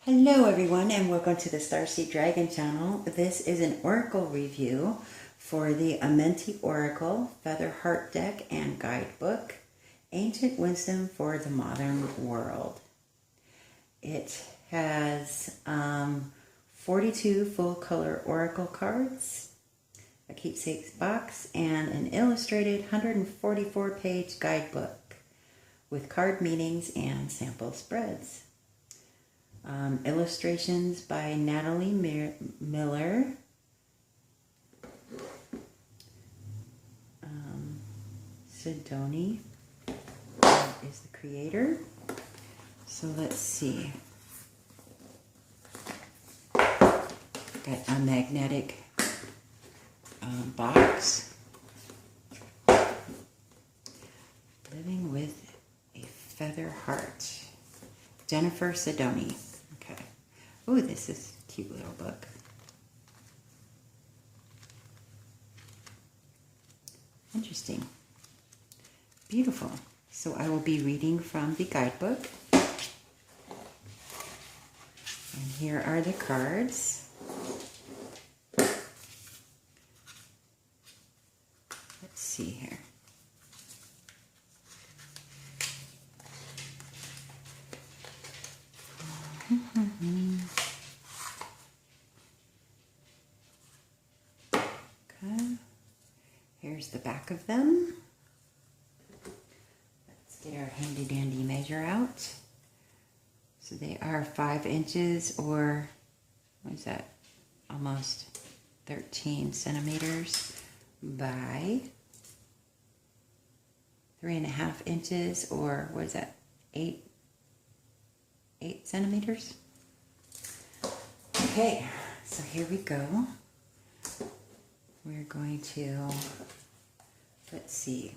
Hello everyone and welcome to the Starseed Dragon channel. This is an oracle review for the Amenti Oracle Feather Heart Deck and Guidebook, Ancient Wisdom for the Modern World. It has 42 full color oracle cards, a keepsakes box, and an illustrated 144-page guidebook with card meanings and sample spreads. Illustrations by Natalie Miller. Sodini is the creator. So let's see. Got a magnetic box. Living with a Feather Heart. Jennifer Sodini. Okay. Oh, this is a cute little book. Interesting. Beautiful. So I will be reading from the guidebook. And here are the cards. Let's see here. Okay, here's the back of them. Let's get our handy dandy measure out. So they are 5 inches, or what is that? Almost 13 centimeters by 3.5 inches, or what is that? 8 centimeters. Okay, so here we go. We're going to, let's see.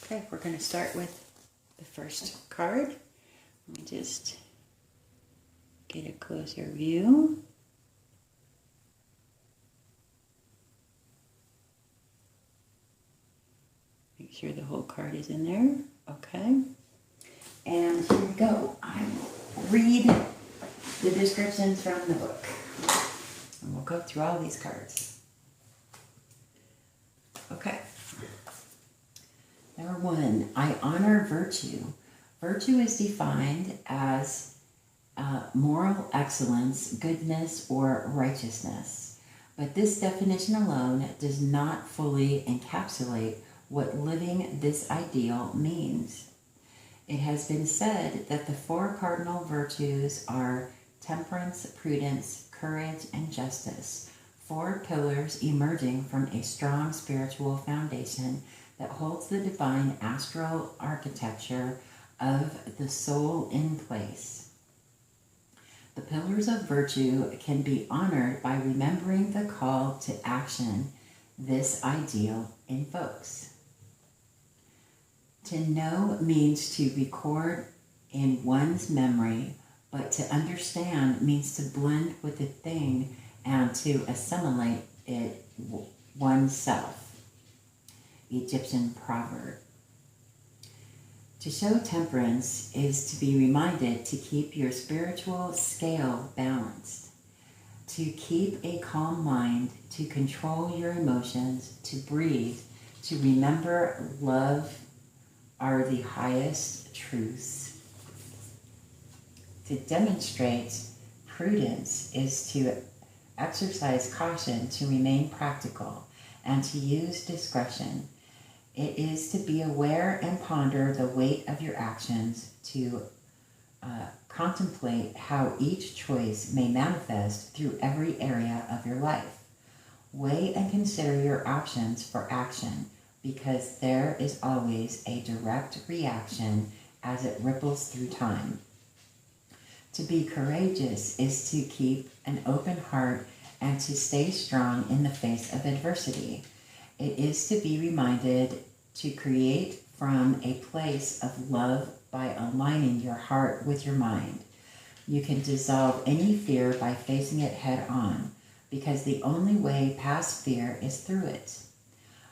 Okay, we're going to start with the first card. Let me just get a closer view. Make sure the whole card is in there. Okay. And here we go. I will read the descriptions from the book. And we'll go through all these cards. Okay. Number 1, I honor virtue. Virtue is defined as moral excellence, goodness, or righteousness. But this definition alone does not fully encapsulate what living this ideal means. It has been said that the 4 cardinal virtues are temperance, prudence, courage, and justice, 4 pillars emerging from a strong spiritual foundation that holds the divine astral architecture of the soul in place. The pillars of virtue can be honored by remembering the call to action this ideal invokes. To know means to record in one's memory, but to understand means to blend with the thing and to assimilate it oneself. Egyptian proverb. To show temperance is to be reminded to keep your spiritual scale balanced, to keep a calm mind, to control your emotions, to breathe, to remember love are the highest truths. To demonstrate prudence is to exercise caution, to remain practical, and to use discretion. It is to be aware and ponder the weight of your actions, to contemplate how each choice may manifest through every area of your life. Weigh and consider your options for action, because there is always a direct reaction as it ripples through time. To be courageous is to keep an open heart and to stay strong in the face of adversity. It is to be reminded to create from a place of love by aligning your heart with your mind. You can dissolve any fear by facing it head on, because the only way past fear is through it.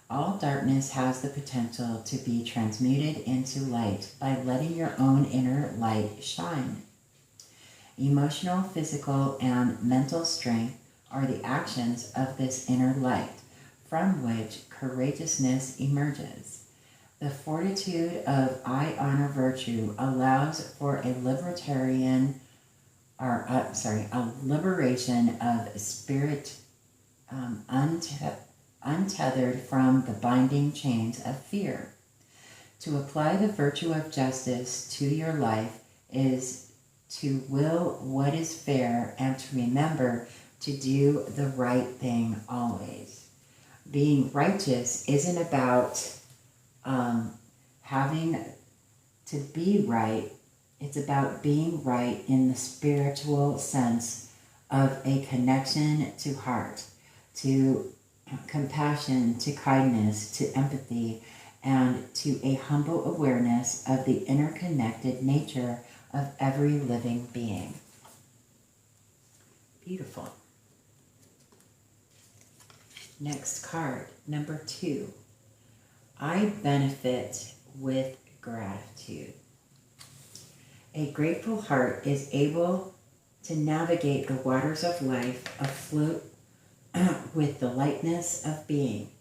All darkness has the potential to be transmuted into light by letting your own inner light shine. Emotional, physical, and mental strength are the actions of this inner light, from which courageousness emerges. The fortitude of I honor virtue allows for a liberation of spirit, untethered from the binding chains of fear. To apply the virtue of justice to your life is to will what is fair and to remember to do the right thing always. Being righteous isn't about having to be right. It's about being right in the spiritual sense of a connection to heart, to compassion, to kindness, to empathy, and to a humble awareness of the interconnected nature of every living being. Beautiful. Next card, number 2. I benefit with gratitude. A grateful heart is able to navigate the waters of life afloat with the lightness of being.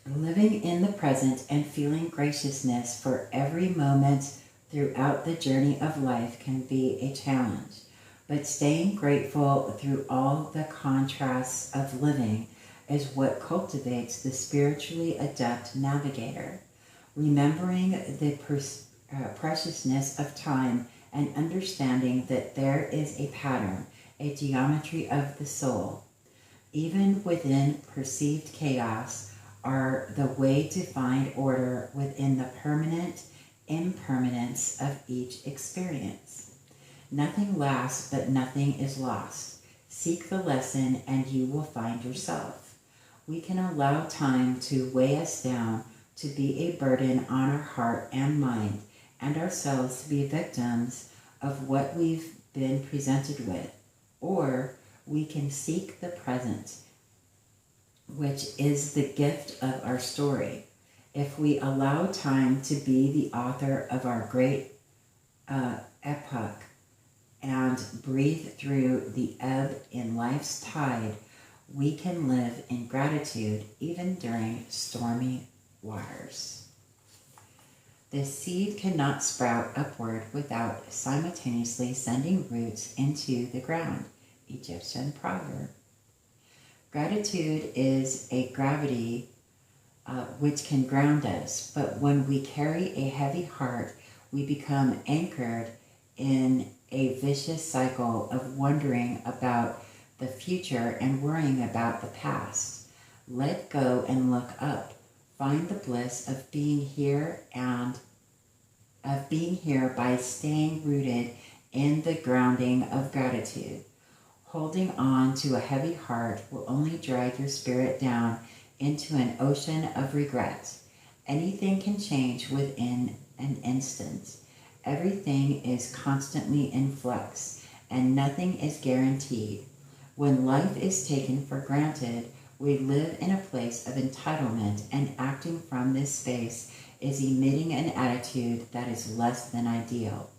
Living in the present and feeling graciousness for every moment throughout the journey of life can be a challenge, but staying grateful through all the contrasts of living is what cultivates the spiritually adept navigator. Remembering the preciousness of time and understanding that there is a pattern, a geometry of the soul, even within perceived chaos, are the way to find order within the permanent impermanence of each experience. Nothing lasts, but nothing is lost. Seek the lesson and you will find yourself. We can allow time to weigh us down, to be a burden on our heart and mind, and ourselves to be victims of what we've been presented with. Or we can seek the present, which is the gift of our story. If we allow time to be the author of our great epoch and breathe through the ebb in life's tide, we can live in gratitude even during stormy waters. The seed cannot sprout upward without simultaneously sending roots into the ground. Egyptian proverb. Gratitude is a gravity which can ground us, but when we carry a heavy heart, we become anchored in a vicious cycle of wondering about the future and worrying about the past. Let go and look up. Find the bliss of being here by staying rooted in the grounding of gratitude. Holding on to a heavy heart will only drag your spirit down into an ocean of regret. Anything can change within an instant. Everything is constantly in flux, and nothing is guaranteed. When life is taken for granted, we live in a place of entitlement, and acting from this space is emitting an attitude that is less than ideal.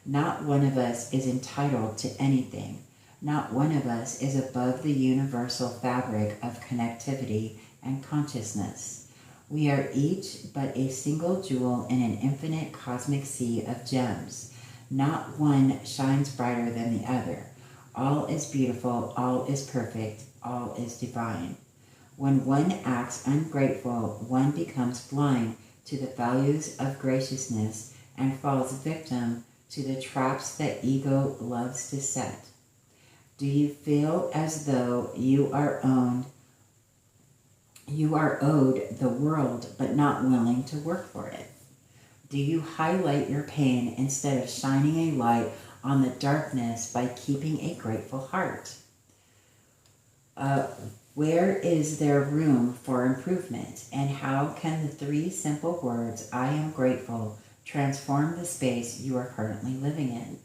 Not one of us is entitled to anything. Not one of us is above the universal fabric of connectivity and consciousness. We are each but a single jewel in an infinite cosmic sea of gems. Not one shines brighter than the other. All is beautiful, all is perfect, all is divine. When one acts ungrateful, one becomes blind to the values of graciousness and falls victim to the traps that ego loves to set. Do you feel as though you are owed the world but not willing to work for it? Do you highlight your pain instead of shining a light on the darkness by keeping a grateful heart? Where is there room for improvement? And how can the 3 simple words, I am grateful, transform the space you are currently living in?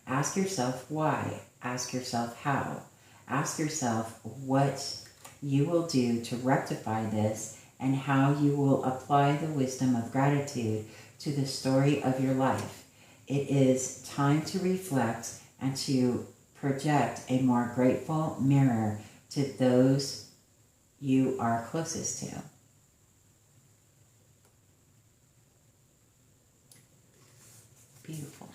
Ask yourself why. Ask yourself how. Ask yourself what you will do to rectify this, and how you will apply the wisdom of gratitude to the story of your life. It is time to reflect and to project a more grateful mirror to those you are closest to. Beautiful.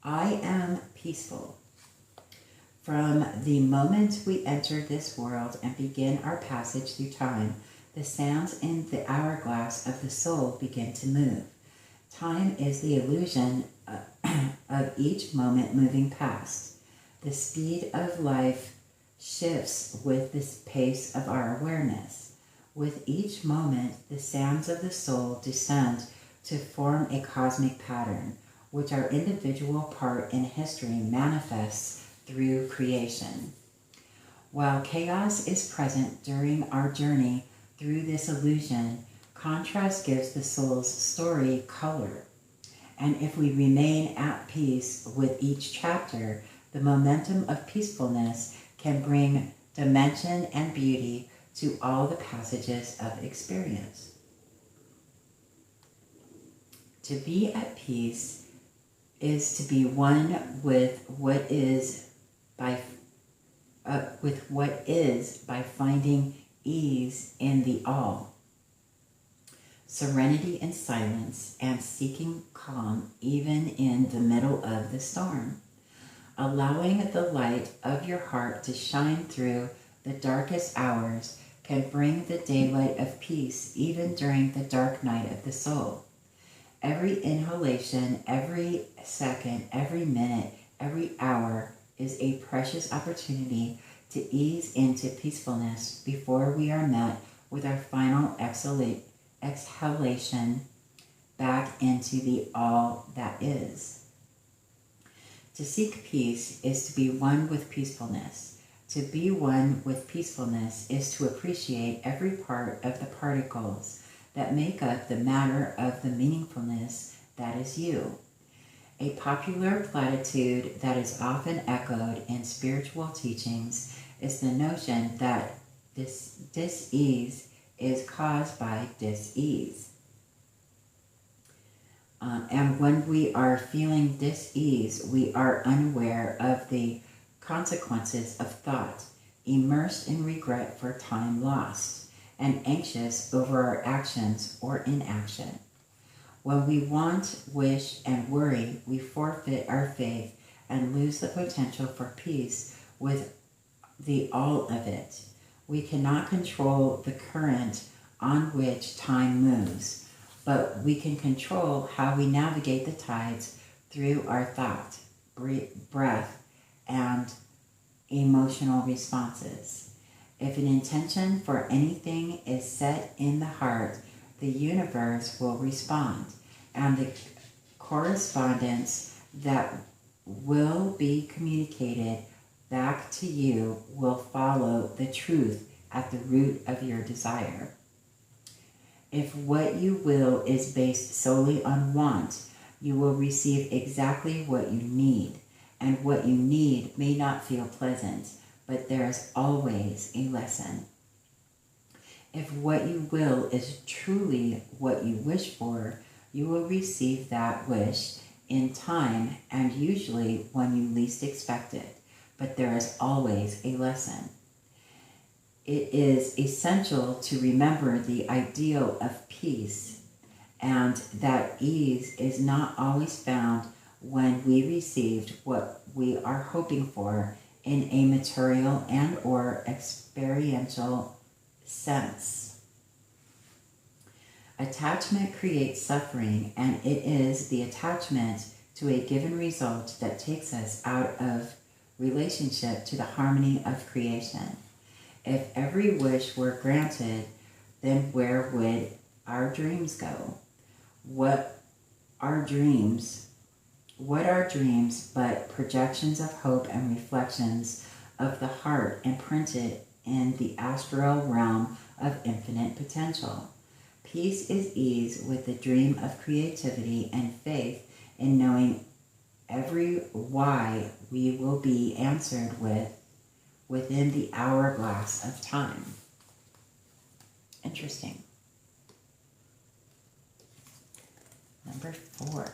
I am peaceful. From the moment we enter this world and begin our passage through time, the sands in the hourglass of the soul begin to move. Time is the illusion of each moment moving past. The speed of life shifts with the pace of our awareness. With each moment, the sands of the soul descend to form a cosmic pattern, which our individual part in history manifests through creation. While chaos is present during our journey through this illusion, contrast gives the soul's story color. And if we remain at peace with each chapter, the momentum of peacefulness can bring dimension and beauty to all the passages of experience. To be at peace is to be one with what is by finding ease in the all, serenity in silence, and seeking calm even in the middle of the storm. Allowing the light of your heart to shine through the darkest hours can bring the daylight of peace even during the dark night of the soul. Every inhalation, every second, every minute, every hour is a precious opportunity to ease into peacefulness before we are met with our final exhalation back into the all that is. To seek peace is to be one with peacefulness. To be one with peacefulness is to appreciate every part of the particles that make up the matter of the meaningfulness that is you. A popular platitude that is often echoed in spiritual teachings is the notion that this dis-ease is caused by dis-ease. And when we are feeling dis-ease, we are unaware of the consequences of thought, immersed in regret for time lost, and anxious over our actions or inaction. When we want, wish, and worry, we forfeit our faith and lose the potential for peace with the all of it. We cannot control the current on which time moves, but we can control how we navigate the tides through our thought, breath, and emotional responses. If an intention for anything is set in the heart, the universe will respond, and the correspondence that will be communicated back to you will follow the truth at the root of your desire. If what you will is based solely on want, you will receive exactly what you need, and what you need may not feel pleasant, but there is always a lesson. If what you will is truly what you wish for, you will receive that wish in time and usually when you least expect it, but there is always a lesson. It is essential to remember the ideal of peace, and that ease is not always found when we received what we are hoping for in a material and or experiential sense. Attachment creates suffering, and it is the attachment to a given result that takes us out of relationship to the harmony of creation. If every wish were granted, then where would our dreams go? What are dreams but projections of hope and reflections of the heart imprinted in the astral realm of infinite potential? Peace is ease with the dream of creativity and faith in knowing every why we will be answered with within the hourglass of time. Interesting. Number 4.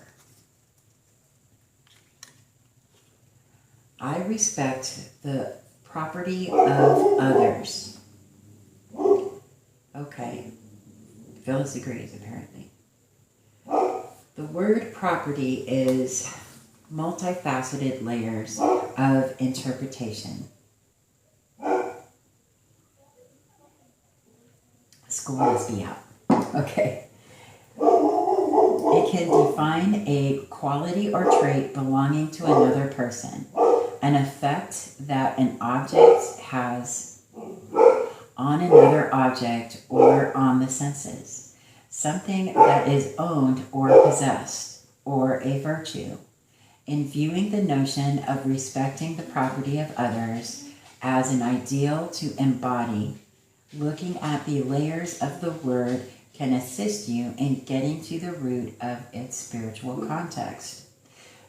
I respect the property of others. Okay. Phyllis agrees, apparently. The word property is multifaceted layers of interpretation. School must be out. Okay. It can define a quality or trait belonging to another person, an effect that an object has on another object or on the senses, something that is owned or possessed, or a virtue. In viewing the notion of respecting the property of others as an ideal to embody, looking at the layers of the word can assist you in getting to the root of its spiritual context.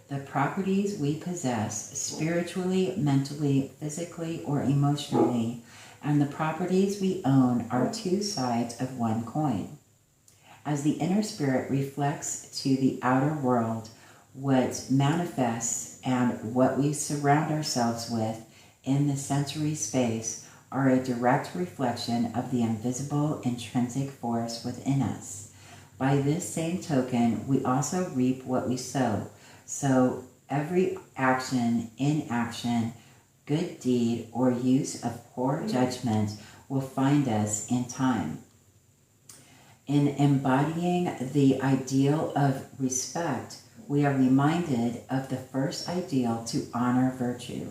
The properties we possess spiritually, mentally, physically, or emotionally, and the properties we own are two sides of one coin. As the inner spirit reflects to the outer world what manifests and what we surround ourselves with in the sensory space are a direct reflection of the invisible intrinsic force within us. By this same token, we also reap what we sow. So every action, inaction, good deed, or use of poor judgment will find us in time. In embodying the ideal of respect, we are reminded of the first ideal to honor virtue.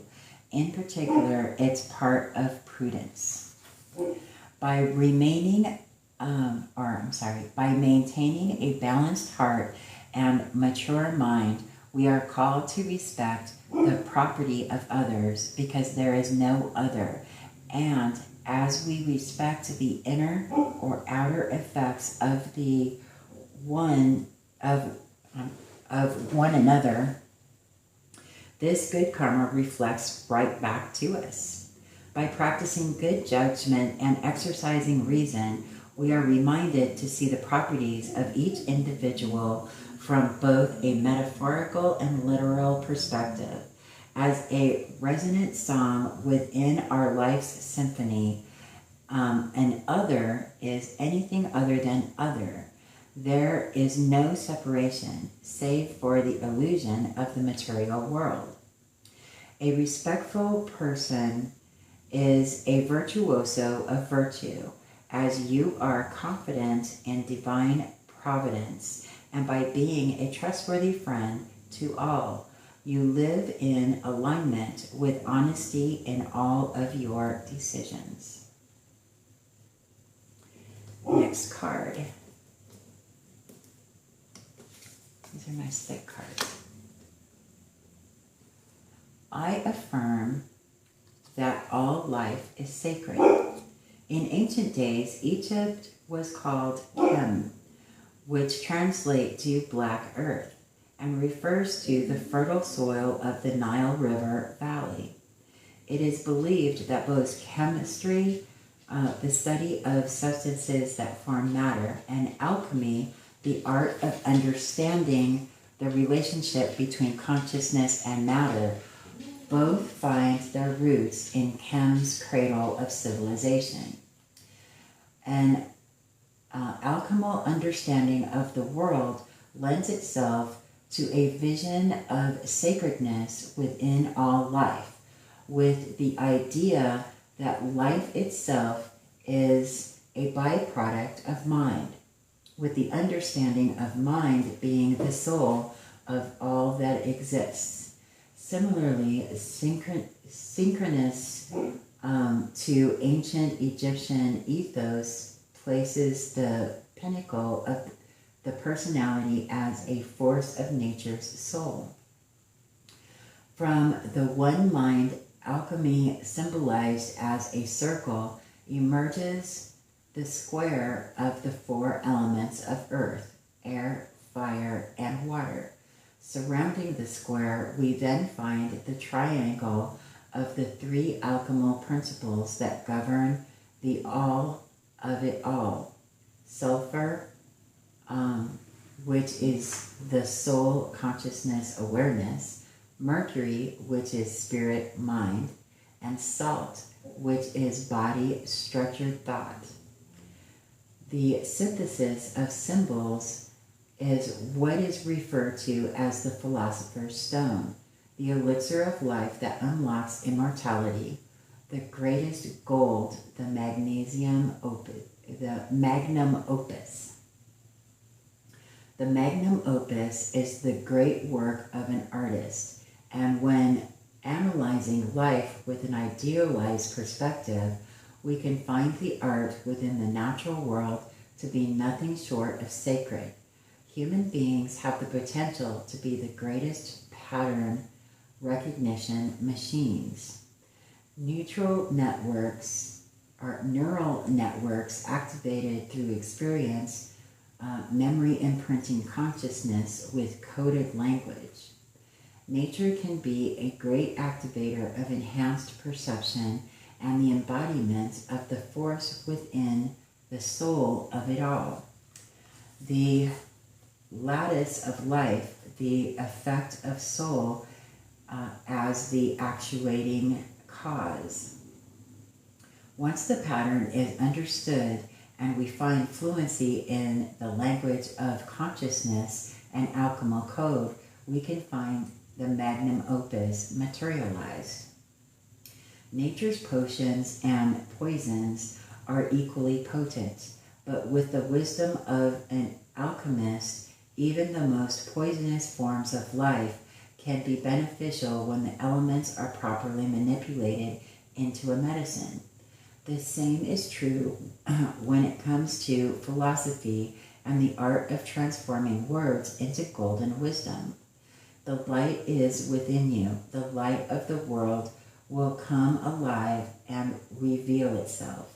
In particular, it's part of prudence. By maintaining a balanced heart and mature mind, we are called to respect the property of others because there is no other. And as we respect the inner or outer effects of one another, this good karma reflects right back to us. By practicing good judgment and exercising reason, we are reminded to see the properties of each individual from both a metaphorical and literal perspective. As a resonant song within our life's symphony, an other is anything other than other. There is no separation, save for the illusion of the material world. A respectful person is a virtuoso of virtue, as you are confident in divine providence, and by being a trustworthy friend to all, you live in alignment with honesty in all of your decisions. Next card. These are nice thick cards. I affirm that all life is sacred. In ancient days, Egypt was called Kem, which translates to black earth and refers to the fertile soil of the Nile River Valley. It is believed that both chemistry, the study of substances that form matter, and alchemy, the art of understanding the relationship between consciousness and matter, both find their roots in Kem's cradle of civilization. An alchemical understanding of the world lends itself to a vision of sacredness within all life, with the idea that life itself is a byproduct of mind, with the understanding of mind being the soul of all that exists. Similarly, synchronous to ancient Egyptian ethos places the pinnacle of the personality as a force of nature's soul. From the one mind, alchemy symbolized as a circle emerges the square of the four elements of earth, air, fire, and water. Surrounding the square, we then find the triangle of the three alchemical principles that govern the all of it all. Sulfur, which is the soul consciousness awareness, Mercury, which is spirit mind, and salt, which is body structured thought. The synthesis of symbols is what is referred to as the philosopher's stone, the elixir of life that unlocks immortality, the greatest gold, the Magnum Opus. The Magnum Opus is the great work of an artist, and when analyzing life with an idealized perspective, we can find the art within the natural world to be nothing short of sacred. Human beings have the potential to be the greatest pattern recognition machines. Neural networks activated through experience, memory imprinting consciousness with coded language. Nature can be a great activator of enhanced perception and the embodiment of the force within the soul of it all. The lattice of life, the effect of soul as the actuating cause. Once the pattern is understood and we find fluency in the language of consciousness and alchemical code, we can find the Magnum Opus materialized. Nature's potions and poisons are equally potent, but with the wisdom of an alchemist, even the most poisonous forms of life can be beneficial when the elements are properly manipulated into a medicine. The same is true when it comes to philosophy and the art of transforming words into golden wisdom. The light is within you. The light of the world will come alive and reveal itself.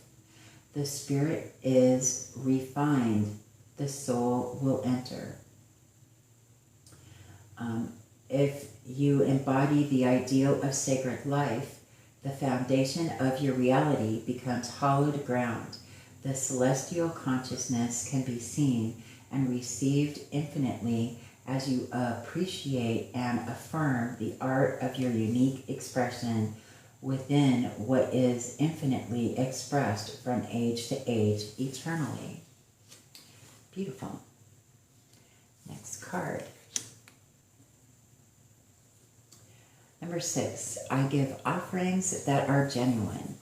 The spirit is refined. The soul will enter. If you embody the ideal of sacred life, the foundation of your reality becomes hallowed ground. The celestial consciousness can be seen and received infinitely as you appreciate and affirm the art of your unique expression within what is infinitely expressed from age to age eternally. Beautiful. Next card. Number 6, I give offerings that are genuine.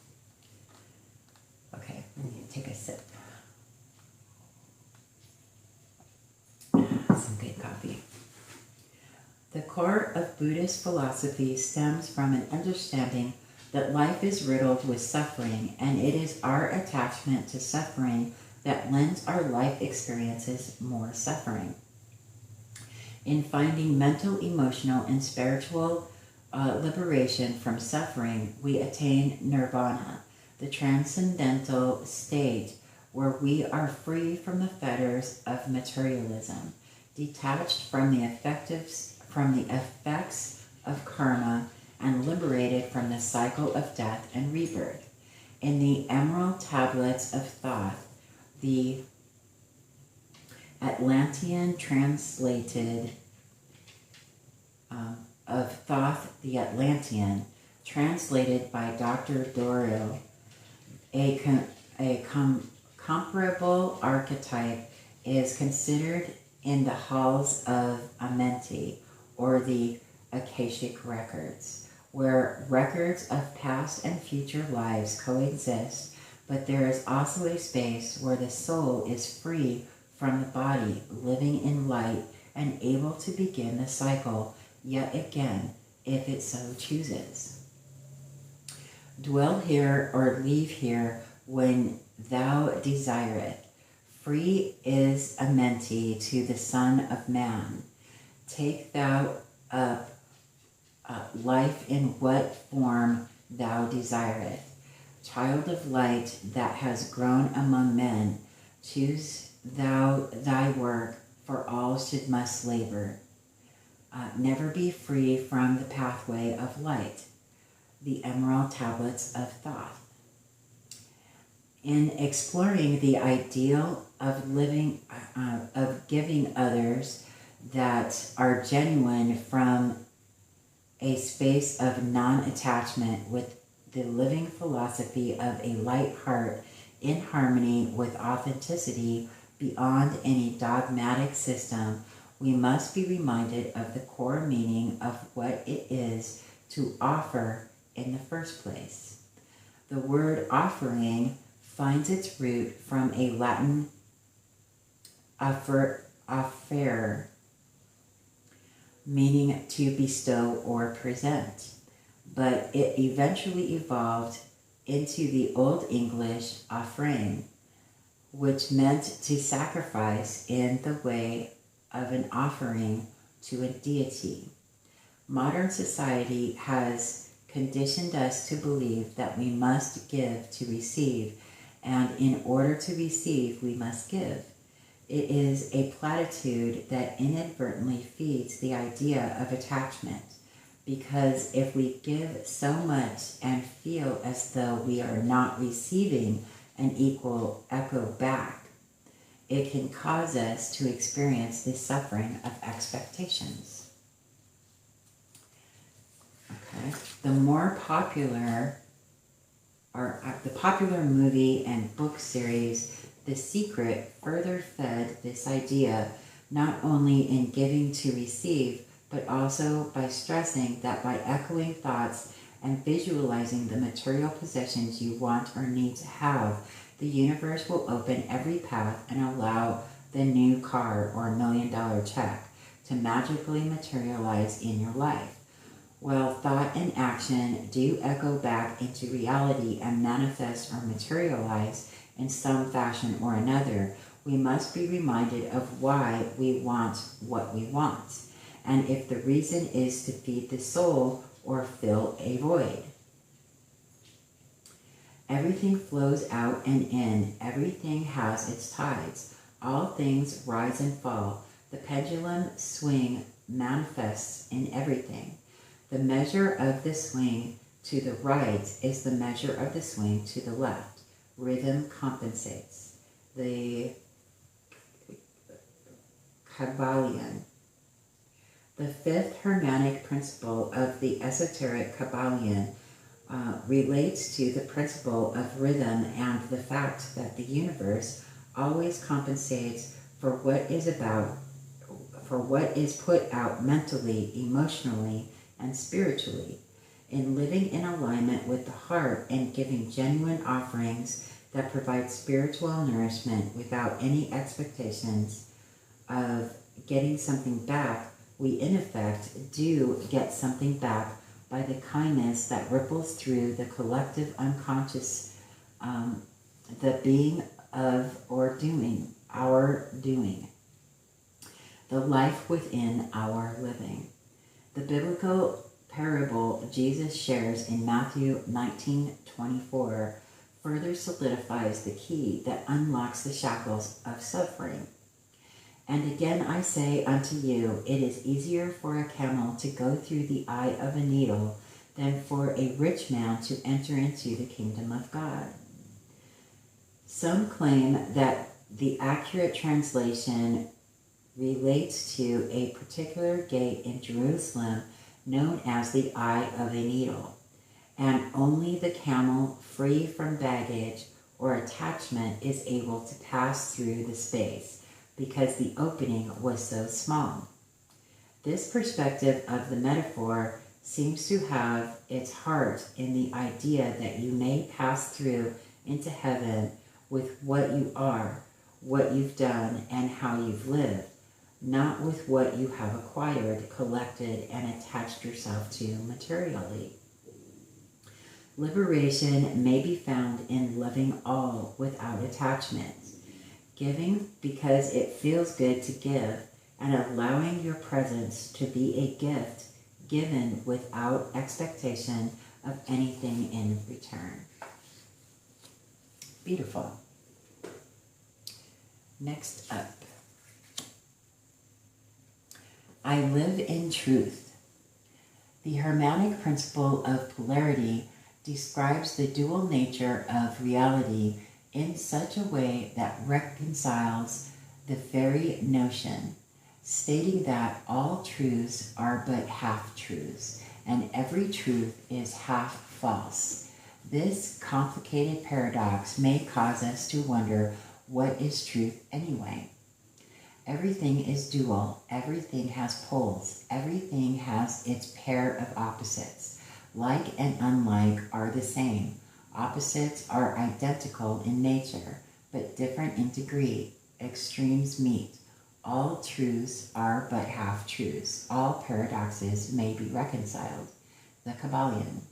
Okay, let me take a sip. Some good coffee. The core of Buddhist philosophy stems from an understanding that life is riddled with suffering, and it is our attachment to suffering that lends our life experiences more suffering. In finding mental, emotional, and spiritual liberation from suffering, we attain nirvana, the transcendental state where we are free from the fetters of materialism, detached from the effects of karma, and liberated from the cycle of death and rebirth. In the Emerald Tablets of Thought, the Atlantean translated translated by Dr. Doyle, a comparable archetype is considered in the halls of Amenti, or the Akashic records, where records of past and future lives coexist, but there is also a space where the soul is free from the body, living in light and able to begin the cycle yet again if it so chooses. Dwell here or leave here when thou desireth. Free is Amenti to the Son of Man. Take thou up life in what form thou desireth. Child of light that has grown among men, choose thou thy work, for all must labor. Never be free from the pathway of light. the Emerald Tablets of Thought. In exploring the ideal of living, of giving others that are genuine from a space of non-attachment with the living philosophy of a light heart in harmony with authenticity beyond any dogmatic system, we must be reminded of the core meaning of what it is to offer in the first place. The word offering finds its root from a Latin offerere, meaning to bestow or present, but it eventually evolved into the Old English offering, which meant to sacrifice in the way of an offering to a deity. Modern society has conditioned us to believe that we must give to receive, and in order to receive, we must give. It is a platitude that inadvertently feeds the idea of attachment, because if we give so much and feel as though we are not receiving an equal echo back, it can cause us to experience the suffering of expectations. Okay, the popular movie and book series The Secret further fed this idea, not only in giving to receive, but also by stressing that by echoing thoughts and visualizing the material possessions you want or need to have, the universe will open every path and allow the new car or $1 million check to magically materialize in your life. While thought and action do echo back into reality and manifest or materialize in some fashion or another, we must be reminded of why we want what we want, and if the reason is to feed the soul or fill a void. Everything flows out and in. Everything has its tides. All things rise and fall. The pendulum swing manifests in everything. The measure of the swing to the right is the measure of the swing to the left. Rhythm compensates. The Kabbalion. The fifth Hermetic principle of the esoteric Kabbalion relates to the principle of rhythm and the fact that the universe always compensates for what is put out mentally, emotionally, and spiritually. In living in alignment with the heart and giving genuine offerings that provide spiritual nourishment without any expectations of getting something back, we in effect do get something back by the kindness that ripples through the collective unconscious, the being of or doing, our doing, the life within our living. The biblical parable Jesus shares in Matthew 19:24 further solidifies the key that unlocks the shackles of suffering. And again I say unto you, it is easier for a camel to go through the eye of a needle than for a rich man to enter into the kingdom of God. Some claim that the accurate translation relates to a particular gate in Jerusalem known as the Eye of a Needle, and only the camel free from baggage or attachment is able to pass through the space because the opening was so small. This perspective of the metaphor seems to have its heart in the idea that you may pass through into heaven with what you are, what you've done, and how you've lived, not with what you have acquired, collected, and attached yourself to materially. Liberation may be found in loving all without attachment, giving because it feels good to give, and allowing your presence to be a gift given without expectation of anything in return. Beautiful. Next up. I live in truth. The Hermetic principle of polarity describes the dual nature of reality in such a way that reconciles the very notion, stating that all truths are but half-truths, and every truth is half false. This complicated paradox may cause us to wonder, what is truth anyway? Everything is dual, everything has poles, everything has its pair of opposites. Like and unlike are the same. Opposites are identical in nature, but different in degree. Extremes meet. All truths are but half-truths. All paradoxes may be reconciled. The Kabbalion.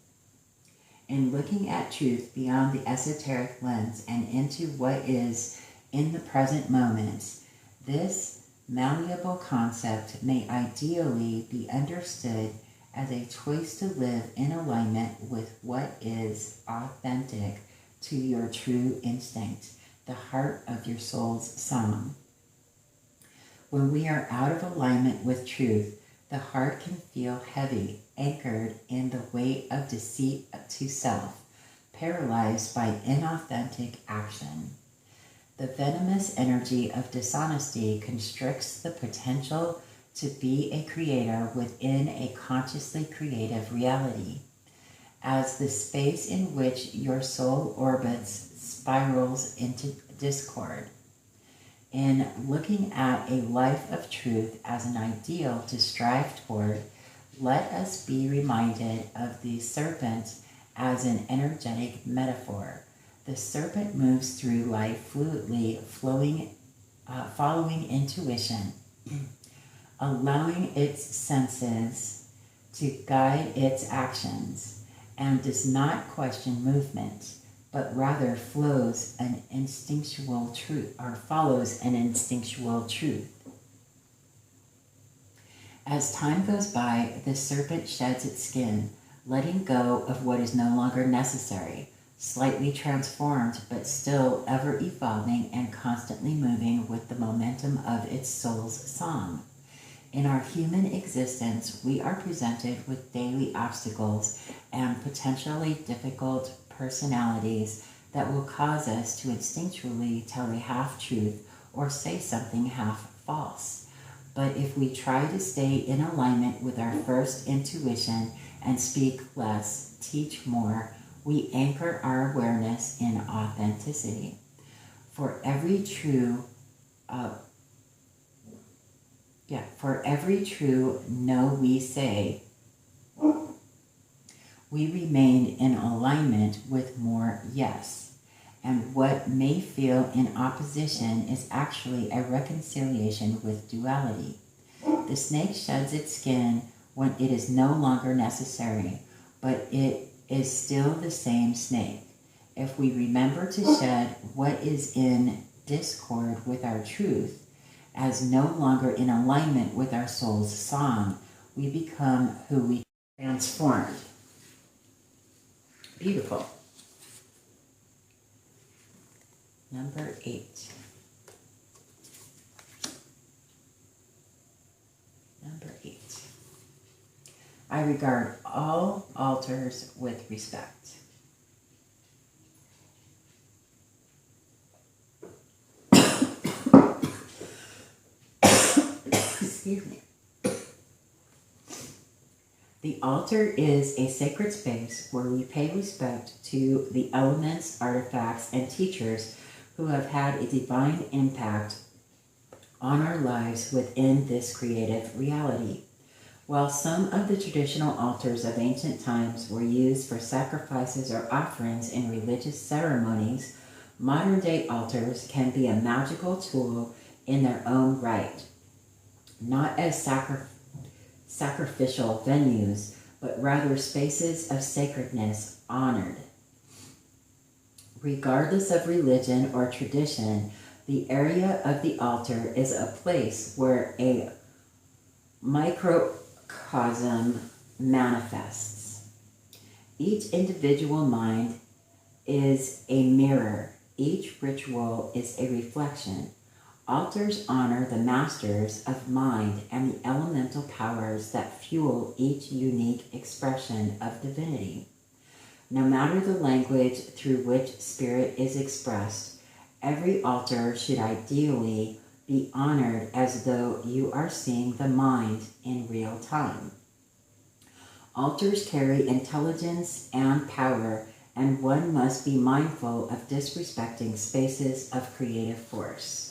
In looking at truth beyond the esoteric lens and into what is in the present moment, this malleable concept may ideally be understood as a choice to live in alignment with what is authentic to your true instinct, the heart of your soul's song. When we are out of alignment with truth, the heart can feel heavy, anchored in the weight of deceit to self, paralyzed by inauthentic action. The venomous energy of dishonesty constricts the potential to be a creator within a consciously creative reality. As the space in which your soul orbits spirals into discord. In looking at a life of truth as an ideal to strive toward, let us be reminded of the serpent as an energetic metaphor. The serpent moves through life fluidly, following intuition, allowing its senses to guide its actions, and does not question movement, but rather follows an instinctual truth. As time goes by, the serpent sheds its skin, letting go of what is no longer necessary, slightly transformed, but still ever evolving and constantly moving with the momentum of its soul's song. In our human existence, we are presented with daily obstacles and potentially difficult personalities that will cause us to instinctually tell a half-truth or say something half-false. But if we try to stay in alignment with our first intuition and speak less, teach more, we anchor our awareness in authenticity. For every true no we say, we remain in alignment with more yes. And what may feel in opposition is actually a reconciliation with duality. The snake sheds its skin when it is no longer necessary, but it is still the same snake. If we remember to shed what is in discord with our truth, as no longer in alignment with our soul's song, we become who we transformed. Beautiful. Number 8. Number 8. I regard all altars with respect. Excuse me. The altar is a sacred space where we pay respect to the elements, artifacts, and teachers who have had a divine impact on our lives within this creative reality. While some of the traditional altars of ancient times were used for sacrifices or offerings in religious ceremonies, modern-day altars can be a magical tool in their own right, not as sacrificial venues, but rather spaces of sacredness honored. Regardless of religion or tradition, the area of the altar is a place where a microcosm manifests. Each individual mind is a mirror. Each ritual is a reflection. Altars honor the masters of mind and the elemental powers that fuel each unique expression of divinity. No matter the language through which spirit is expressed, every altar should ideally be honored as though you are seeing the mind in real time. Altars carry intelligence and power, and one must be mindful of disrespecting spaces of creative force.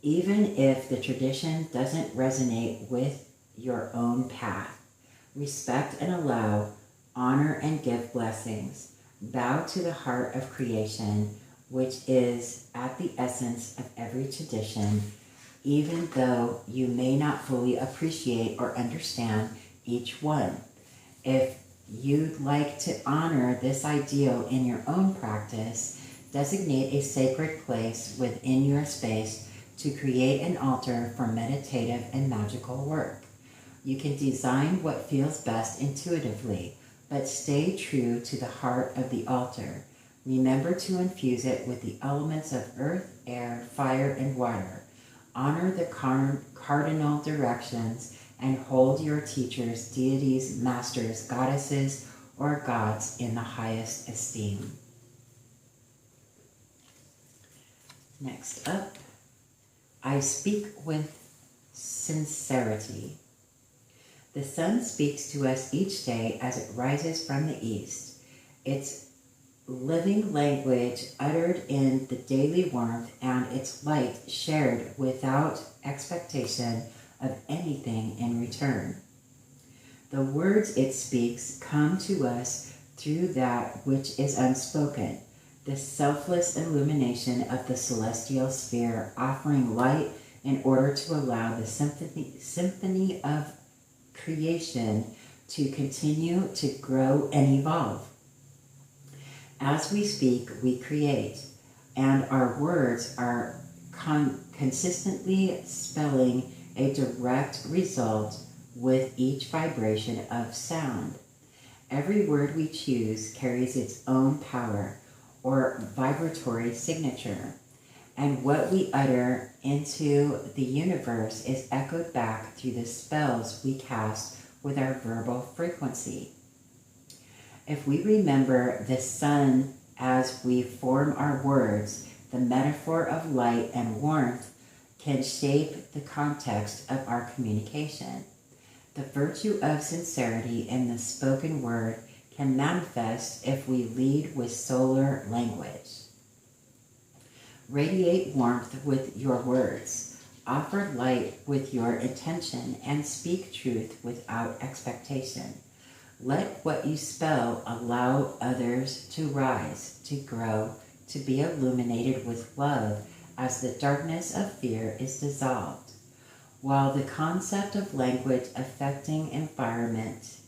Even if the tradition doesn't resonate with your own path, respect and allow, honor and give blessings. Bow to the heart of creation, which is at the essence of every tradition, even though you may not fully appreciate or understand each one. If you'd like to honor this ideal in your own practice, designate a sacred place within your space to create an altar for meditative and magical work. You can design what feels best intuitively, but stay true to the heart of the altar. Remember to infuse it with the elements of earth, air, fire, and water. Honor the cardinal directions and hold your teachers, deities, masters, goddesses, or gods in the highest esteem. Next up, I speak with sincerity. The sun speaks to us each day as it rises from the east. Its living language uttered in the daily warmth and its light shared without expectation of anything in return. The words it speaks come to us through that which is unspoken, the selfless illumination of the celestial sphere, offering light in order to allow the symphony of creation to continue to grow and evolve. As we speak, we create, and our words are consistently spelling a direct result with each vibration of sound. Every word we choose carries its own power or vibratory signature, and what we utter into the universe is echoed back through the spells we cast with our verbal frequency. If we remember the sun as we form our words, the metaphor of light and warmth can shape the context of our communication. The virtue of sincerity in the spoken word can manifest if we lead with solar language. Radiate warmth with your words. Offer light with your intention and speak truth without expectation. Let what you spell allow others to rise, to grow, to be illuminated with love as the darkness of fear is dissolved. While the concept of language affecting environment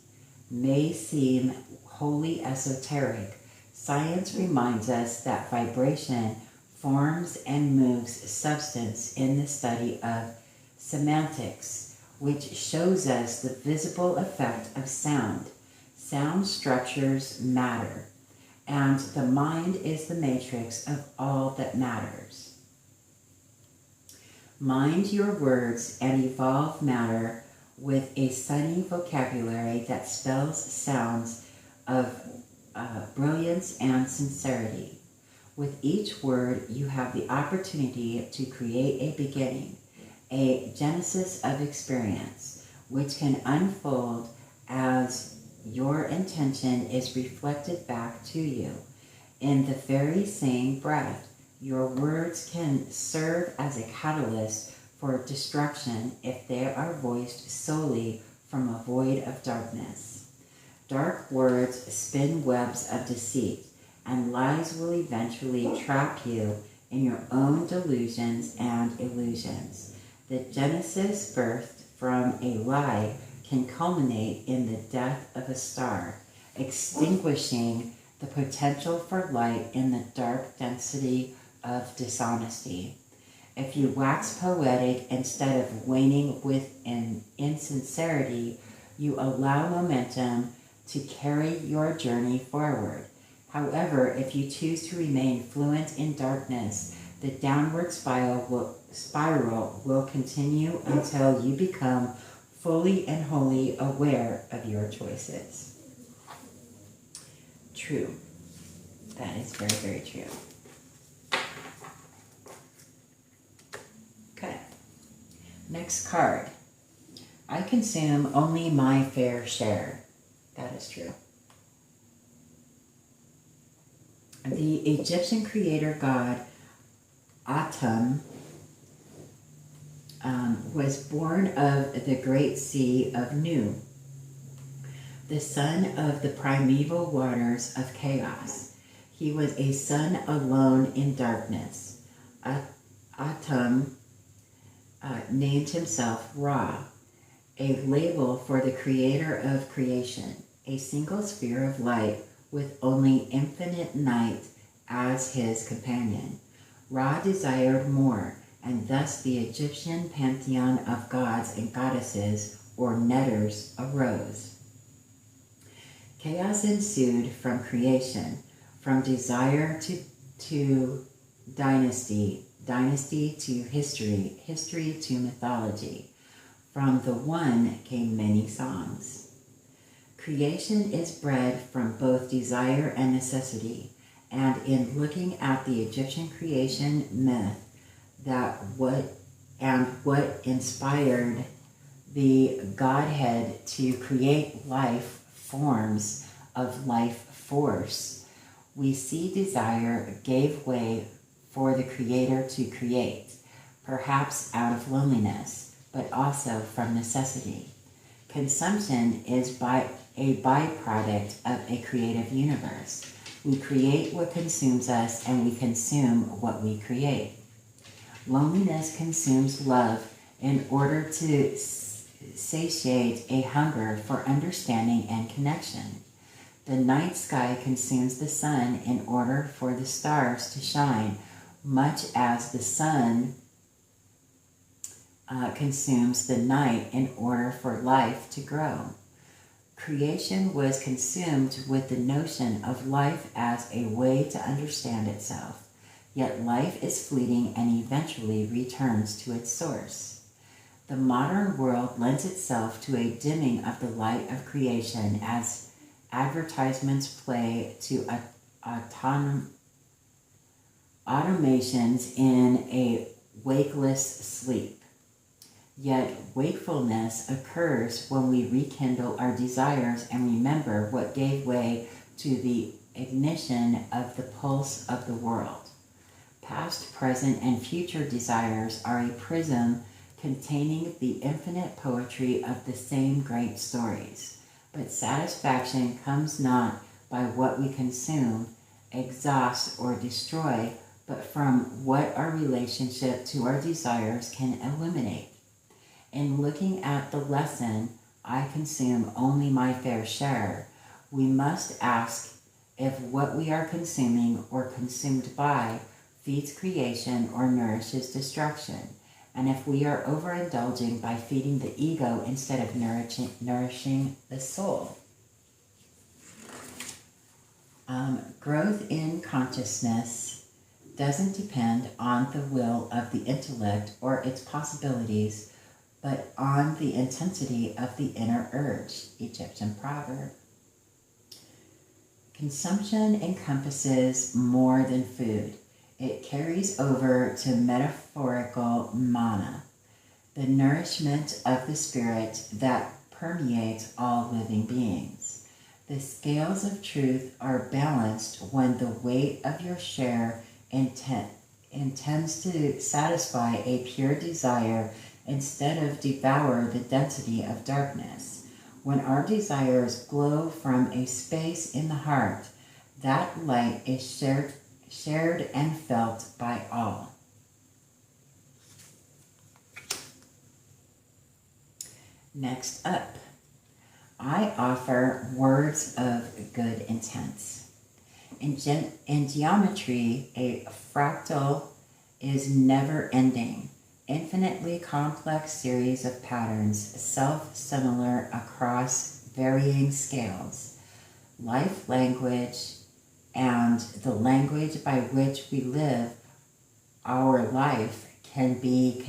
may seem wholly esoteric, science reminds us that vibration forms and moves substance in the study of semantics, which shows us the visible effect of sound. Sound structures matter, and the mind is the matrix of all that matters. Mind your words and evolve matter with a sunny vocabulary that spells sounds of brilliance and sincerity. With each word, you have the opportunity to create a beginning, a genesis of experience, which can unfold as your intention is reflected back to you. In the very same breath, your words can serve as a catalyst for destruction if they are voiced solely from a void of darkness. Dark words spin webs of deceit, and lies will eventually trap you in your own delusions and illusions. The genesis birthed from a lie can culminate in the death of a star, extinguishing the potential for light in the dark density of dishonesty. If you wax poetic instead of waning with an insincerity, you allow momentum to carry your journey forward. However, if you choose to remain fluent in darkness, The downward spiral will continue until you become fully and wholly aware of your choices. True. That is very, very true. Okay. Next card. I consume only my fair share. That is true. The Egyptian creator god Atum was born of the great sea of Nu, the son of the primeval waters of chaos. He was a son alone in darkness. Atum named himself Ra, a label for the creator of creation, a single sphere of light with only infinite night as his companion. Ra desired more, and thus the Egyptian pantheon of gods and goddesses, or netters, arose. Chaos ensued from creation, from desire to dynasty, dynasty to history, history to mythology. From the one came many songs. Creation is bred from both desire and necessity, and in looking at the Egyptian creation myth, what inspired the Godhead to create life forms of life force, we see desire gave way for the Creator to create, perhaps out of loneliness, but also from necessity. Consumption is a byproduct of a creative universe. We create what consumes us, and we consume what we create. Loneliness consumes love in order to satiate a hunger for understanding and connection. The night sky consumes the sun in order for the stars to shine, much as the sun consumes the night in order for life to grow. Creation was consumed with the notion of life as a way to understand itself, yet life is fleeting and eventually returns to its source. The modern world lends itself to a dimming of the light of creation as advertisements play to automations in a wakeless sleep. Yet wakefulness occurs when we rekindle our desires and remember what gave way to the ignition of the pulse of the world. Past, present, and future desires are a prism containing the infinite poetry of the same great stories. But satisfaction comes not by what we consume, exhaust, or destroy, but from what our relationship to our desires can illuminate. In looking at the lesson, I consume only my fair share, we must ask if what we are consuming or consumed by feeds creation or nourishes destruction, and if we are overindulging by feeding the ego instead of nourishing the soul. Growth in consciousness doesn't depend on the will of the intellect or its possibilities, but on the intensity of the inner urge, Egyptian proverb. Consumption encompasses more than food. It carries over to metaphorical mana, the nourishment of the spirit that permeates all living beings. The scales of truth are balanced when the weight of your share intends to satisfy a pure desire instead of devour the density of darkness. When our desires glow from a space in the heart, that light is shared and felt by all. Next up, I offer words of good intents. In geometry, a fractal is never ending. Infinitely complex series of patterns, self-similar across varying scales. Life language and the language by which we live our life can be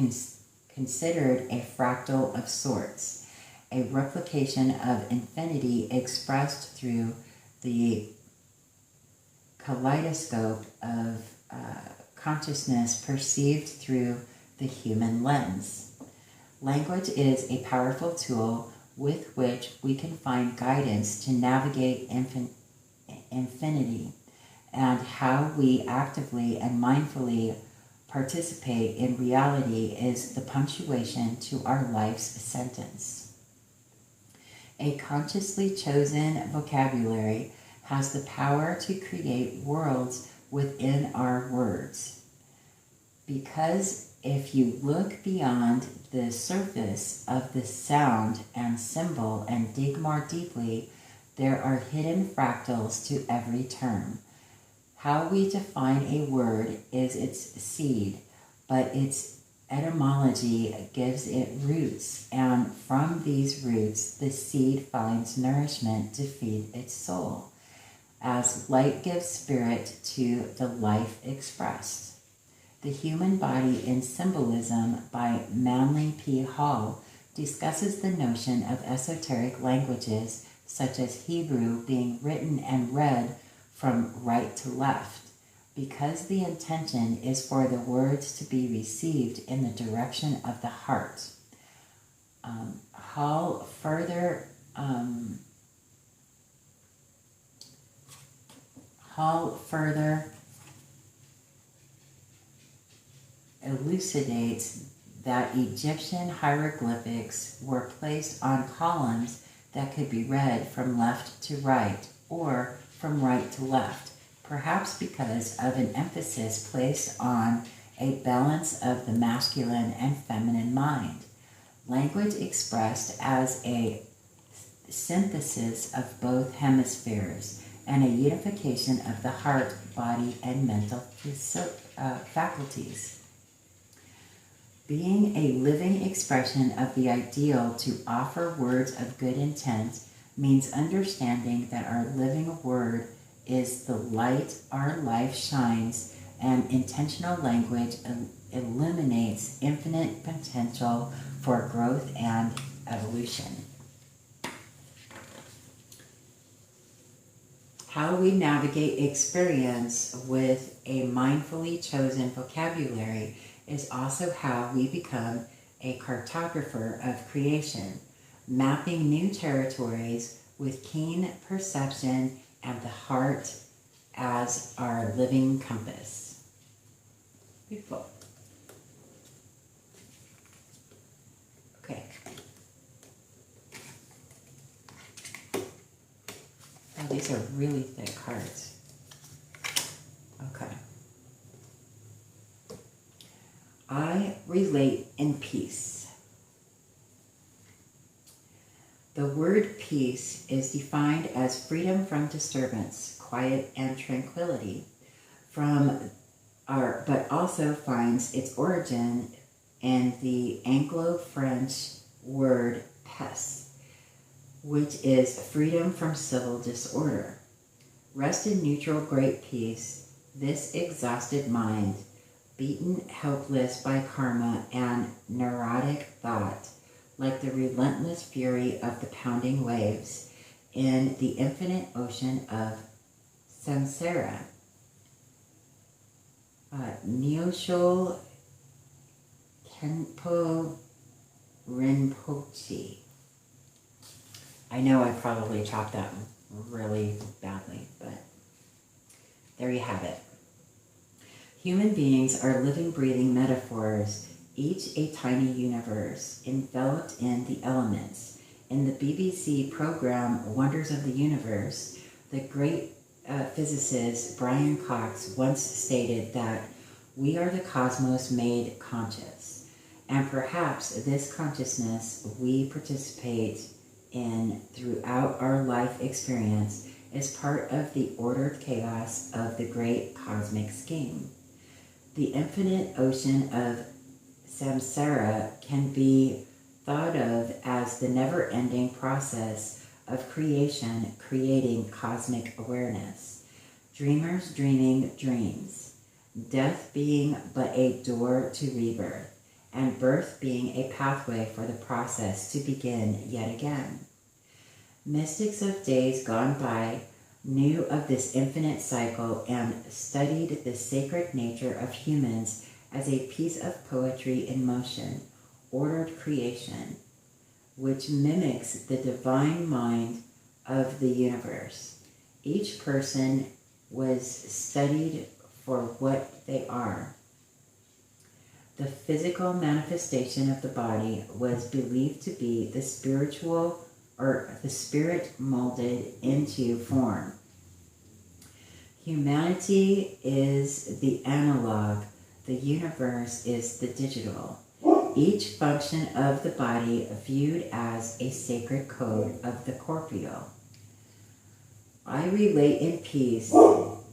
considered a fractal of sorts, a replication of infinity expressed through the kaleidoscope of consciousness perceived through the human lens. Language is a powerful tool with which we can find guidance to navigate infinity, and how we actively and mindfully participate in reality is the punctuation to our life's sentence. A consciously chosen vocabulary has the power to create worlds within our words. Because if you look beyond the surface of the sound and symbol and dig more deeply, there are hidden fractals to every term. How we define a word is its seed, but its etymology gives it roots, and from these roots the seed finds nourishment to feed its soul, as light gives spirit to the life expressed. The Human Body in Symbolism by Manly P. Hall discusses the notion of esoteric languages such as Hebrew being written and read from right to left, because the intention is for the words to be received in the direction of the heart. Hall further elucidates that Egyptian hieroglyphics were placed on columns that could be read from left to right or from right to left, perhaps because of an emphasis placed on a balance of the masculine and feminine mind. Language expressed as a synthesis of both hemispheres and a unification of the heart, body, and mental faculties. Being a living expression of the ideal to offer words of good intent means understanding that our living word is the light our life shines, and intentional language illuminates infinite potential for growth and evolution. How we navigate experience with a mindfully chosen vocabulary is also how we become a cartographer of creation, mapping new territories with keen perception and the heart as our living compass. Beautiful. Okay. Oh, these are really thick cards. Okay. I relate in peace. The word peace is defined as freedom from disturbance, quiet, and tranquility, but also finds its origin in the Anglo-French word paix, which is freedom from civil disorder. Rest in neutral great peace, this exhausted mind, beaten helpless by karma and neurotic thought, like the relentless fury of the pounding waves in the infinite ocean of samsara. Nyosho Kenpo Rinpoche. I know I probably chopped that really badly, but there you have it. Human beings are living, breathing metaphors, each a tiny universe, enveloped in the elements. In the BBC program Wonders of the Universe, the great physicist Brian Cox once stated that we are the cosmos made conscious, and perhaps this consciousness we participate in throughout our life experience is part of the ordered chaos of the great cosmic scheme. The infinite ocean of samsara can be thought of as the never-ending process of creating cosmic awareness. Dreamers dreaming dreams. death being but a door to rebirth, and birth being a pathway for the process to begin yet again. Mystics of days gone by knew of this infinite cycle and studied the sacred nature of humans as a piece of poetry in motion, ordered creation, which mimics the divine mind of the universe. Each person was studied for what they are. The physical manifestation of the body was believed to be the spiritual or the spirit molded into form. Humanity is the analog, the universe is the digital. Each function of the body viewed as a sacred code of the corporeal. I relate in peace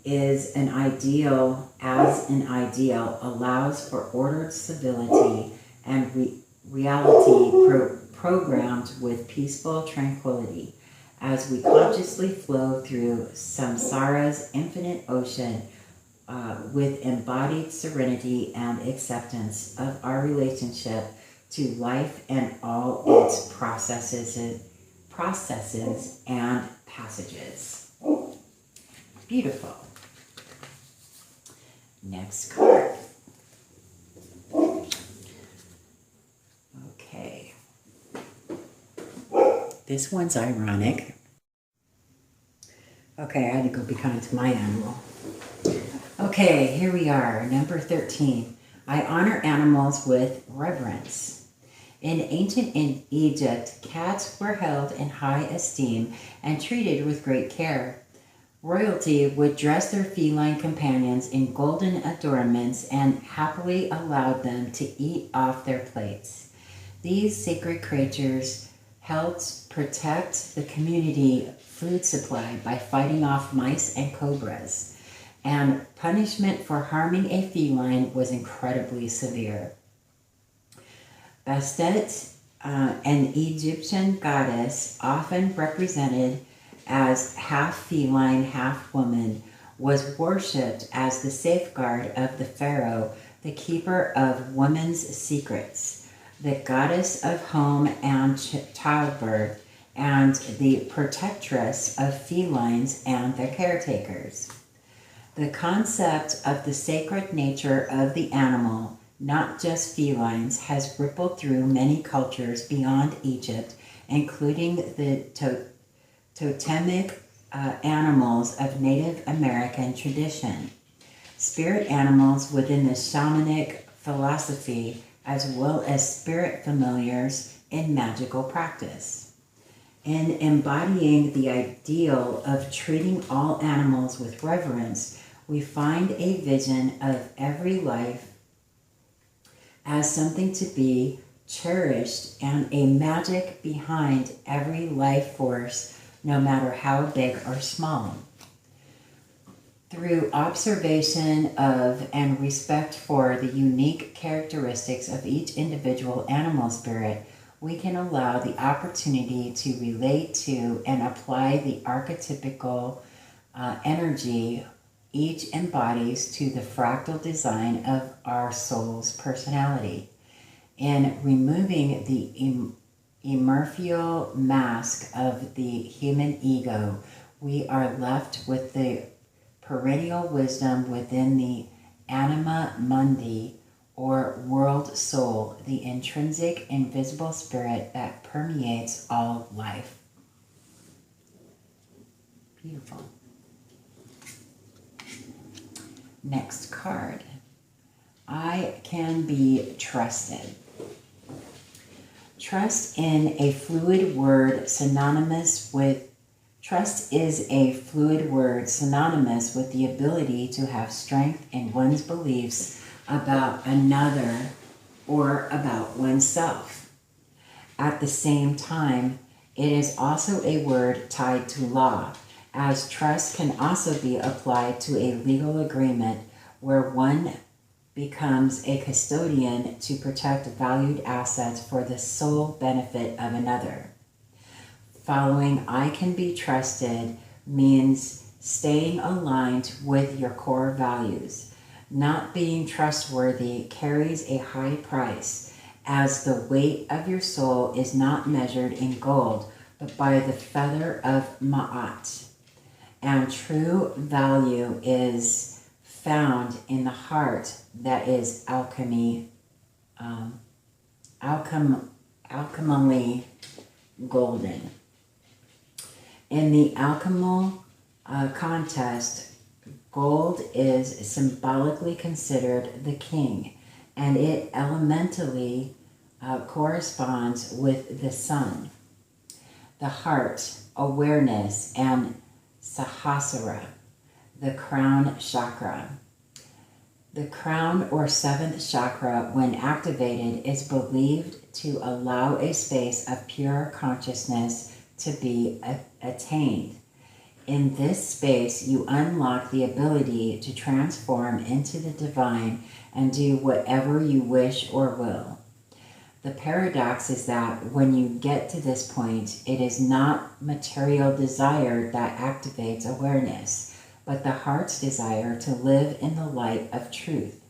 is an ideal, as an ideal allows for ordered civility and reality programmed with peaceful tranquility as we consciously flow through samsara's infinite ocean with embodied serenity and acceptance of our relationship to life and all its processes and passages. Beautiful. Next card. Okay. This one's ironic. Okay, I had to go be kind to my animal. Okay, here we are, number 13. I honor animals with reverence. In ancient Egypt, cats were held in high esteem and treated with great care. Royalty would dress their feline companions in golden adornments and happily allowed them to eat off their plates. These sacred creatures helped protect the community food supply by fighting off mice and cobras, and punishment for harming a feline was incredibly severe. Bastet, an Egyptian goddess often represented as half feline, half woman, was worshipped as the safeguard of the pharaoh, the keeper of women's secrets, the goddess of home and childbirth, and the protectress of felines and their caretakers. The concept of the sacred nature of the animal, not just felines, has rippled through many cultures beyond Egypt, including the totemic animals of Native American tradition, spirit animals within the shamanic philosophy, as well as spirit familiars in magical practice. In embodying the ideal of treating all animals with reverence, we find a vision of every life as something to be cherished and a magic behind every life force, no matter how big or small. Through observation of and respect for the unique characteristics of each individual animal spirit, we can allow the opportunity to relate to and apply the archetypical energy each embodies to the fractal design of our soul's personality. In removing the ephemeral mask of the human ego, we are left with the perennial wisdom within the anima mundi, or world soul, the intrinsic invisible spirit that permeates all life. Beautiful. Next card. I can be trusted. Trust is a fluid word synonymous with the ability to have strength in one's beliefs about another or about oneself. At the same time, it is also a word tied to law, as trust can also be applied to a legal agreement where one becomes a custodian to protect valued assets for the sole benefit of another. Following I can be trusted means staying aligned with your core values. Not being trustworthy carries a high price, as the weight of your soul is not measured in gold, but by the feather of Ma'at. And true value is found in the heart that is alchemically golden. In the alchemical contest, gold is symbolically considered the king, and it elementally corresponds with the sun. The heart, awareness, and Sahasrara, the crown chakra. The crown or seventh chakra, when activated, is believed to allow a space of pure consciousness to be attained. In this space, you unlock the ability to transform into the divine and do whatever you wish or will. The paradox is that when you get to this point, it is not material desire that activates awareness, but the heart's desire to live in the light of truth.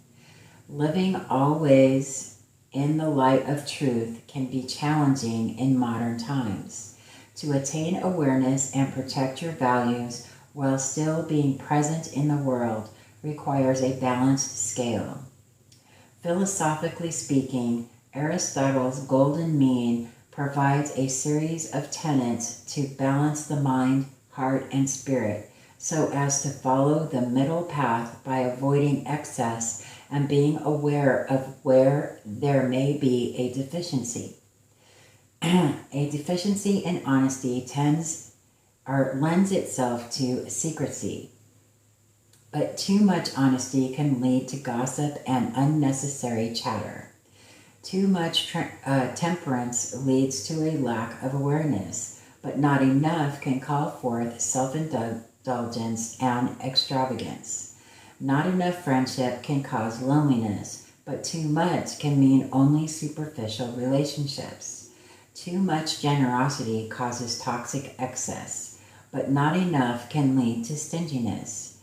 Living always in the light of truth can be challenging in modern times. To attain awareness and protect your values while still being present in the world requires a balanced scale. Philosophically speaking, Aristotle's golden mean provides a series of tenets to balance the mind, heart, and spirit, so as to follow the middle path by avoiding excess and being aware of where there may be a deficiency. A deficiency in honesty lends itself to secrecy, but too much honesty can lead to gossip and unnecessary chatter. Too much temperance leads to a lack of awareness, but not enough can call forth self-indulgence and extravagance. Not enough friendship can cause loneliness, but too much can mean only superficial relationships. Too much generosity causes toxic excess, but not enough can lead to stinginess.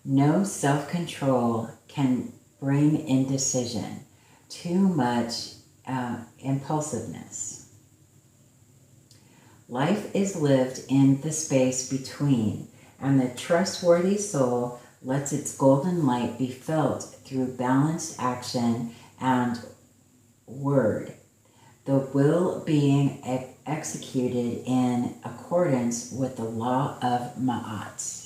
No self-control can bring indecision. Too much impulsiveness. Life is lived in the space between, and the trustworthy soul lets its golden light be felt through balanced action and word, the will being executed in accordance with the law of Ma'at.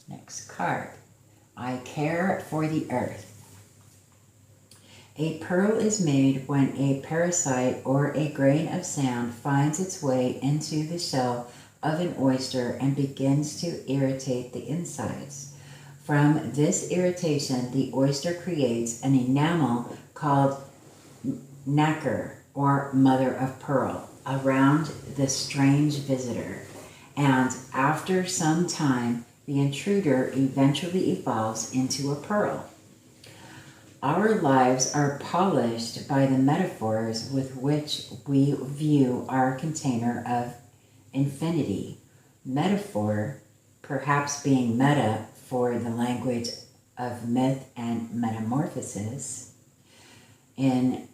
Next card. I care for the earth. A pearl is made when a parasite or a grain of sand finds its way into the shell of an oyster and begins to irritate the insides. From this irritation, the oyster creates an enamel called nacre, or mother of pearl, around the strange visitor. And after some time, the intruder eventually evolves into a pearl. Our lives are polished by the metaphors with which we view our container of infinity. Metaphor, perhaps being meta for the language of myth and metamorphosis. In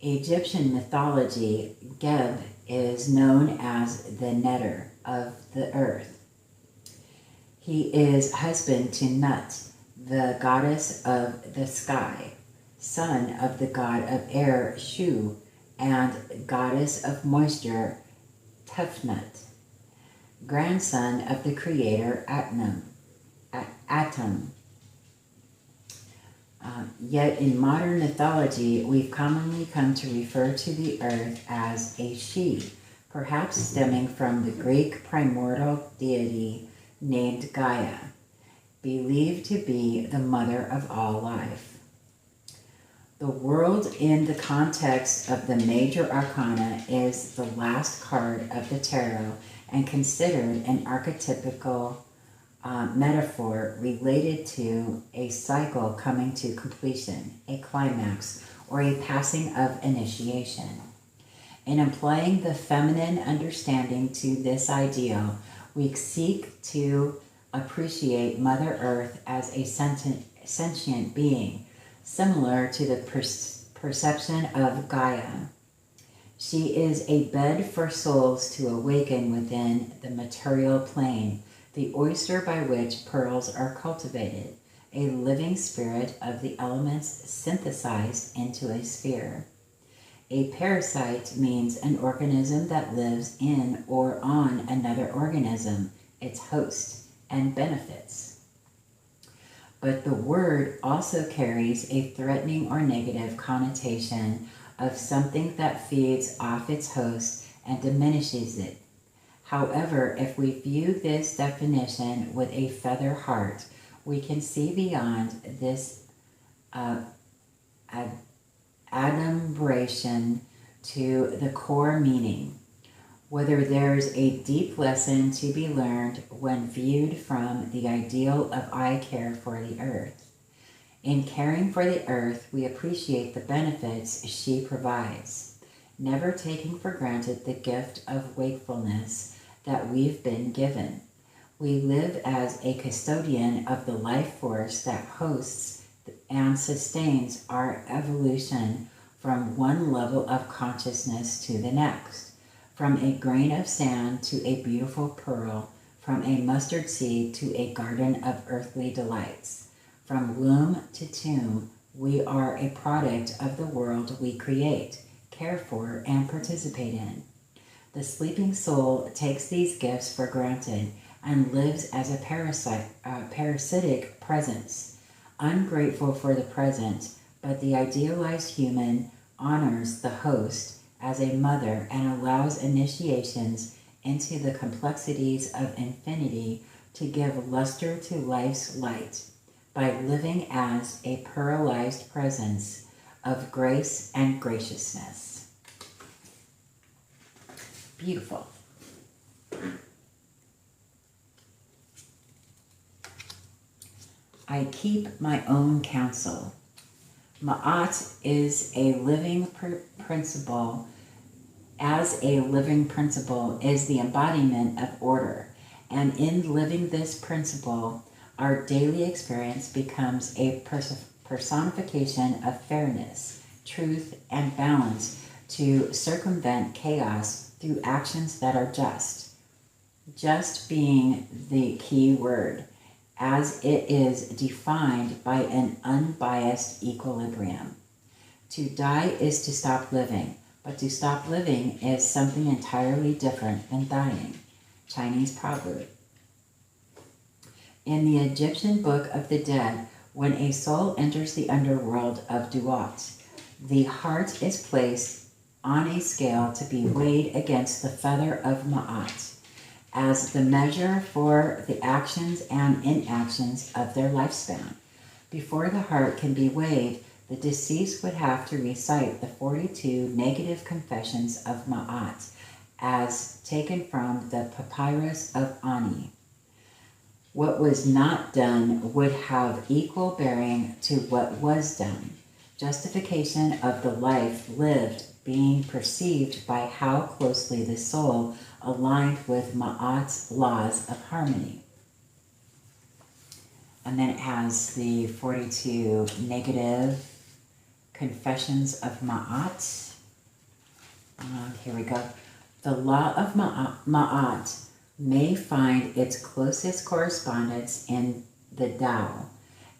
Egyptian mythology, Geb is known as the netter of the earth. He is husband to Nut, the goddess of the sky, son of the god of air, Shu, and goddess of moisture, Tefnut, grandson of the creator Atum. Yet in modern mythology, we've commonly come to refer to the earth as a she, perhaps stemming from the Greek primordial deity named Gaia, believed to be the mother of all life. The world in the context of the major arcana is the last card of the tarot and considered an archetypical metaphor related to a cycle coming to completion, a climax, or a passing of initiation. In employing the feminine understanding to this ideal, We seek to appreciate Mother Earth as a sentient being, similar to the perception of Gaia. She is a bed for souls to awaken within the material plane, the oyster by which pearls are cultivated, a living spirit of the elements synthesized into a sphere. A parasite means an organism that lives in or on another organism, its host, and benefits. But the word also carries a threatening or negative connotation of something that feeds off its host and diminishes it. However, if we view this definition with a feather heart, we can see beyond this adumbration to the core meaning, whether there's a deep lesson to be learned when viewed from the ideal of I care for the earth. In caring for the earth, we appreciate the benefits she provides, never taking for granted the gift of wakefulness that we've been given. We live as a custodian of the life force that hosts and sustains our evolution from one level of consciousness to the next, from a grain of sand to a beautiful pearl, from a mustard seed to a garden of earthly delights. From womb to tomb, we are a product of the world we create, care for, and participate in. The sleeping soul takes these gifts for granted and lives as a parasitic presence, ungrateful for the present, but the idealized human honors the host as a mother and allows initiations into the complexities of infinity to give luster to life's light by living as a pearlized presence of grace and graciousness. Beautiful. I keep my own counsel. Ma'at is a living principle. As a living principle is the embodiment of order, and in living this principle, our daily experience becomes a personification of fairness, truth, and balance to circumvent chaos through actions that are just. Just being the key word, as it is defined by an unbiased equilibrium. To die is to stop living, but to stop living is something entirely different than dying. Chinese proverb. In the Egyptian Book of the Dead, when a soul enters the underworld of Duat, the heart is placed on a scale to be weighed against the feather of Ma'at, as the measure for the actions and inactions of their lifespan. Before the heart can be weighed, the deceased would have to recite the 42 negative confessions of Ma'at, as taken from the Papyrus of Ani. What was not done would have equal bearing to what was done. Justification of the life lived being perceived by how closely the soul aligned with Ma'at's laws of harmony. And then it has the 42 negative confessions of Ma'at. Here we go. The law of Ma'at may find its closest correspondence in the Tao,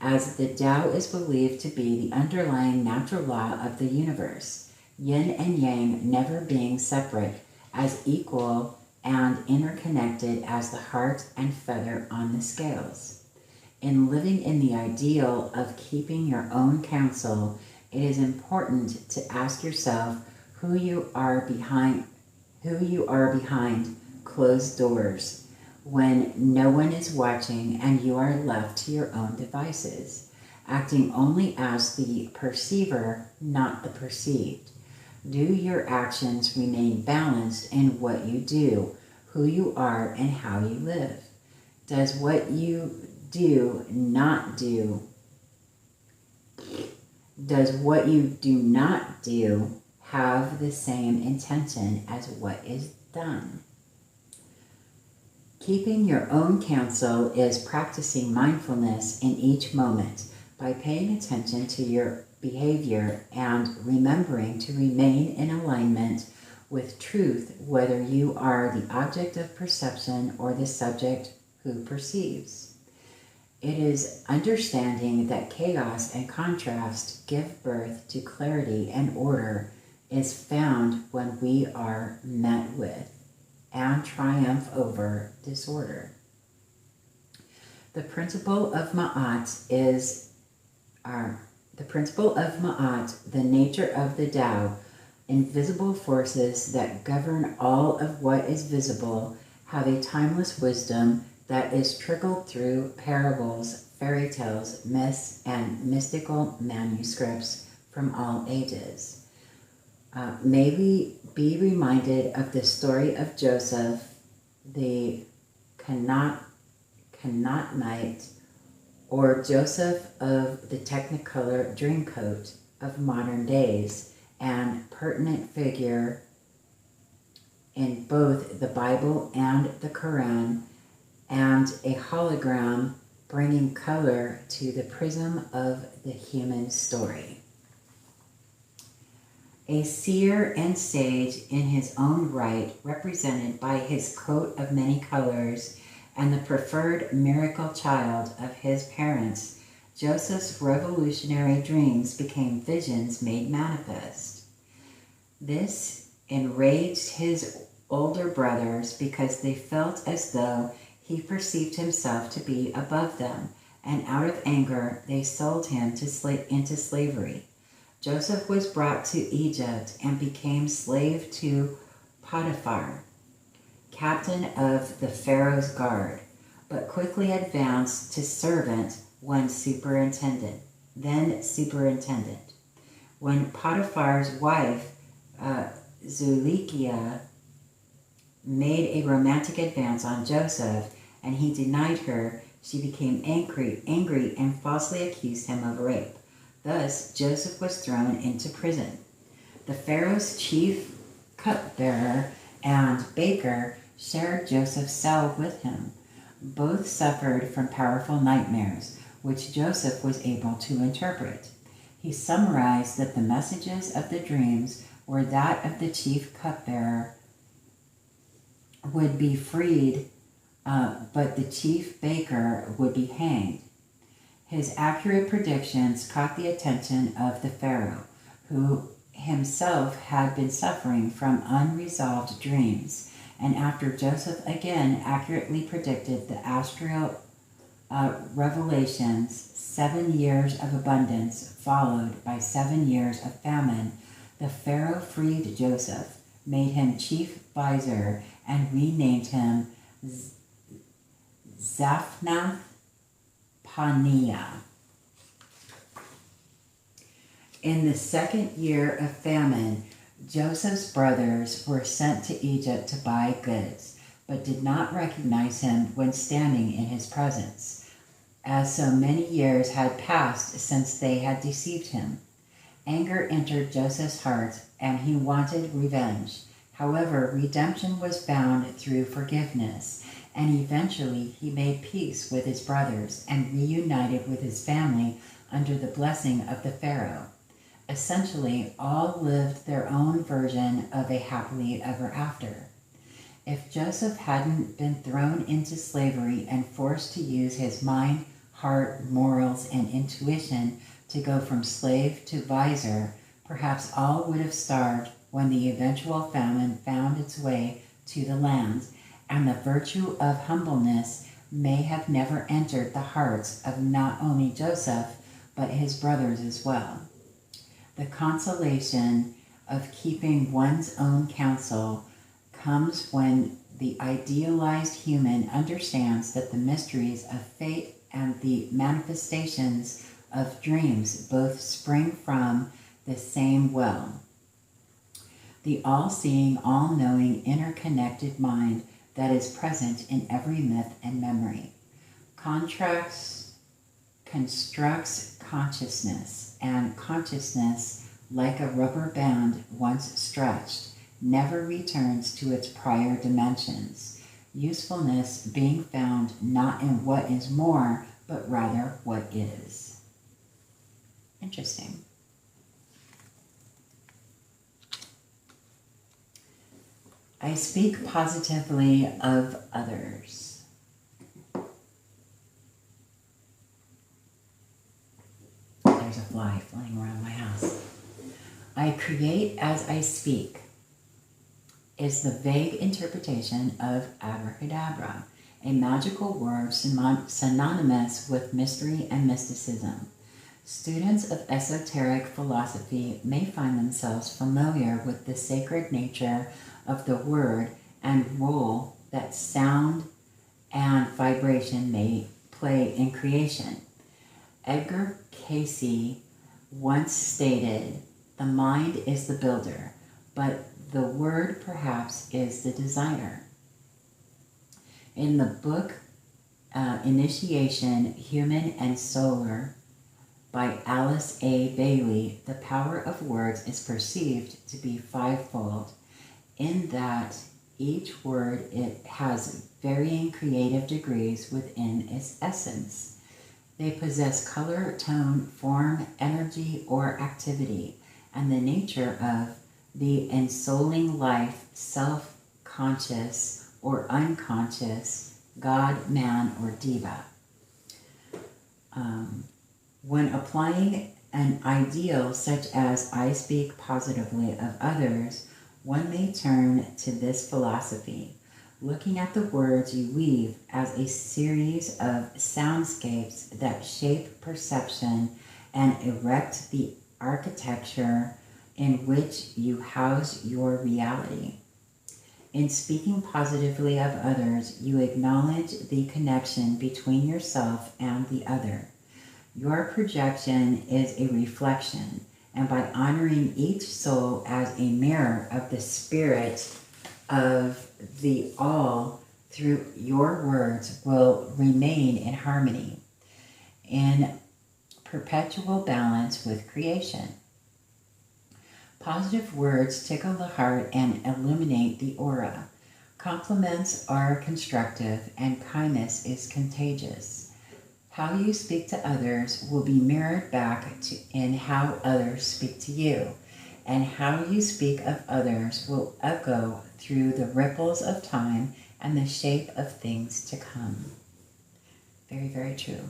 as the Tao is believed to be the underlying natural law of the universe, yin and yang never being separate, as equal and interconnected as the heart and feather on the scales. In living in the ideal of keeping your own counsel, it is important to ask yourself who you are behind closed doors, when no one is watching and you are left to your own devices, acting only as the perceiver, not the perceived. Do your actions remain balanced in what you do, who you are, and how you live? Does what you do not do have the same intention as what is done? Keeping your own counsel is practicing mindfulness in each moment by paying attention to your behavior and remembering to remain in alignment with truth, whether you are the object of perception or the subject who perceives. It is understanding that chaos and contrast give birth to clarity, and order is found when we are met with and triumph over disorder. The principle of Ma'at, the nature of the Tao, invisible forces that govern all of what is visible, have a timeless wisdom that is trickled through parables, fairy tales, myths, and mystical manuscripts from all ages. May we be reminded of the story of Joseph, the Canaanite, or Joseph of the Technicolor Dreamcoat of modern days, and pertinent figure in both the Bible and the Quran, and a hologram bringing color to the prism of the human story. A seer and sage in his own right, represented by his coat of many colors and the preferred miracle child of his parents, Joseph's revolutionary dreams became visions made manifest. This enraged his older brothers because they felt as though he perceived himself to be above them, and out of anger they sold him into slavery. Joseph was brought to Egypt and became slave to Potiphar, captain of the Pharaoh's guard, but quickly advanced to servant, then superintendent. When Potiphar's wife, Zuleika, made a romantic advance on Joseph and he denied her, she became angry and falsely accused him of rape. Thus, Joseph was thrown into prison. The Pharaoh's chief cupbearer and baker shared Joseph's cell with him. Both suffered from powerful nightmares, which Joseph was able to interpret. He summarized that the messages of the dreams were that of the chief cupbearer would be freed, but the chief baker would be hanged. His accurate predictions caught the attention of the Pharaoh, who himself had been suffering from unresolved dreams, and after Joseph again accurately predicted the astral revelations, 7 years of abundance followed by 7 years of famine, the Pharaoh freed Joseph, made him chief vizier, and renamed him Zaphnath Paneah. In the 2nd year of famine, Joseph's brothers were sent to Egypt to buy goods, but did not recognize him when standing in his presence, as so many years had passed since they had deceived him. Anger entered Joseph's heart, and he wanted revenge. However, redemption was found through forgiveness, and eventually he made peace with his brothers and reunited with his family under the blessing of the Pharaoh. Essentially, all lived their own version of a happily ever after. If Joseph hadn't been thrown into slavery and forced to use his mind, heart, morals, and intuition to go from slave to vizier, perhaps all would have starved when the eventual famine found its way to the land, and the virtue of humbleness may have never entered the hearts of not only Joseph, but his brothers as well. The consolation of keeping one's own counsel comes when the idealized human understands that the mysteries of fate and the manifestations of dreams both spring from the same well. The all-seeing, all-knowing, interconnected mind that is present in every myth and memory. Constructs consciousness, and consciousness, like a rubber band once stretched, never returns to its prior dimensions. usefulness being found not in what is more, but rather what is. Interesting. I speak positively of others. There's a fly flying around my house. I create as I speak is the vague interpretation of abracadabra, a magical word synonymous with mystery and mysticism. Students of esoteric philosophy may find themselves familiar with the sacred nature of the word and role that sound and vibration may play in creation. Edgar Cayce once stated, "The mind is the builder, but the word perhaps is the designer." In the book Initiation, Human and Solar by Alice A. Bailey, the power of words is perceived to be fivefold, in that each word it has varying creative degrees within its essence. They possess color, tone, form, energy, or activity, and the nature of the ensouling life, self-conscious or unconscious, God, man, or diva. When applying an ideal such as I speak positively of others, one may turn to this philosophy, looking at the words you weave as a series of soundscapes that shape perception and erect the architecture in which you house your reality. In speaking positively of others, you acknowledge the connection between yourself and the other. Your projection is a reflection, and by honoring each soul as a mirror of the spirit of the all through your words will remain in harmony, in perpetual balance with creation. Positive words tickle the heart and illuminate the aura. Compliments are constructive and kindness is contagious. How you speak to others will be mirrored back in how others speak to you, and how you speak of others will echo through the ripples of time and the shape of things to come. Very, very true.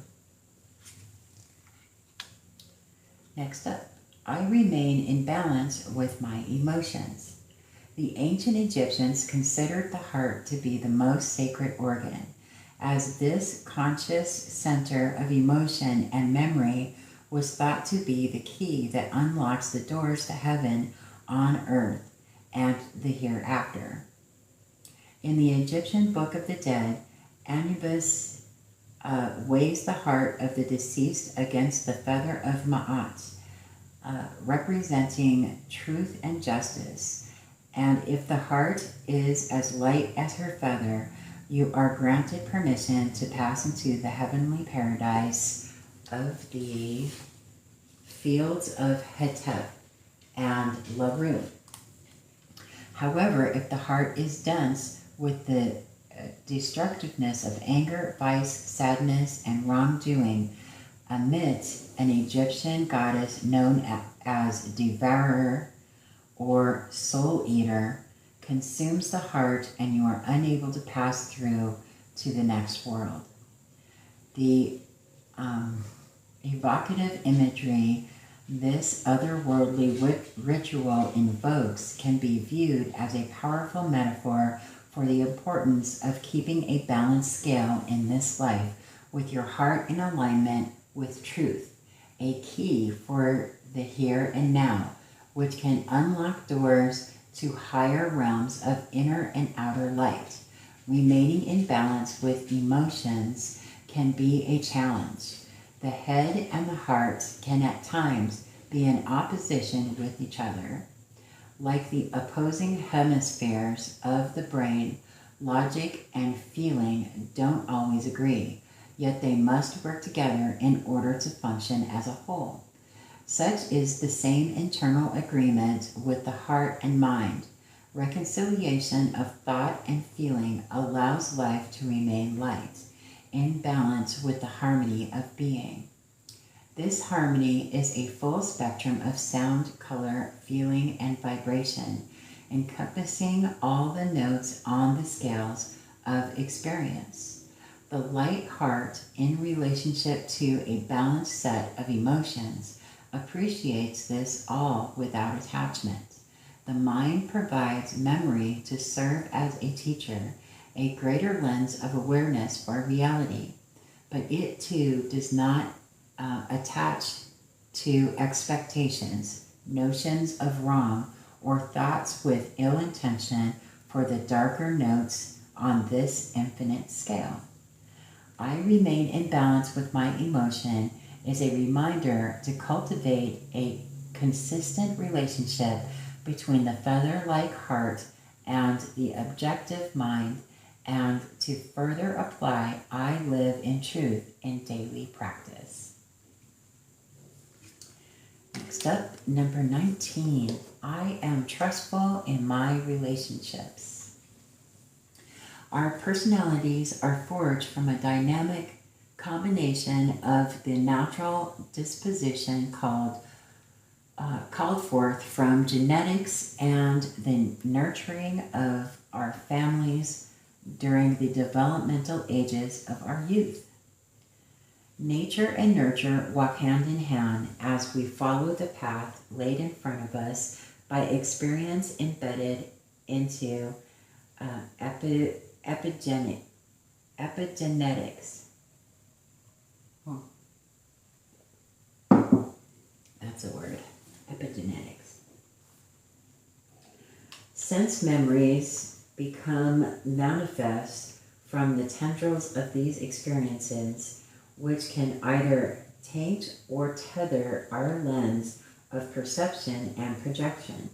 Next up, I remain in balance with my emotions. The ancient Egyptians considered the heart to be the most sacred organ, as this conscious center of emotion and memory was thought to be the key that unlocks the doors to heaven on earth and the hereafter. In the Egyptian Book of the Dead, Anubis weighs the heart of the deceased against the feather of Ma'at, representing truth and justice. And if the heart is as light as her feather, you are granted permission to pass into the heavenly paradise of the fields of Hetep and Laru. However, if the heart is dense with the destructiveness of anger, vice, sadness, and wrongdoing, Amit, an Egyptian goddess known as Devourer or Soul Eater, consumes the heart, and you are unable to pass through to the next world. The evocative imagery this otherworldly ritual invokes can be viewed as a powerful metaphor for the importance of keeping a balanced scale in this life, with your heart in alignment with truth, a key for the here and now, which can unlock doors to higher realms of inner and outer light. Remaining in balance with emotions can be a challenge. The head and the heart can at times be in opposition with each other. Like the opposing hemispheres of the brain, logic and feeling don't always agree, yet they must work together in order to function as a whole. Such is the same internal agreement with the heart and mind. Reconciliation of thought and feeling allows life to remain light, in balance with the harmony of being. This harmony is a full spectrum of sound, color, feeling, and vibration, encompassing all the notes on the scales of experience. The light heart, in relationship to a balanced set of emotions, appreciates this all without attachment. The mind provides memory to serve as a teacher, a greater lens of awareness for reality, but it too does not attach to expectations, notions of wrong, or thoughts with ill intention for the darker notes on this infinite scale. I remain in balance with my emotion is a reminder to cultivate a consistent relationship between the feather-like heart and the objective mind, and to further apply I live in truth in daily practice. Next up, number 19, I am trustful in my relationships. Our personalities are forged from a dynamic combination of the natural disposition called forth from genetics and the nurturing of our families during the developmental ages of our youth. Nature and nurture walk hand in hand as we follow the path laid in front of us by experience embedded into epigenetics. That's a word. Epigenetics. Sense memories become manifest from the tendrils of these experiences, which can either taint or tether our lens of perception and projection.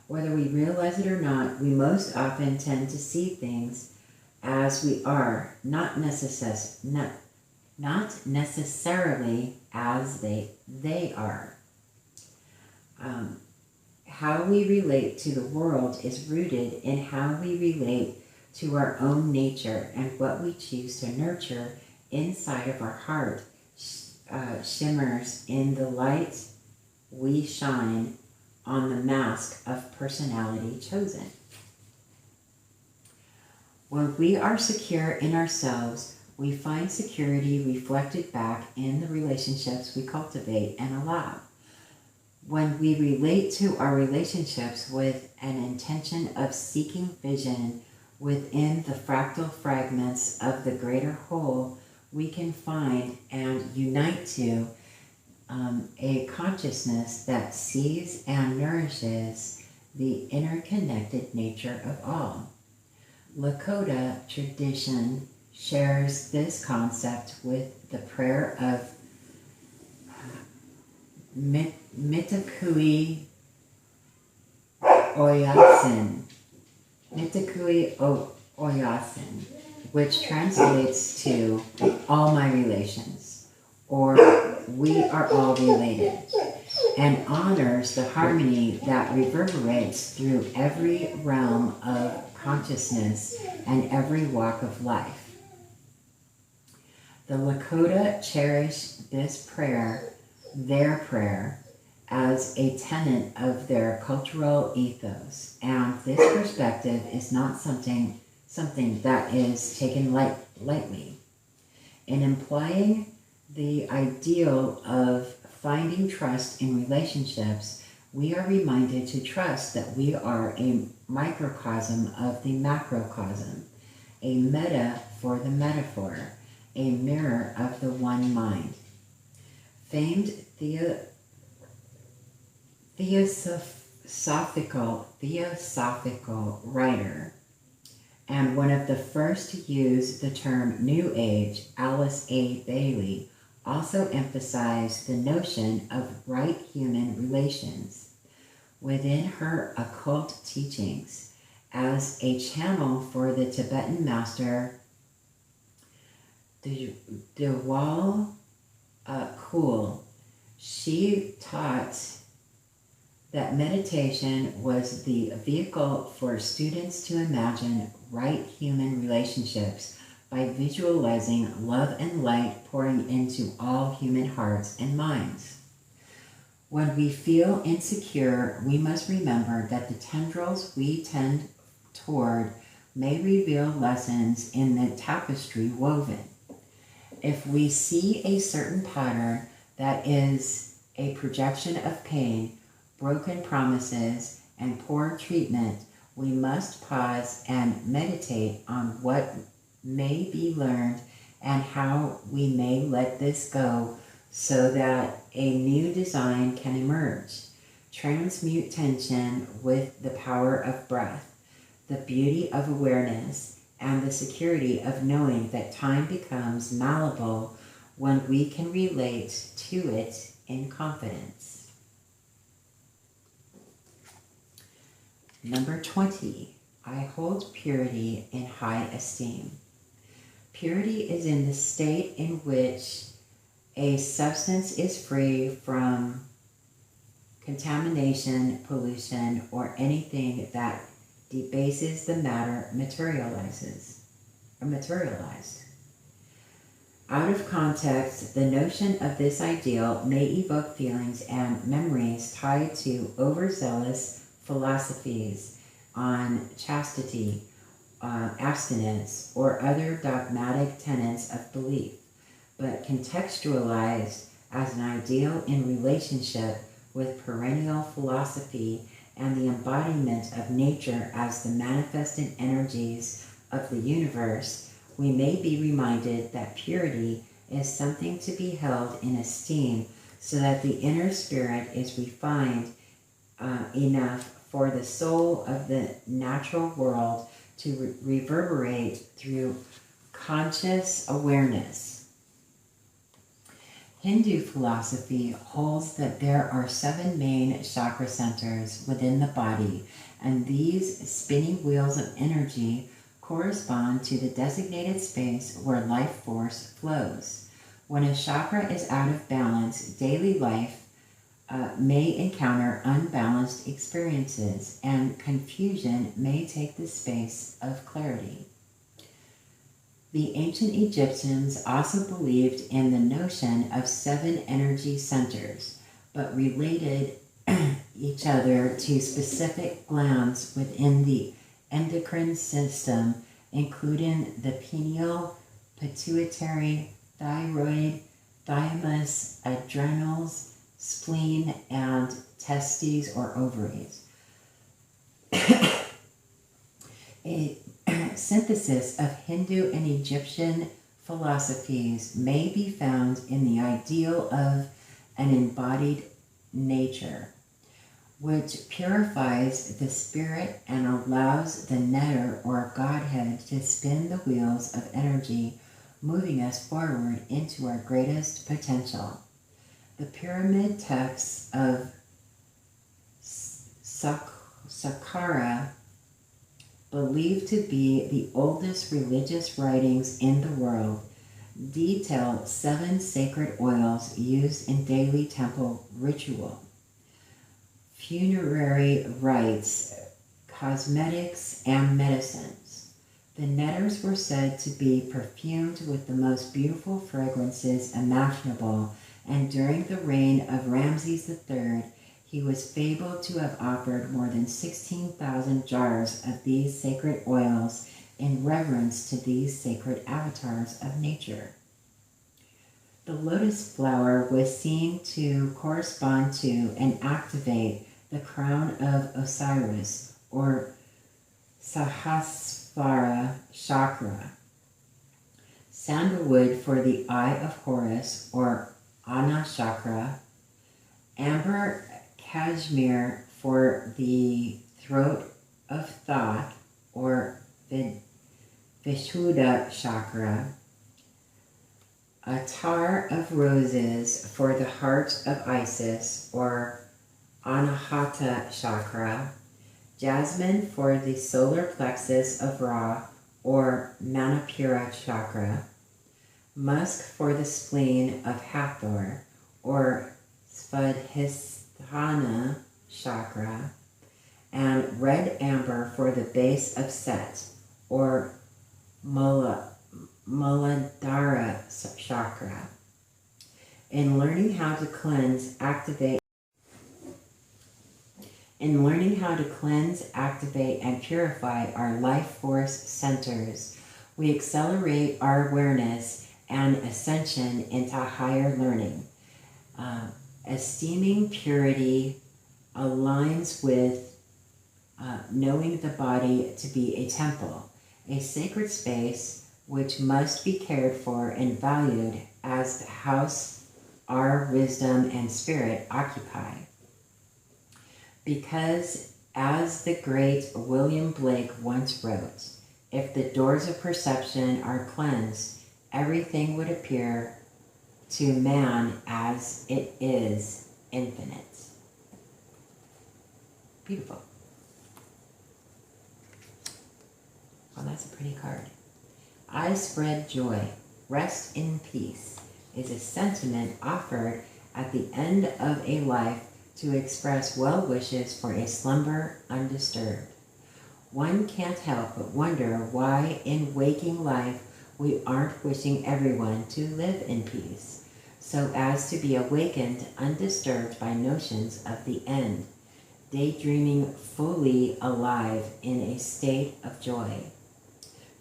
Whether we realize it or not, we most often tend to see things as we are, not necessarily as they are. How we relate to the world is rooted in how we relate to our own nature, and what we choose to nurture inside of our heart shimmers in the light we shine on the mask of personality chosen. When we are secure in ourselves, we find security reflected back in the relationships we cultivate and allow. When we relate to our relationships with an intention of seeking vision within the fractal fragments of the greater whole, we can find and unite to a consciousness that sees and nourishes the interconnected nature of all. Lakota tradition shares this concept with the prayer of Mitakui Oyasin, which translates to all my relations, or we are all related, and honors the harmony that reverberates through every realm of consciousness and every walk of life. The Lakota cherish this prayer, their prayer, as a tenet of their cultural ethos, and this perspective is not something that is taken lightly. In implying the ideal of finding trust in relationships, we are reminded to trust that we are a microcosm of the macrocosm, a meta for the metaphor, a mirror of the one mind. Famed theosophical writer, and one of the first to use the term New Age, Alice A. Bailey, also emphasized the notion of right human relations within her occult teachings as a channel for the Tibetan master Dewal Kul. She taught that meditation was the vehicle for students to imagine right human relationships by visualizing love and light pouring into all human hearts and minds. When we feel insecure, we must remember that the tendrils we tend toward may reveal lessons in the tapestry woven. If we see a certain pattern that is a projection of pain, broken promises, and poor treatment, we must pause and meditate on what may be learned and how we may let this go so that a new design can emerge. Transmute tension with the power of breath, the beauty of awareness, and the security of knowing that time becomes malleable when we can relate to it in confidence. Number 20, I hold purity in high esteem. Purity is in the state in which a substance is free from contamination, pollution, or anything that debases the matter materialized. Out of context, the notion of this ideal may evoke feelings and memories tied to overzealous philosophies on chastity, abstinence, or other dogmatic tenets of belief, but contextualized as an ideal in relationship with perennial philosophy and the embodiment of nature as the manifested energies of the universe, we may be reminded that purity is something to be held in esteem so that the inner spirit is refined enough for the soul of the natural world to reverberate through conscious awareness. Hindu philosophy holds that there are 7 main chakra centers within the body, and these spinning wheels of energy correspond to the designated space where life force flows. When a chakra is out of balance, daily life may encounter unbalanced experiences, and confusion may take the space of clarity. The ancient Egyptians also believed in the notion of 7 energy centers, but related each other to specific glands within the endocrine system, including the pineal, pituitary, thyroid, thymus, adrenals, spleen, and testes or ovaries. A synthesis of Hindu and Egyptian philosophies may be found in the ideal of an embodied nature, which purifies the spirit and allows the netter or Godhead to spin the wheels of energy, moving us forward into our greatest potential. The pyramid texts of Saqqara, believed to be the oldest religious writings in the world, detail 7 sacred oils used in daily temple ritual, funerary rites, cosmetics, and medicines. The netters were said to be perfumed with the most beautiful fragrances imaginable, and during the reign of Ramses III, he was fabled to have offered more than 16,000 jars of these sacred oils in reverence to these sacred avatars of nature. The lotus flower was seen to correspond to and activate the crown of Osiris, or Sahasrara chakra. Sandalwood for the eye of Horus, or Ana chakra. Amber cashmere for the throat of Thoth, or Vishuddha chakra. Attar of roses for the heart of Isis, or Anahata chakra. Jasmine for the solar plexus of Ra, or Manipura chakra. Musk for the spleen of Hathor, or Svadhisthana chakra, and red amber for the base of Set, or Muladhara chakra. In learning how to cleanse, activate, and purify our life force centers, we accelerate our awareness and ascension into higher learning. Esteeming purity aligns with knowing the body to be a temple, a sacred space which must be cared for and valued as the house our wisdom and spirit occupy. Because, as the great William Blake once wrote, if the doors of perception are cleansed, everything would appear to man as it is infinite. Beautiful. Well, that's a pretty card. I spread joy. Rest in peace is a sentiment offered at the end of a life to express well wishes for a slumber undisturbed. One can't help but wonder why in waking life we aren't wishing everyone to live in peace, so as to be awakened undisturbed by notions of the end, daydreaming fully alive in a state of joy.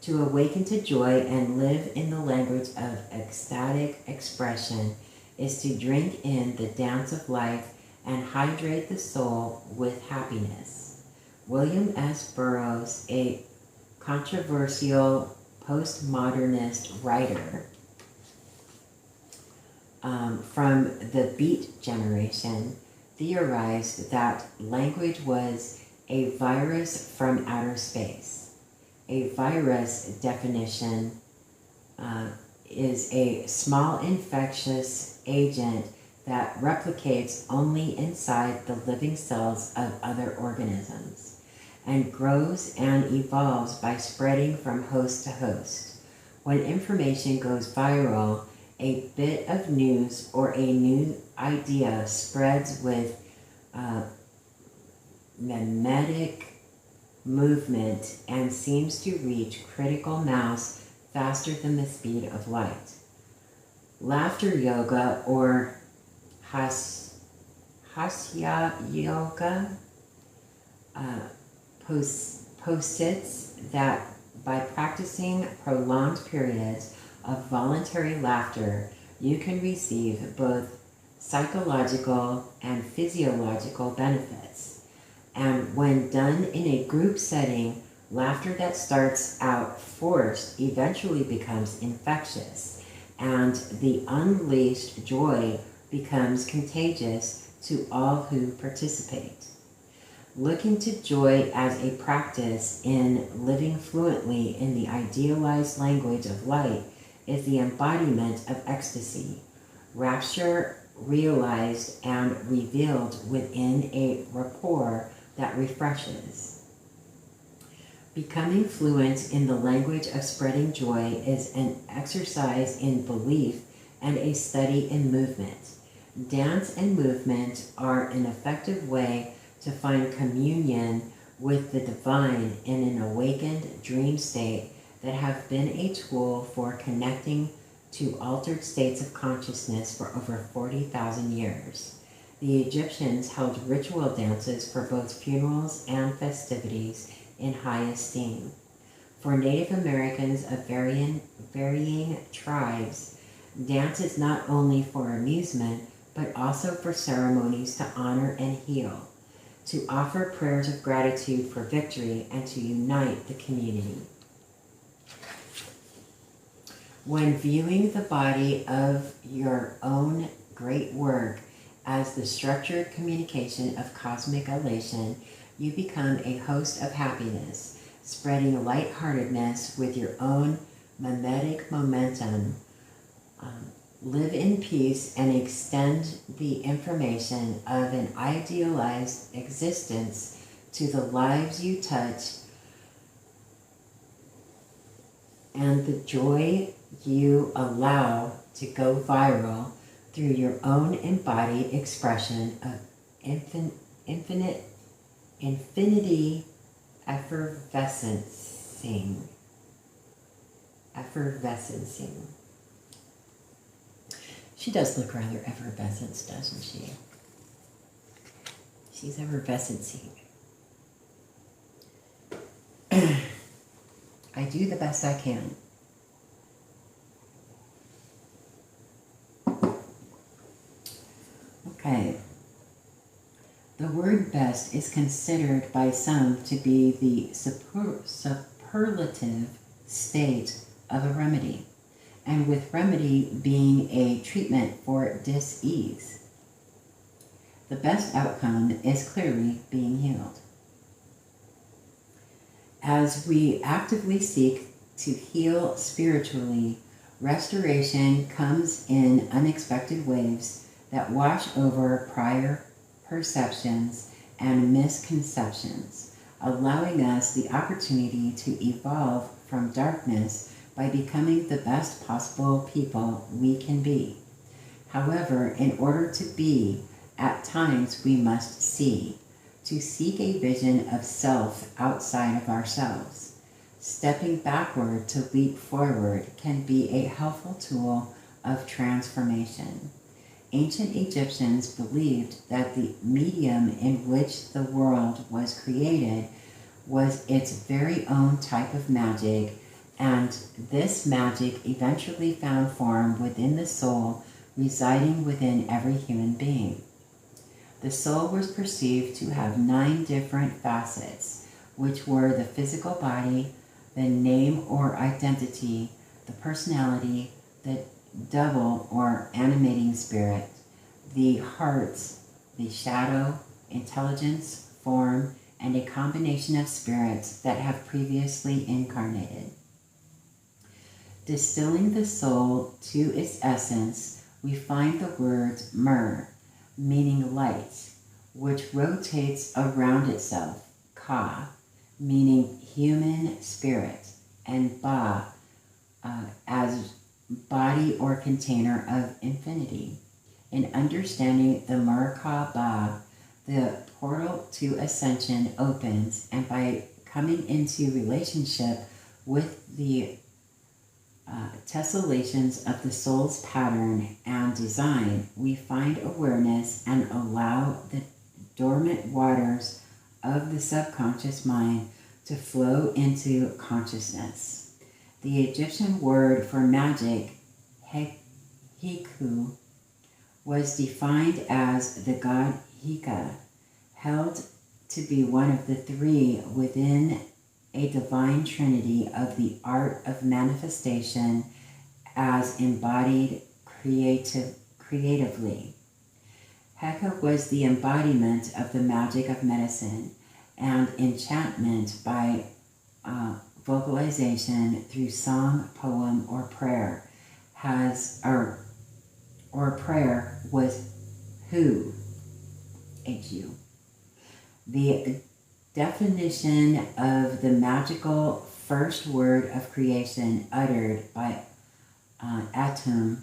To awaken to joy and live in the language of ecstatic expression is to drink in the dance of life and hydrate the soul with happiness. William S. Burroughs, a controversial postmodernist writer from the Beat generation, theorized that language was a virus from outer space. A virus definition is a small infectious agent that replicates only inside the living cells of other organisms and grows and evolves by spreading from host to host. When information goes viral, a bit of news or a new idea spreads with mimetic movement and seems to reach critical mass faster than the speed of light. Laughter yoga, or Hasya yoga, posits that by practicing prolonged periods of voluntary laughter, you can receive both psychological and physiological benefits. And when done in a group setting, laughter that starts out forced eventually becomes infectious, and the unleashed joy becomes contagious to all who participate. Looking to joy as a practice in living fluently in the idealized language of light is the embodiment of ecstasy, rapture realized and revealed within a rapport that refreshes. Becoming fluent in the language of spreading joy is an exercise in belief and a study in movement. Dance and movement are an effective way to find communion with the divine in an awakened dream state that have been a tool for connecting to altered states of consciousness for over 40,000 years. The Egyptians held ritual dances for both funerals and festivities in high esteem. For Native Americans of varying tribes, dance is not only for amusement, but also for ceremonies to honor and heal, to offer prayers of gratitude for victory, and to unite the community. When viewing the body of your own great work as the structured communication of cosmic elation, you become a host of happiness, spreading lightheartedness with your own mimetic momentum. Live in peace and extend the information of an idealized existence to the lives you touch, and the joy you allow to go viral through your own embodied expression of infinity effervescing. She does look rather effervescent, doesn't she? She's effervescing. I do the best I can. Okay. The word best is considered by some to be the superlative state of a remedy, and with remedy being a treatment for dis-ease. The best outcome is clearly being healed. As we actively seek to heal spiritually, restoration comes in unexpected waves that wash over prior perceptions and misconceptions, allowing us the opportunity to evolve from darkness by becoming the best possible people we can be. However, in order to be, at times we must see. To seek a vision of self outside of ourselves. Stepping backward to leap forward can be a helpful tool of transformation. Ancient Egyptians believed that the medium in which the world was created was its very own type of magic, and this magic eventually found form within the soul residing within every human being. The soul was perceived to have 9 different facets, which were the physical body, the name or identity, the personality, the double or animating spirit, the heart, the shadow, intelligence, form, and a combination of spirits that have previously incarnated. Distilling the soul to its essence, we find the words myrrh, meaning light, which rotates around itself, ka, meaning human spirit, and ba, as body or container of infinity. In understanding the Merkaba, the portal to ascension opens, and by coming into relationship with the tessellations of the soul's pattern and design, we find awareness and allow the dormant waters of the subconscious mind to flow into consciousness. The Egyptian word for magic, Hiku, was defined as the god Hika, held to be one of the 3 within a divine trinity of the art of manifestation as embodied creatively. Heka was the embodiment of the magic of medicine and enchantment by vocalization through song, poem, or prayer. Prayer was Hu, H-U. The definition of the magical first word of creation uttered by Atum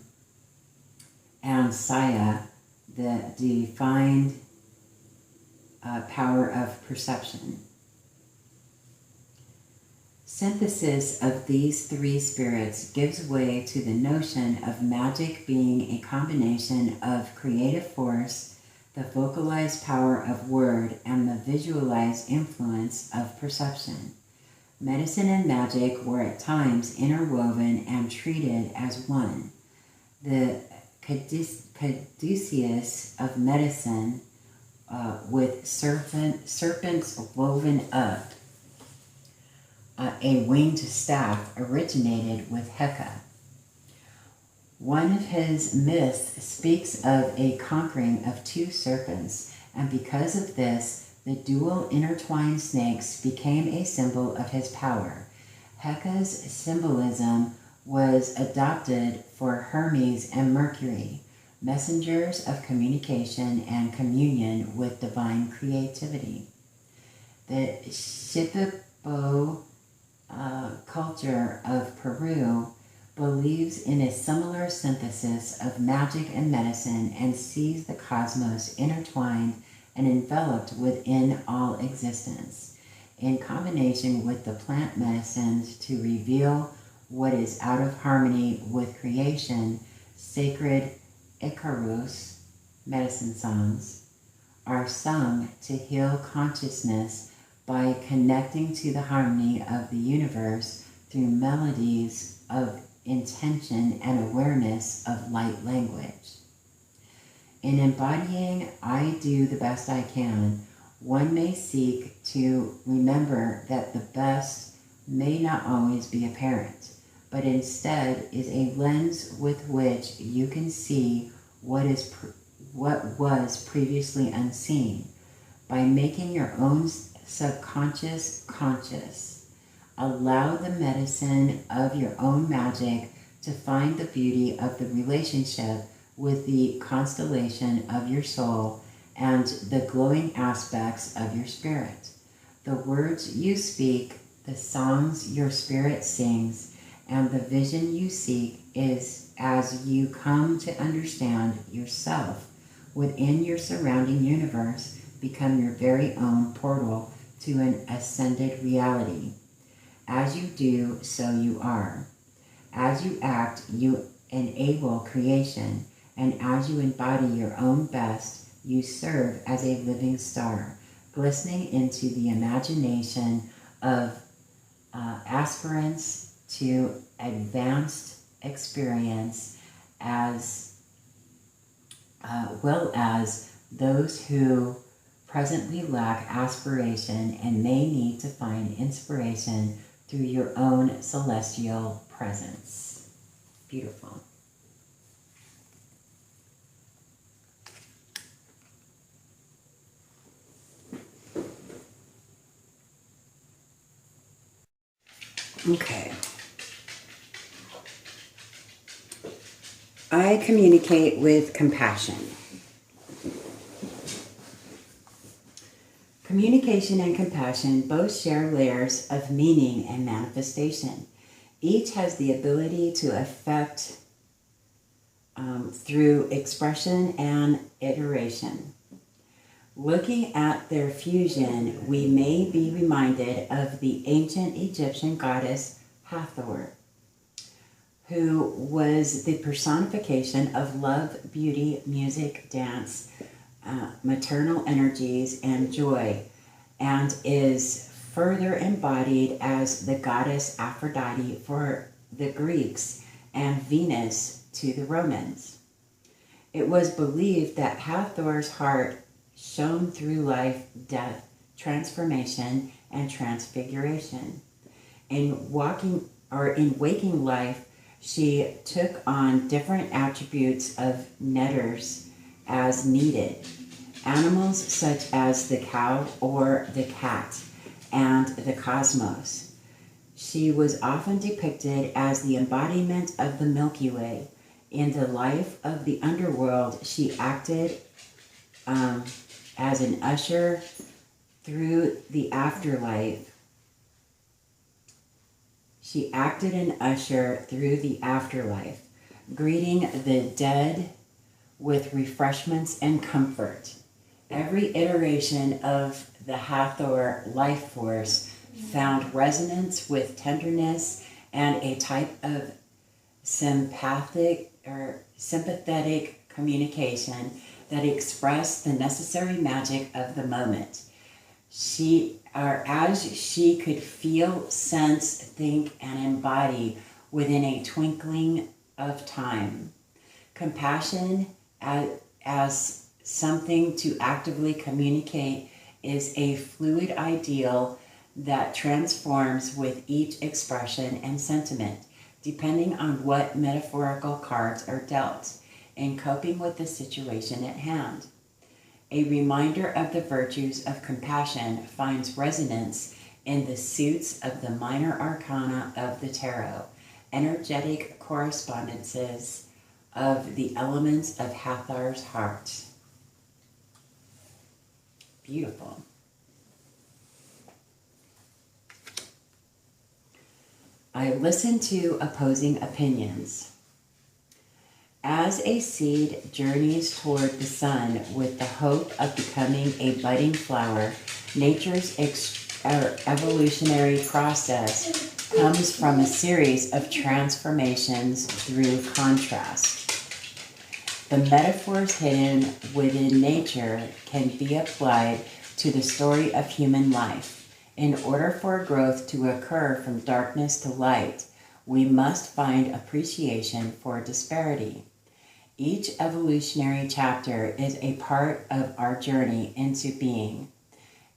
and Saya, the defined power of perception. Synthesis of these 3 spirits gives way to the notion of magic being a combination of creative force, the vocalized power of word, and the visualized influence of perception. Medicine and magic were at times interwoven and treated as one. The caduceus of medicine, with serpents woven up a winged staff, originated with Heka. One of his myths speaks of a conquering of 2 serpents, and because of this, the dual intertwined snakes became a symbol of his power. Heka's symbolism was adopted for Hermes and Mercury, messengers of communication and communion with divine creativity. The Shipibo culture of Peru believes in a similar synthesis of magic and medicine and sees the cosmos intertwined and enveloped within all existence. In combination with the plant medicines to reveal what is out of harmony with creation, sacred Icarus medicine songs are sung to heal consciousness by connecting to the harmony of the universe through melodies of intention and awareness of light language. In embodying I do the best I can, one may seek to remember that the best may not always be apparent, but instead is a lens with which you can see what was previously unseen. By making your own subconscious conscious, allow the medicine of your own magic to find the beauty of the relationship with the constellation of your soul and the glowing aspects of your spirit. The words you speak, the songs your spirit sings, and the vision you seek is as you come to understand yourself within your surrounding universe, become your very own portal to an ascended reality. As you do, so you are. As you act, you enable creation, and as you embody your own best, you serve as a living star, glistening into the imagination of aspirants to advanced experience, as well as those who presently lack aspiration and may need to find inspiration through your own celestial presence. Beautiful. Okay. I communicate with compassion. Communication and compassion both share layers of meaning and manifestation. Each has the ability to affect through expression and iteration. Looking at their fusion, we may be reminded of the ancient Egyptian goddess Hathor, who was the personification of love, beauty, music, dance, maternal energies, and joy, and is further embodied as the goddess Aphrodite for the Greeks and Venus to the Romans. It was believed that Hathor's heart shone through life, death, transformation, and transfiguration. In waking life, she took on different attributes of netters as needed. Animals such as the cow or the cat and the cosmos. She was often depicted as the embodiment of the Milky Way. In the life of the underworld, she acted as an usher through the afterlife. She acted an usher through the afterlife, greeting the dead with refreshments and comfort. Every iteration of the Hathor life force found resonance with tenderness and a type of sympathetic communication that expressed the necessary magic of the moment. As she could feel, sense, think, and embody within a twinkling of time. Compassion as something to actively communicate is a fluid ideal that transforms with each expression and sentiment, depending on what metaphorical cards are dealt, in coping with the situation at hand. A reminder of the virtues of compassion finds resonance in the suits of the minor arcana of the tarot, energetic correspondences of the elements of Hathor's heart. Beautiful. I listen to opposing opinions. As As a seed journeys toward the sun with the hope of becoming a budding flower, nature's evolutionary process comes from a series of transformations through contrast. The metaphors hidden within nature can be applied to the story of human life. In order for growth to occur from darkness to light, we must find appreciation for disparity. Each evolutionary chapter is a part of our journey into being,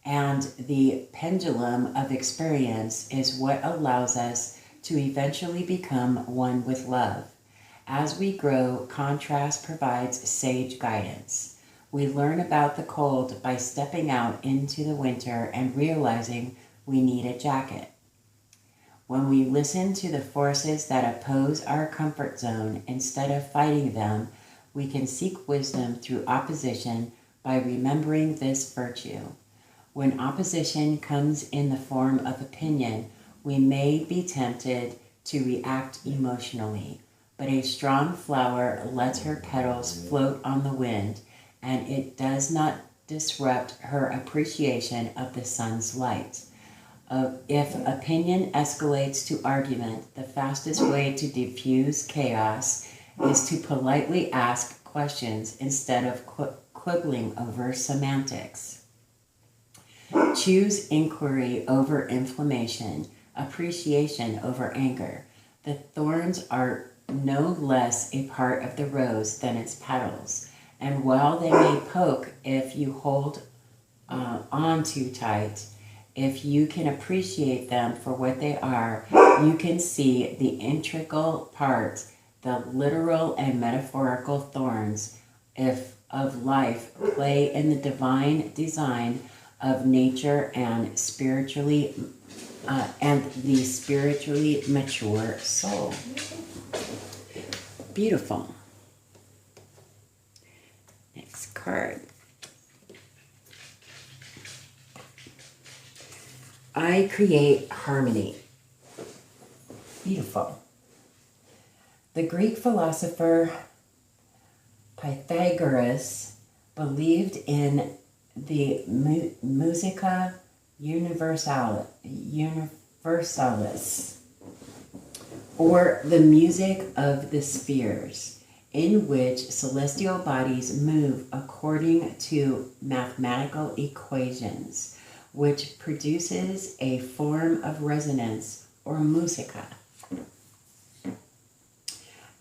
and the pendulum of experience is what allows us to eventually become one with love. As we grow, contrast provides sage guidance. We learn about the cold by stepping out into the winter and realizing we need a jacket. When we listen to the forces that oppose our comfort zone instead of fighting them, we can seek wisdom through opposition by remembering this virtue. When opposition comes in the form of opinion, we may be tempted to react emotionally, but a strong flower lets her petals float on the wind, and it does not disrupt her appreciation of the sun's light. If opinion escalates to argument, the fastest way to diffuse chaos is to politely ask questions instead of quibbling over semantics. Choose inquiry over inflammation, appreciation over anger. The thorns are no less a part of the rose than its petals, and while they may poke if you hold on too tight, if you can appreciate them for what they are, you can see the integral parts, the literal and metaphorical thorns of life play in the divine design of nature and the spiritually mature soul. Beautiful. Next card. I create harmony. Beautiful. The Greek philosopher Pythagoras believed in the musica universalis, or the music of the spheres, in which celestial bodies move according to mathematical equations, which produces a form of resonance or musica.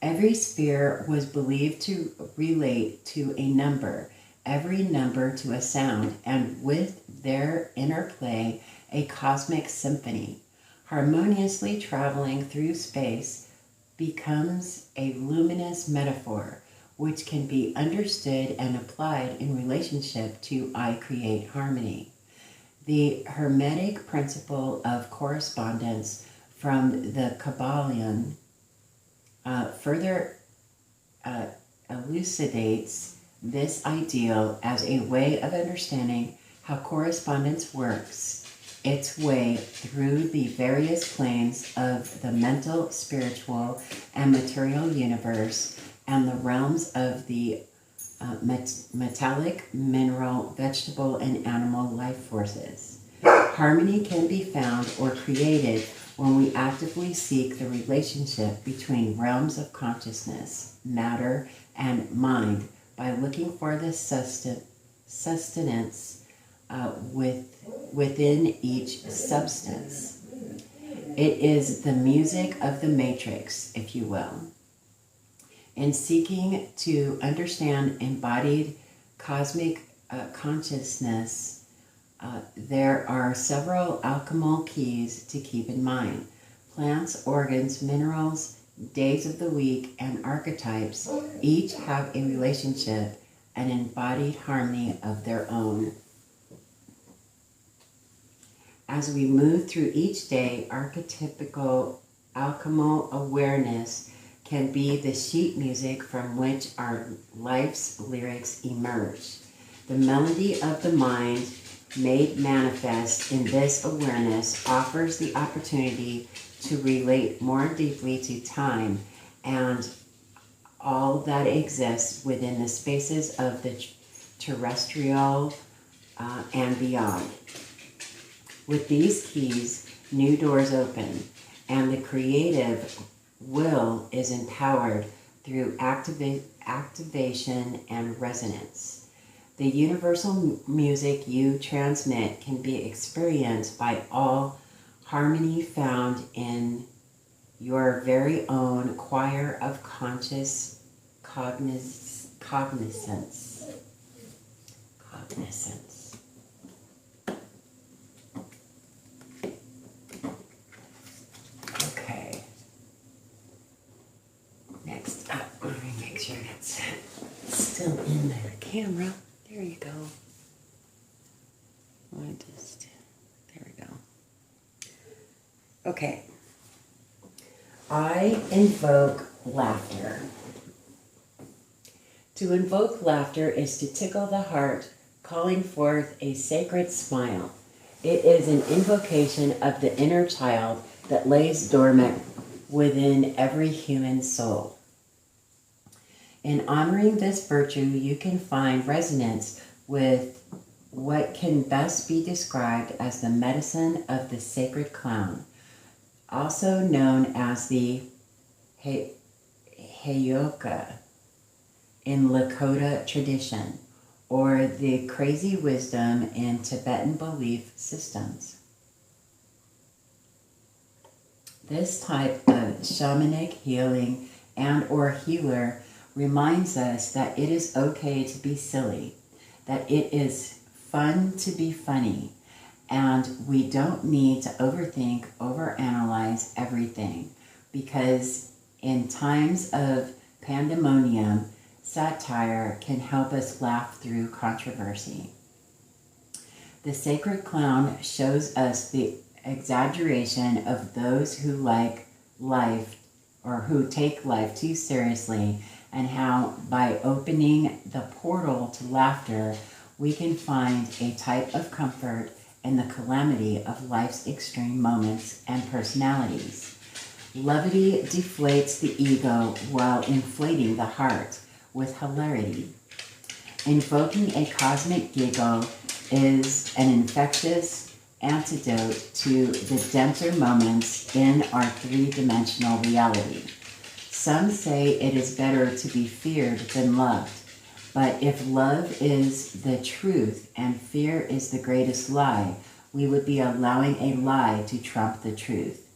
Every sphere was believed to relate to a number, every number to a sound, and with their interplay, a cosmic symphony, harmoniously traveling through space, becomes a luminous metaphor, which can be understood and applied in relationship to I create harmony. The Hermetic principle of correspondence from the Kabbalion further elucidates this ideal as a way of understanding how correspondence works its way through the various planes of the mental, spiritual, and material universe and the realms of the metallic, mineral, vegetable, and animal life forces. Harmony can be found or created when we actively seek the relationship between realms of consciousness, matter, and mind by looking for the sustenance within each substance. It is the music of the matrix, if you will. In seeking to understand embodied cosmic consciousness, there are several alchemical keys to keep in mind. Plants, organs, minerals, days of the week, and archetypes each have a relationship and embodied harmony of their own. As we move through each day, archetypical alchemical awareness can be the sheet music from which our life's lyrics emerge. The melody of the mind made manifest in this awareness offers the opportunity to relate more deeply to time and all that exists within the spaces of the terrestrial and beyond. With these keys, new doors open, and the creative will is empowered through activation and resonance. The universal music you transmit can be experienced by all, harmony found in your very own choir of conscious cognizance. Okay. Next up, let me make sure that's still in the camera. There you go. There we go. Okay. I invoke laughter. To invoke laughter is to tickle the heart, calling forth a sacred smile. It is an invocation of the inner child that lays dormant within every human soul. In honoring this virtue, you can find resonance with what can best be described as the medicine of the sacred clown, also known as the Heyoka in Lakota tradition, or the crazy wisdom in Tibetan belief systems. This type of shamanic healing and or healer reminds us that it is okay to be silly, that it is fun to be funny, and we don't need to overthink, overanalyze everything, because in times of pandemonium, satire can help us laugh through controversy. The sacred clown shows us the exaggeration of those who like life or who take life too seriously, and how by opening the portal to laughter, we can find a type of comfort in the calamity of life's extreme moments and personalities. Levity deflates the ego while inflating the heart with hilarity. Invoking a cosmic giggle is an infectious antidote to the denser moments in our three-dimensional reality. Some say it is better to be feared than loved, but if love is the truth and fear is the greatest lie, we would be allowing a lie to trump the truth.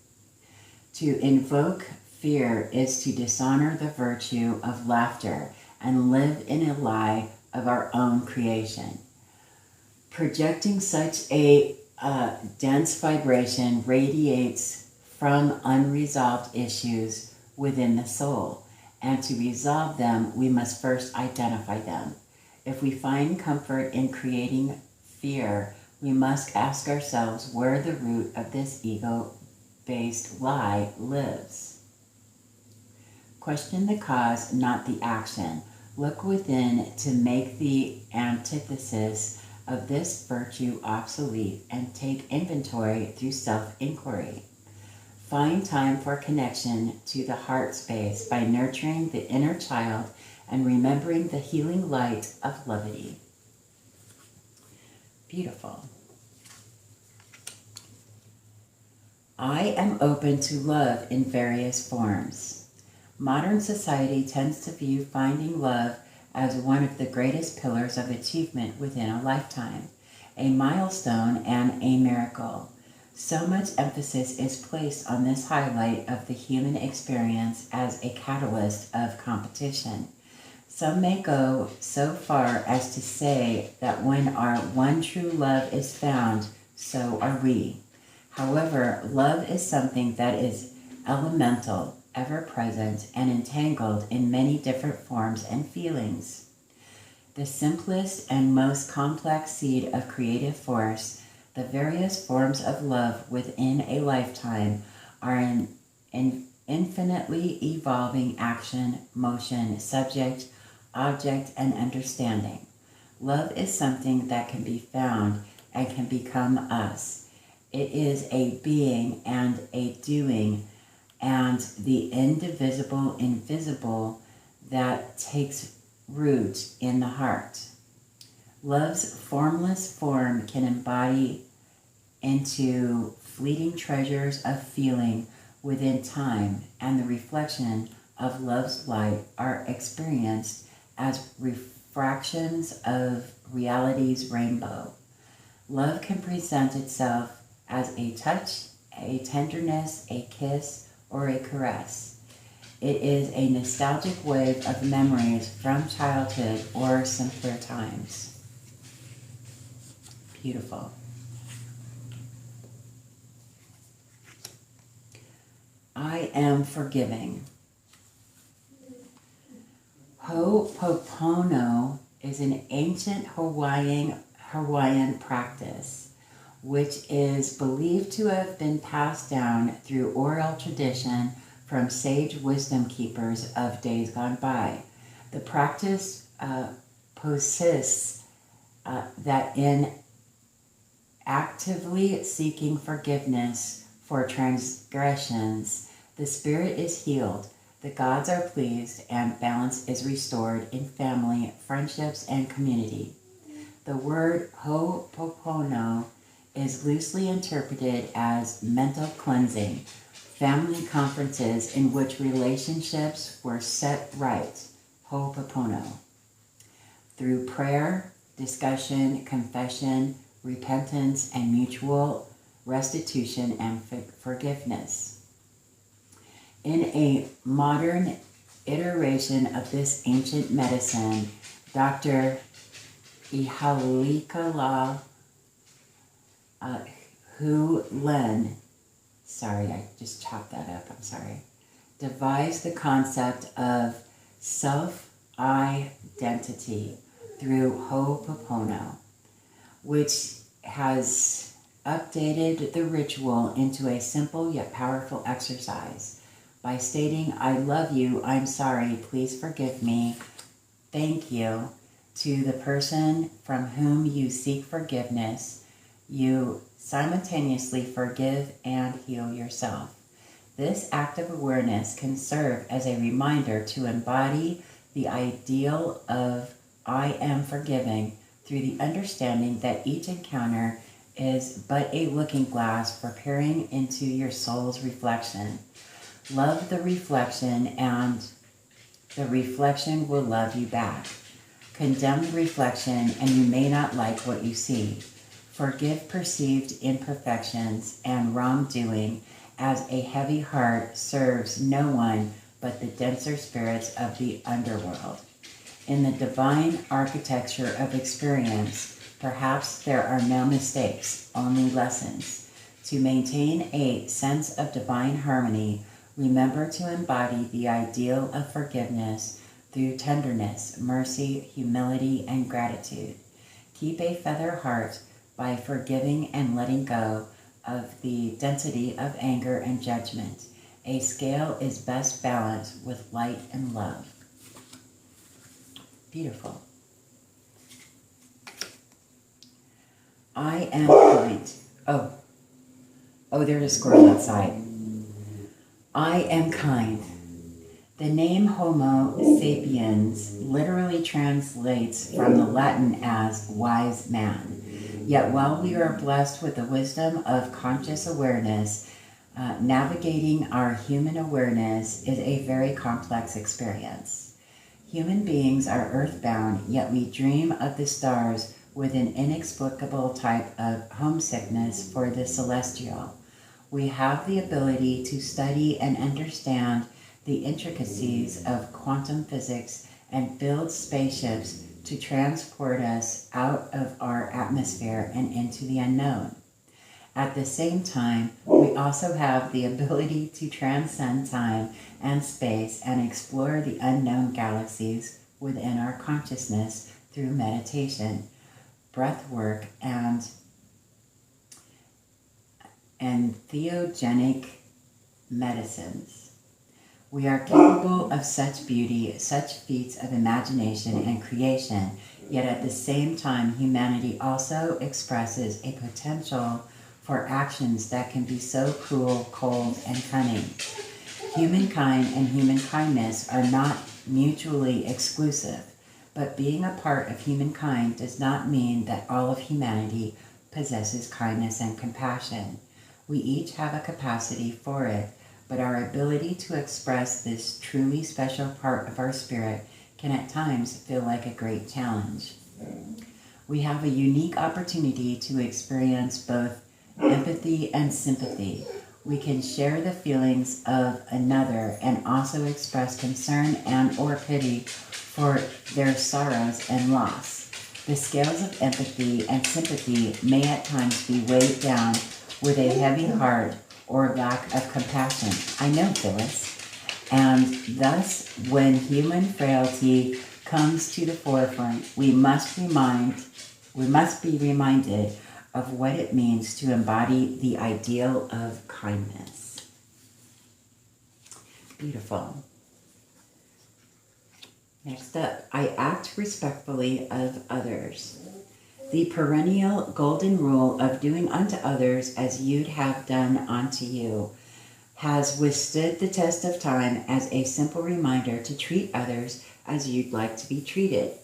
To invoke fear is to dishonor the virtue of laughter and live in a lie of our own creation. Projecting such a dense vibration radiates from unresolved issues within the soul, and to resolve them, we must first identify them. If we find comfort in creating fear, we must ask ourselves where the root of this ego-based lie lives. Question the cause, not the action. Look within to make the antithesis of this virtue obsolete and take inventory through self-inquiry. Find time for connection to the heart space by nurturing the inner child and remembering the healing light of levity. Beautiful. I am open to love in various forms. Modern society tends to view finding love as one of the greatest pillars of achievement within a lifetime, a milestone and a miracle. So much emphasis is placed on this highlight of the human experience as a catalyst of competition. Some may go so far as to say that when our one true love is found, so are we. However, love is something that is elemental, ever-present, and entangled in many different forms and feelings. The simplest and most complex seed of creative force, the various forms of love within a lifetime, are an infinitely evolving action, motion, subject, object, and understanding. Love is something that can be found and can become us. It is a being and a doing, and the indivisible, invisible that takes root in the heart. Love's formless form can embody into fleeting treasures of feeling within time, and the reflection of love's light are experienced as refractions of reality's rainbow. Love can present itself as a touch, a tenderness, a kiss, or a caress. It is a nostalgic wave of memories from childhood or simpler times. Beautiful. I am forgiving. Ho'oponopono is an ancient Hawaiian practice, which is believed to have been passed down through oral tradition from sage wisdom keepers of days gone by. The practice persists that in actively seeking forgiveness for transgressions, the spirit is healed, the gods are pleased, and balance is restored in family, friendships, and community. The word ho'oponopono is loosely interpreted as mental cleansing, family conferences in which relationships were set right, ho'oponopono, through prayer, discussion, confession, repentance, and mutual restitution and forgiveness. In a modern iteration of this ancient medicine, Dr. Ihalikala Hulen, sorry, I just chopped that up, I'm sorry, devised the concept of self-identity through Ho'oponopono, which has updated the ritual into a simple yet powerful exercise by stating, I love you, I'm sorry, please forgive me, thank you, to the person from whom you seek forgiveness. You simultaneously forgive and heal yourself. This act of awareness can serve as a reminder to embody the ideal of I am forgiving through the understanding that each encounter is but a looking glass for peering into your soul's reflection. Love the reflection, and the reflection will love you back. Condemn the reflection, and you may not like what you see. Forgive perceived imperfections and wrongdoing, as a heavy heart serves no one but the denser spirits of the underworld. In the divine architecture of experience, perhaps there are no mistakes, only lessons. To maintain a sense of divine harmony, remember to embody the ideal of forgiveness through tenderness, mercy, humility, and gratitude. Keep a feather heart by forgiving and letting go of the density of anger and judgment. A scale is best balanced with light and love. Beautiful. I am kind. Oh, there's a squirrel outside. I am kind. The name Homo sapiens literally translates from the Latin as wise man. Yet while we are blessed with the wisdom of conscious awareness, navigating our human awareness is a very complex experience. Human beings are earthbound, yet we dream of the stars with an inexplicable type of homesickness for the celestial. We have the ability to study and understand the intricacies of quantum physics and build spaceships to transport us out of our atmosphere and into the unknown. At the same time, we also have the ability to transcend time and space and explore the unknown galaxies within our consciousness through meditation, breath work, and theogenic medicines. We are capable of such beauty, such feats of imagination and creation, yet at the same time, humanity also expresses a potential for actions that can be so cruel, cold, and cunning. Humankind and human kindness are not mutually exclusive, but being a part of humankind does not mean that all of humanity possesses kindness and compassion. We each have a capacity for it, but our ability to express this truly special part of our spirit can at times feel like a great challenge. We have a unique opportunity to experience both empathy and sympathy. We can share the feelings of another and also express concern and or pity for their sorrows and loss. The scales of empathy and sympathy may at times be weighed down with a heavy heart or lack of compassion. I know, Phyllis. And thus, when human frailty comes to the forefront, we must be reminded of what it means to embody the ideal of kindness. Beautiful. Next up, I act respectfully of others. The perennial golden rule of doing unto others as you'd have done unto you has withstood the test of time as a simple reminder to treat others as you'd like to be treated.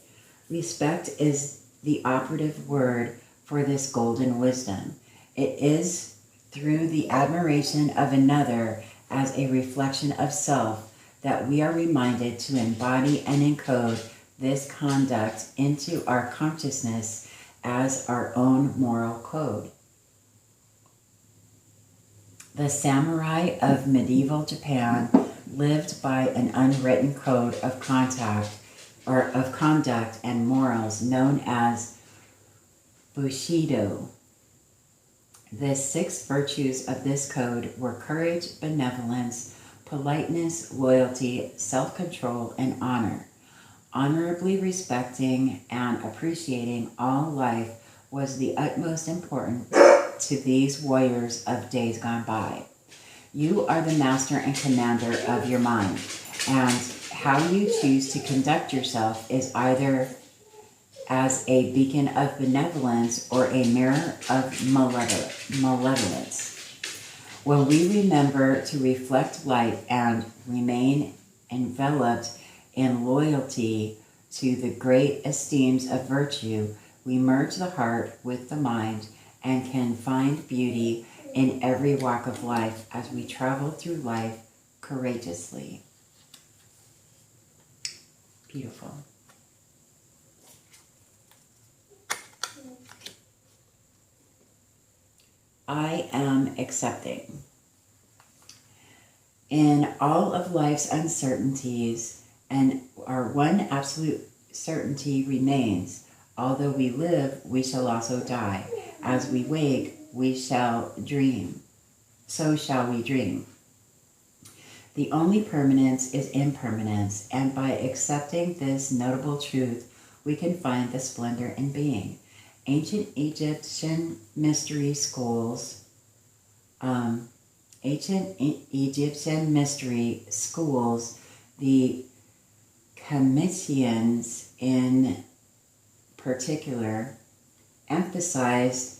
Respect is the operative word for this golden wisdom. It is through the admiration of another as a reflection of self that we are reminded to embody and encode this conduct into our consciousness as our own moral code. The samurai of medieval Japan lived by an unwritten code of conduct and morals known as Bushido. The 6 virtues of this code were courage, benevolence, politeness, loyalty, self-control, and honor. Honorably respecting and appreciating all life was the utmost importance to these warriors of days gone by. You are the master and commander of your mind, and how you choose to conduct yourself is either as a beacon of benevolence or a mirror of malevolence. When we remember to reflect light and remain enveloped in loyalty to the great esteems of virtue, we merge the heart with the mind and can find beauty in every walk of life as we travel through life courageously. Beautiful. I am accepting. In all of life's uncertainties, and our one absolute certainty remains, although we live, we shall also die. As we wake, we shall dream. So shall we dream. The only permanence is impermanence, and by accepting this notable truth, we can find the splendor in being. Ancient Egyptian mystery schools, the Comitians in particular, emphasized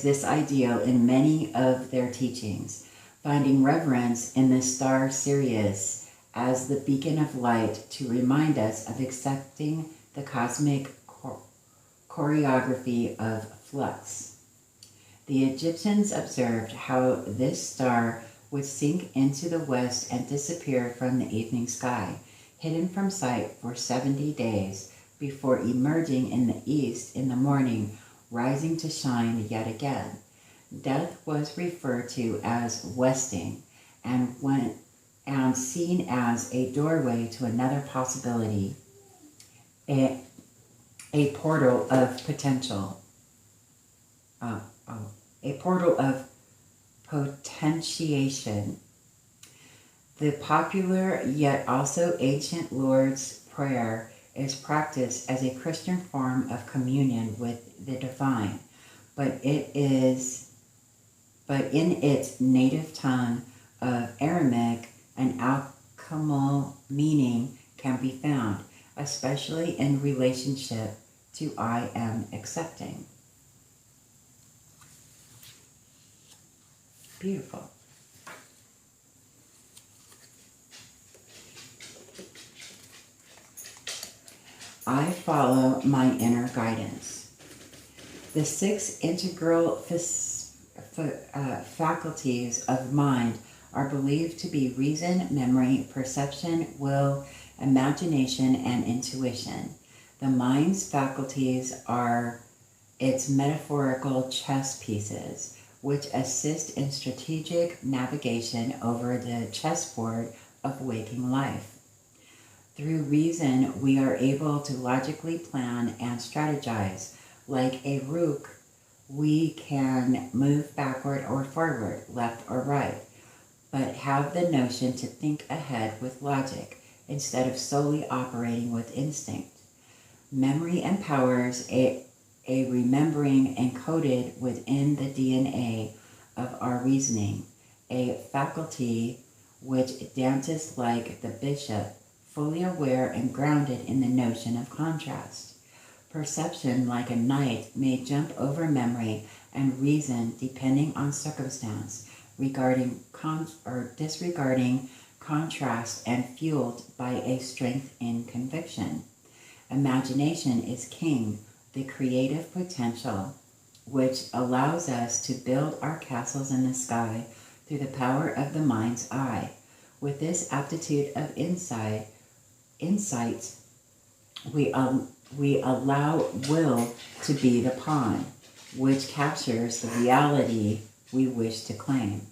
this ideal in many of their teachings, finding reverence in the star Sirius as the beacon of light to remind us of accepting the cosmic choreography of flux. The Egyptians observed how this star would sink into the west and disappear from the evening sky, hidden from sight for 70 days, before emerging in the east in the morning, rising to shine yet again. Death was referred to as westing, and seen as a doorway to another possibility, a portal of potential, a portal of potentiation. The popular yet also ancient Lord's Prayer is practiced as a Christian form of communion with the divine, but in its native tongue of Aramaic, an alchemical meaning can be found, especially in relationship to I am accepting. Beautiful. I follow my inner guidance. The 6 integral faculties of mind are believed to be reason, memory, perception, will, imagination, and intuition. The mind's faculties are its metaphorical chess pieces, which assist in strategic navigation over the chessboard of waking life. Through reason, we are able to logically plan and strategize. Like a rook, we can move backward or forward, left or right, but have the notion to think ahead with logic instead of solely operating with instinct. Memory empowers a remembering encoded within the DNA of our reasoning, a faculty which dances like the bishop, fully aware and grounded in the notion of contrast. Perception, like a knight, may jump over memory and reason depending on circumstance, regarding or disregarding contrast and fueled by a strength in conviction. Imagination is king, the creative potential, which allows us to build our castles in the sky through the power of the mind's eye. With this aptitude of insight, we allow will to be the pawn, which captures the reality we wish to claim.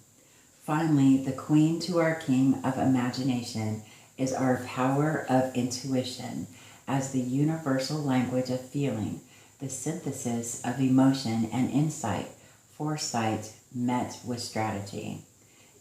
Finally, the queen to our king of imagination is our power of intuition as the universal language of feeling, the synthesis of emotion and insight, foresight met with strategy.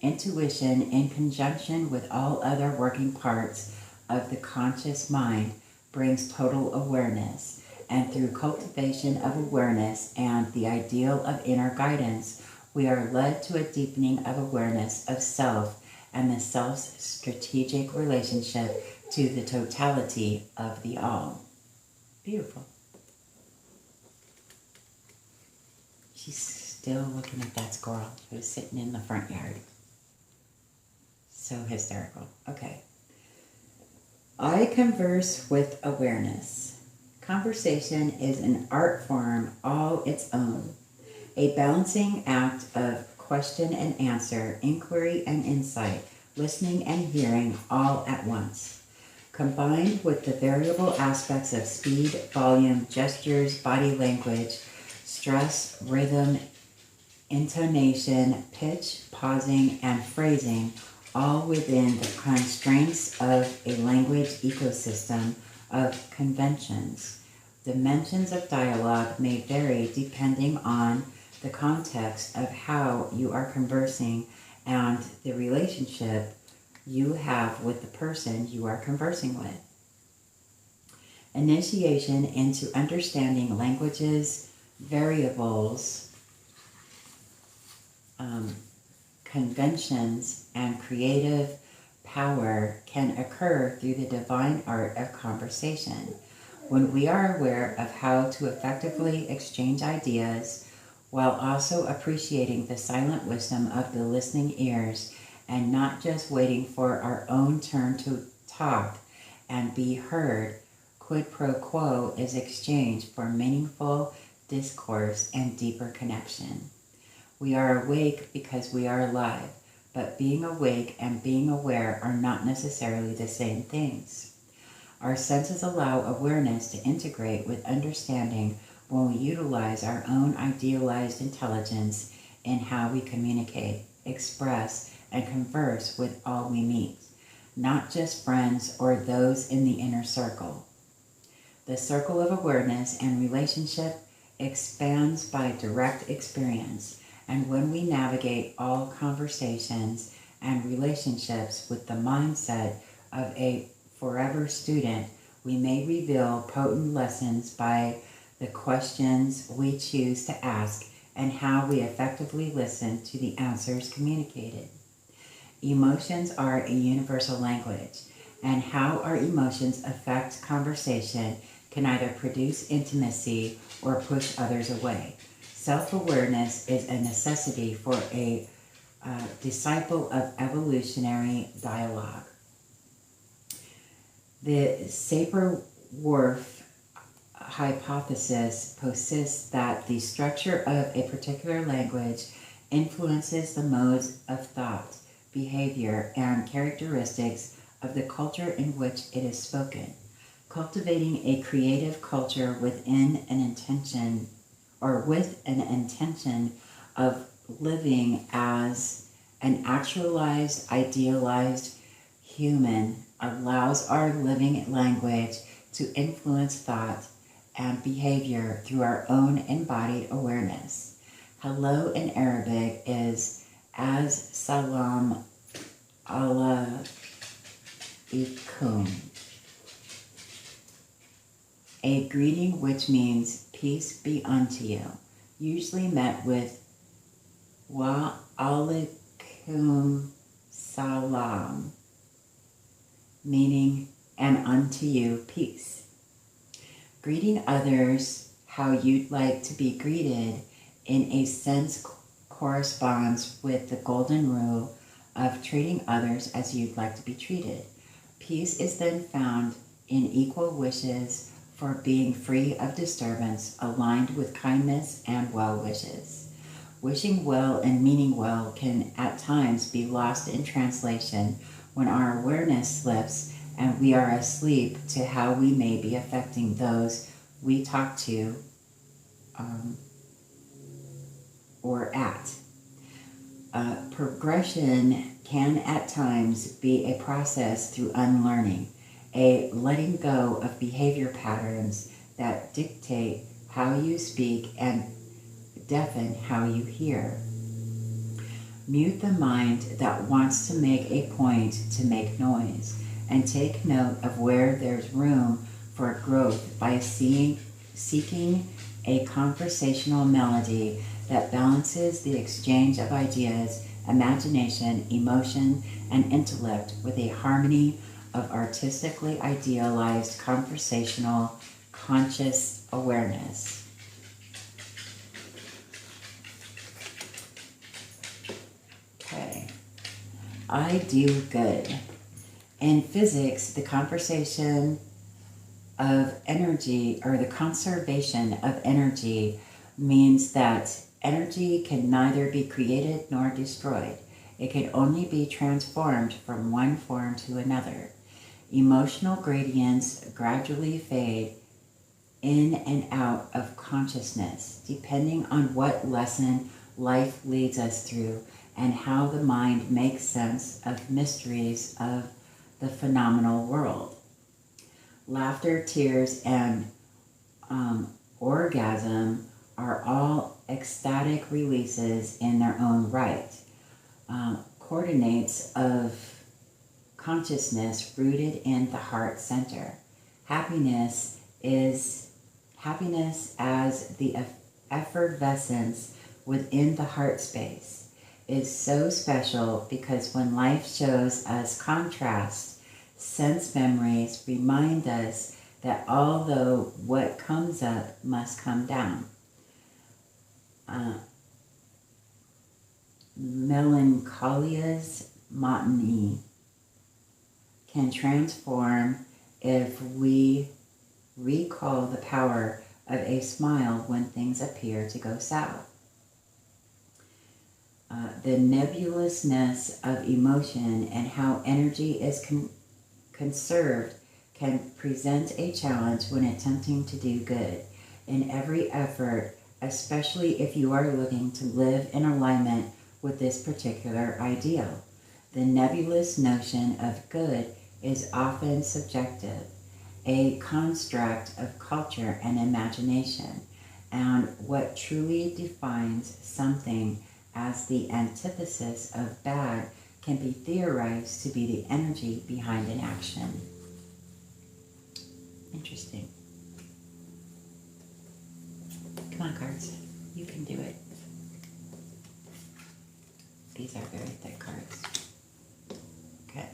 Intuition, in conjunction with all other working parts of the conscious mind, brings total awareness, and through cultivation of awareness and the ideal of inner guidance, we are led to a deepening of awareness of self and the self's strategic relationship to the totality of the all. Beautiful. She's still looking at that squirrel who's sitting in the front yard. So hysterical. Okay. I converse with awareness. Conversation is an art form all its own, a balancing act of question and answer, inquiry and insight, listening and hearing all at once. Combined with the variable aspects of speed, volume, gestures, body language, stress, rhythm, intonation, pitch, pausing, and phrasing, all within the constraints of a language ecosystem of conventions. Dimensions of dialogue may vary depending on the context of how you are conversing and the relationship you have with the person you are conversing with. Initiation into understanding languages, variables, conventions, and creative power can occur through the divine art of conversation. When we are aware of how to effectively exchange ideas while also appreciating the silent wisdom of the listening ears and not just waiting for our own turn to talk and be heard, quid pro quo is exchanged for meaningful discourse and deeper connection. We are awake because we are alive, but being awake and being aware are not necessarily the same things. Our senses allow awareness to integrate with understanding when we utilize our own idealized intelligence in how we communicate, express, and converse with all we meet, not just friends or those in the inner circle. The circle of awareness and relationship expands by direct experience, and when we navigate all conversations and relationships with the mindset of a forever student, we may reveal potent lessons by the questions we choose to ask and how we effectively listen to the answers communicated. Emotions are a universal language, and how our emotions affect conversation can either produce intimacy or push others away. Self-awareness is a necessity for a disciple of evolutionary dialogue. The Sapir-Whorf hypothesis posits that the structure of a particular language influences the modes of thought, behavior, and characteristics of the culture in which it is spoken. Cultivating a creative culture with an intention of living as an actualized, idealized human allows our living language to influence thought and behavior through our own embodied awareness. Hello in Arabic is as salam alaikum, a greeting which means peace be unto you, usually met with wa alaikum salam, meaning and unto you peace. Greeting others how you'd like to be greeted in a sense corresponds with the golden rule of treating others as you'd like to be treated. Peace is then found in equal wishes for being free of disturbance, aligned with kindness and well wishes. Wishing well and meaning well can at times be lost in translation when our awareness slips and we are asleep to how we may be affecting those we talk to or at. Progression can at times be a process through unlearning, a letting go of behavior patterns that dictate how you speak and deafen how you hear. Mute the mind that wants to make a point to make noise, and take note of where there's room for growth by seeking a conversational melody that balances the exchange of ideas, imagination, emotion, and intellect with a harmony of artistically idealized conversational conscious awareness. Okay. I do good. In physics, the conservation of energy means that energy can neither be created nor destroyed. It can only be transformed from one form to another. Emotional gradients gradually fade in and out of consciousness, depending on what lesson life leads us through and how the mind makes sense of mysteries of the phenomenal world. Laughter, tears, and orgasm are all ecstatic releases in their own right, coordinates of consciousness rooted in the heart center. Happiness as the effervescence within the heart space is so special because when life shows us contrast, sense memories remind us that although what comes up must come down. Melancholia's monotony can transform if we recall the power of a smile when things appear to go south. The nebulousness of emotion and how energy is conserved can present a challenge when attempting to do good. In every effort, especially if you are looking to live in alignment with this particular ideal. The nebulous notion of good is often subjective, a construct of culture and imagination, and what truly defines something as the antithesis of bad can be theorized to be the energy behind an action. Interesting. Come on, cards. You can do it. These are very thick cards. Okay.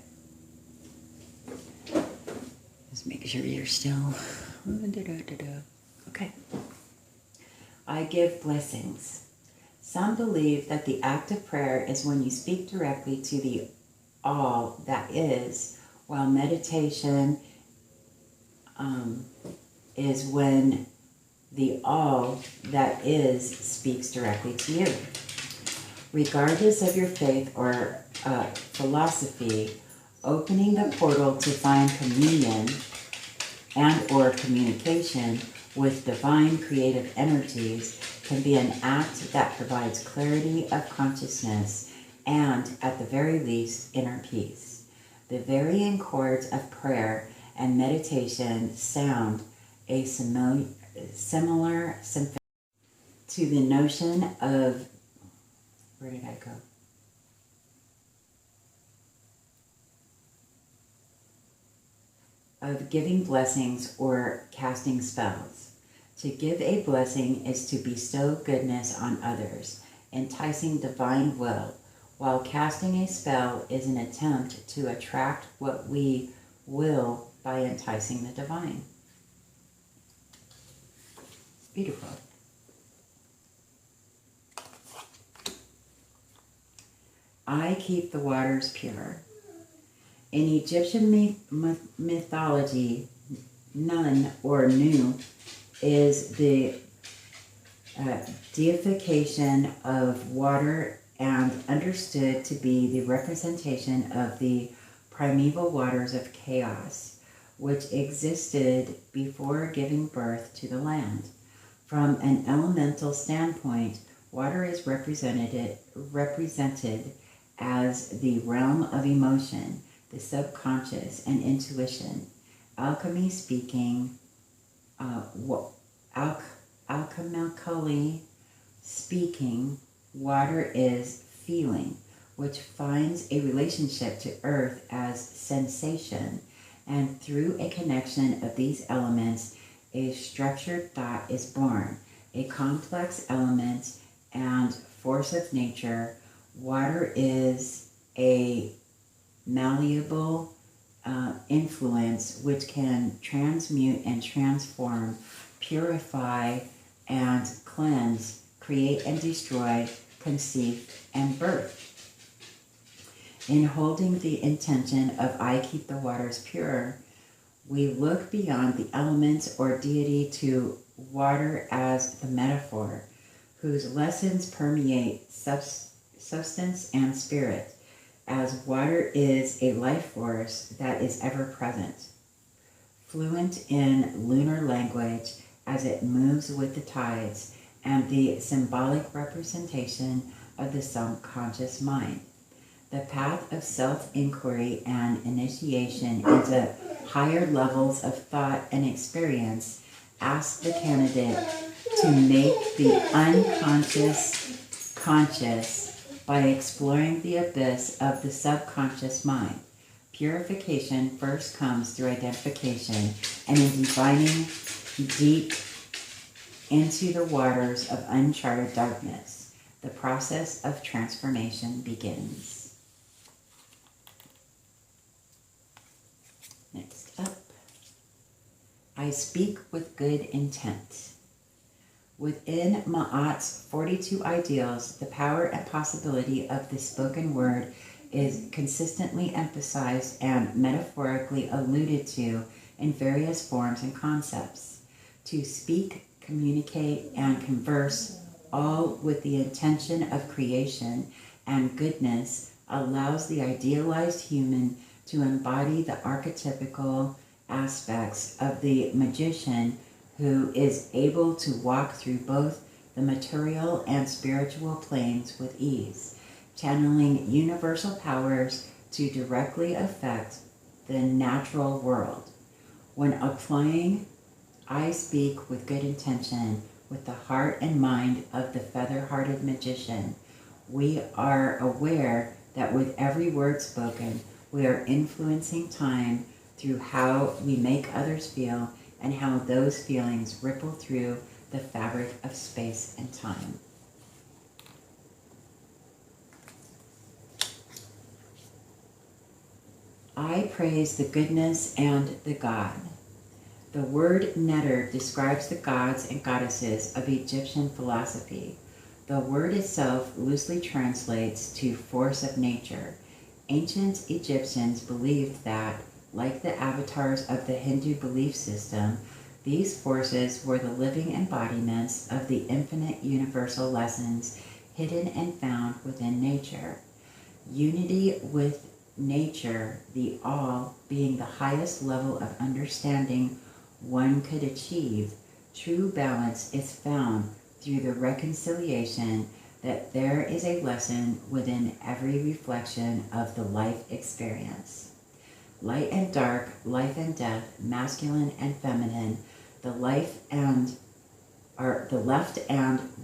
Just make sure you're still. Okay. I give blessings. Some believe that the act of prayer is when you speak directly to the all that is, while meditation is when the all that is speaks directly to you. Regardless of your faith or philosophy, opening the portal to find communion and or communication with divine creative energies can be an act that provides clarity of consciousness and, at the very least, inner peace. The varying chords of prayer and meditation sound a similar symphony to the notion of, where did I go? Of giving blessings or casting spells. To give a blessing is to bestow goodness on others, enticing divine will, while casting a spell is an attempt to attract what we will by enticing the divine. Beautiful. I keep the waters pure. In Egyptian mythology, Nun or Nu is the deification of water and understood to be the representation of the primeval waters of chaos, which existed before giving birth to the land. From an elemental standpoint, water is represented as the realm of emotion, the subconscious, and intuition. Alchemically speaking, water is feeling, which finds a relationship to earth as sensation, and through a connection of these elements, a structured thought is born, a complex element and force of nature. Water is a malleable influence which can transmute and transform, purify and cleanse, create and destroy, conceive and birth. In holding the intention of I keep the waters pure, we look beyond the elements or deity to water as the metaphor, whose lessons permeate substance and spirit, as water is a life force that is ever present, fluent in lunar language as it moves with the tides, and the symbolic representation of the subconscious mind. The path of self-inquiry and initiation into higher levels of thought and experience asks the candidate to make the unconscious conscious by exploring the abyss of the subconscious mind. Purification first comes through identification and in divining deep into the waters of uncharted darkness. The process of transformation begins. Next up, I speak with good intent. Within Ma'at's 42 ideals, the power and possibility of the spoken word is consistently emphasized and metaphorically alluded to in various forms and concepts. To speak, communicate, and converse, all with the intention of creation and goodness, allows the idealized human to embody the archetypical aspects of the magician who is able to walk through both the material and spiritual planes with ease, channeling universal powers to directly affect the natural world. When applying I speak with good intention with the heart and mind of the feather-hearted magician, we are aware that with every word spoken, we are influencing time through how we make others feel and how those feelings ripple through the fabric of space and time. I praise the goodness and the God. The word Neter describes the gods and goddesses of Egyptian philosophy. The word itself loosely translates to force of nature. Ancient Egyptians believed that, like the avatars of the Hindu belief system, These forces were the living embodiments of the infinite universal lessons hidden and found within nature. Unity with nature, the all, being the highest level of understanding one could achieve, true balance is found through the reconciliation that there is a lesson within every reflection of the life experience. Light and dark, life and death, masculine and feminine, the left and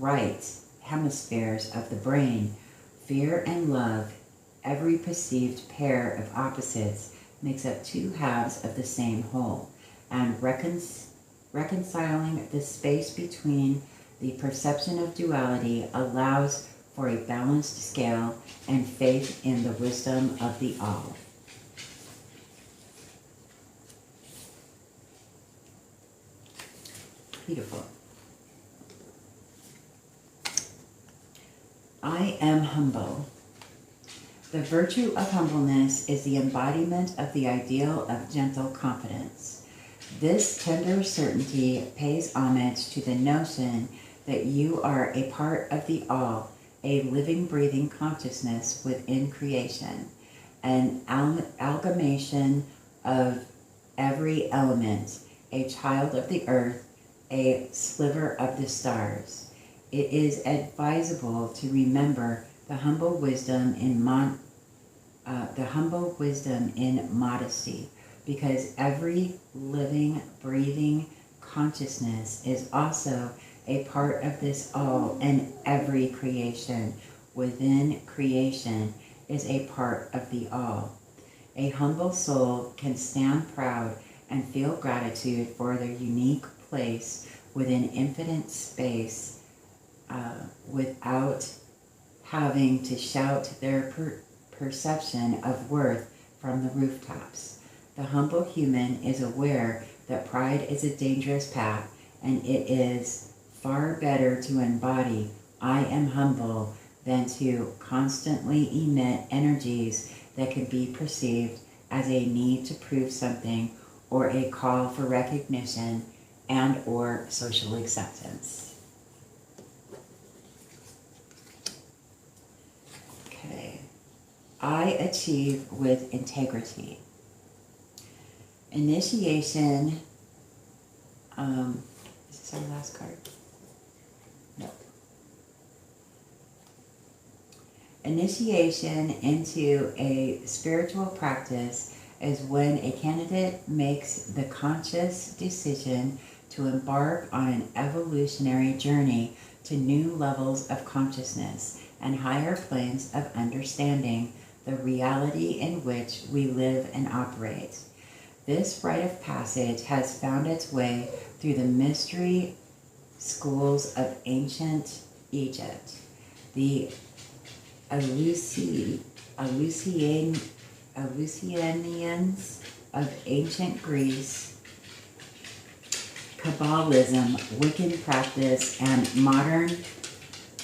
right hemispheres of the brain, fear and love, every perceived pair of opposites makes up two halves of the same whole, and reconciling the space between the perception of duality allows for a balanced scale and faith in the wisdom of the all. Beautiful. I am humble. The virtue of humbleness is the embodiment of the ideal of gentle confidence. This tender certainty pays homage to the notion that you are a part of the all, a living, breathing consciousness within creation, an amalgamation of every element, a child of the earth, a sliver of the stars. It is advisable to remember the humble wisdom in modesty, because every living, breathing consciousness is also a part of this all, and every creation within creation is a part of the all. A humble soul can stand proud and feel gratitude for their unique place within infinite space without having to shout their perception of worth from the rooftops. The humble human is aware that pride is a dangerous path, and it is far better to embody I am humble than to constantly emit energies that can be perceived as a need to prove something or a call for recognition and or social acceptance. Okay. I achieve with integrity. Initiation, is this our last card? No. Initiation into a spiritual practice is when a candidate makes the conscious decision to embark on an evolutionary journey to new levels of consciousness and higher planes of understanding the reality in which we live and operate. This rite of passage has found its way through the mystery schools of ancient Egypt, the Eleusinians of ancient Greece, Kabbalism, Wiccan practice, and modern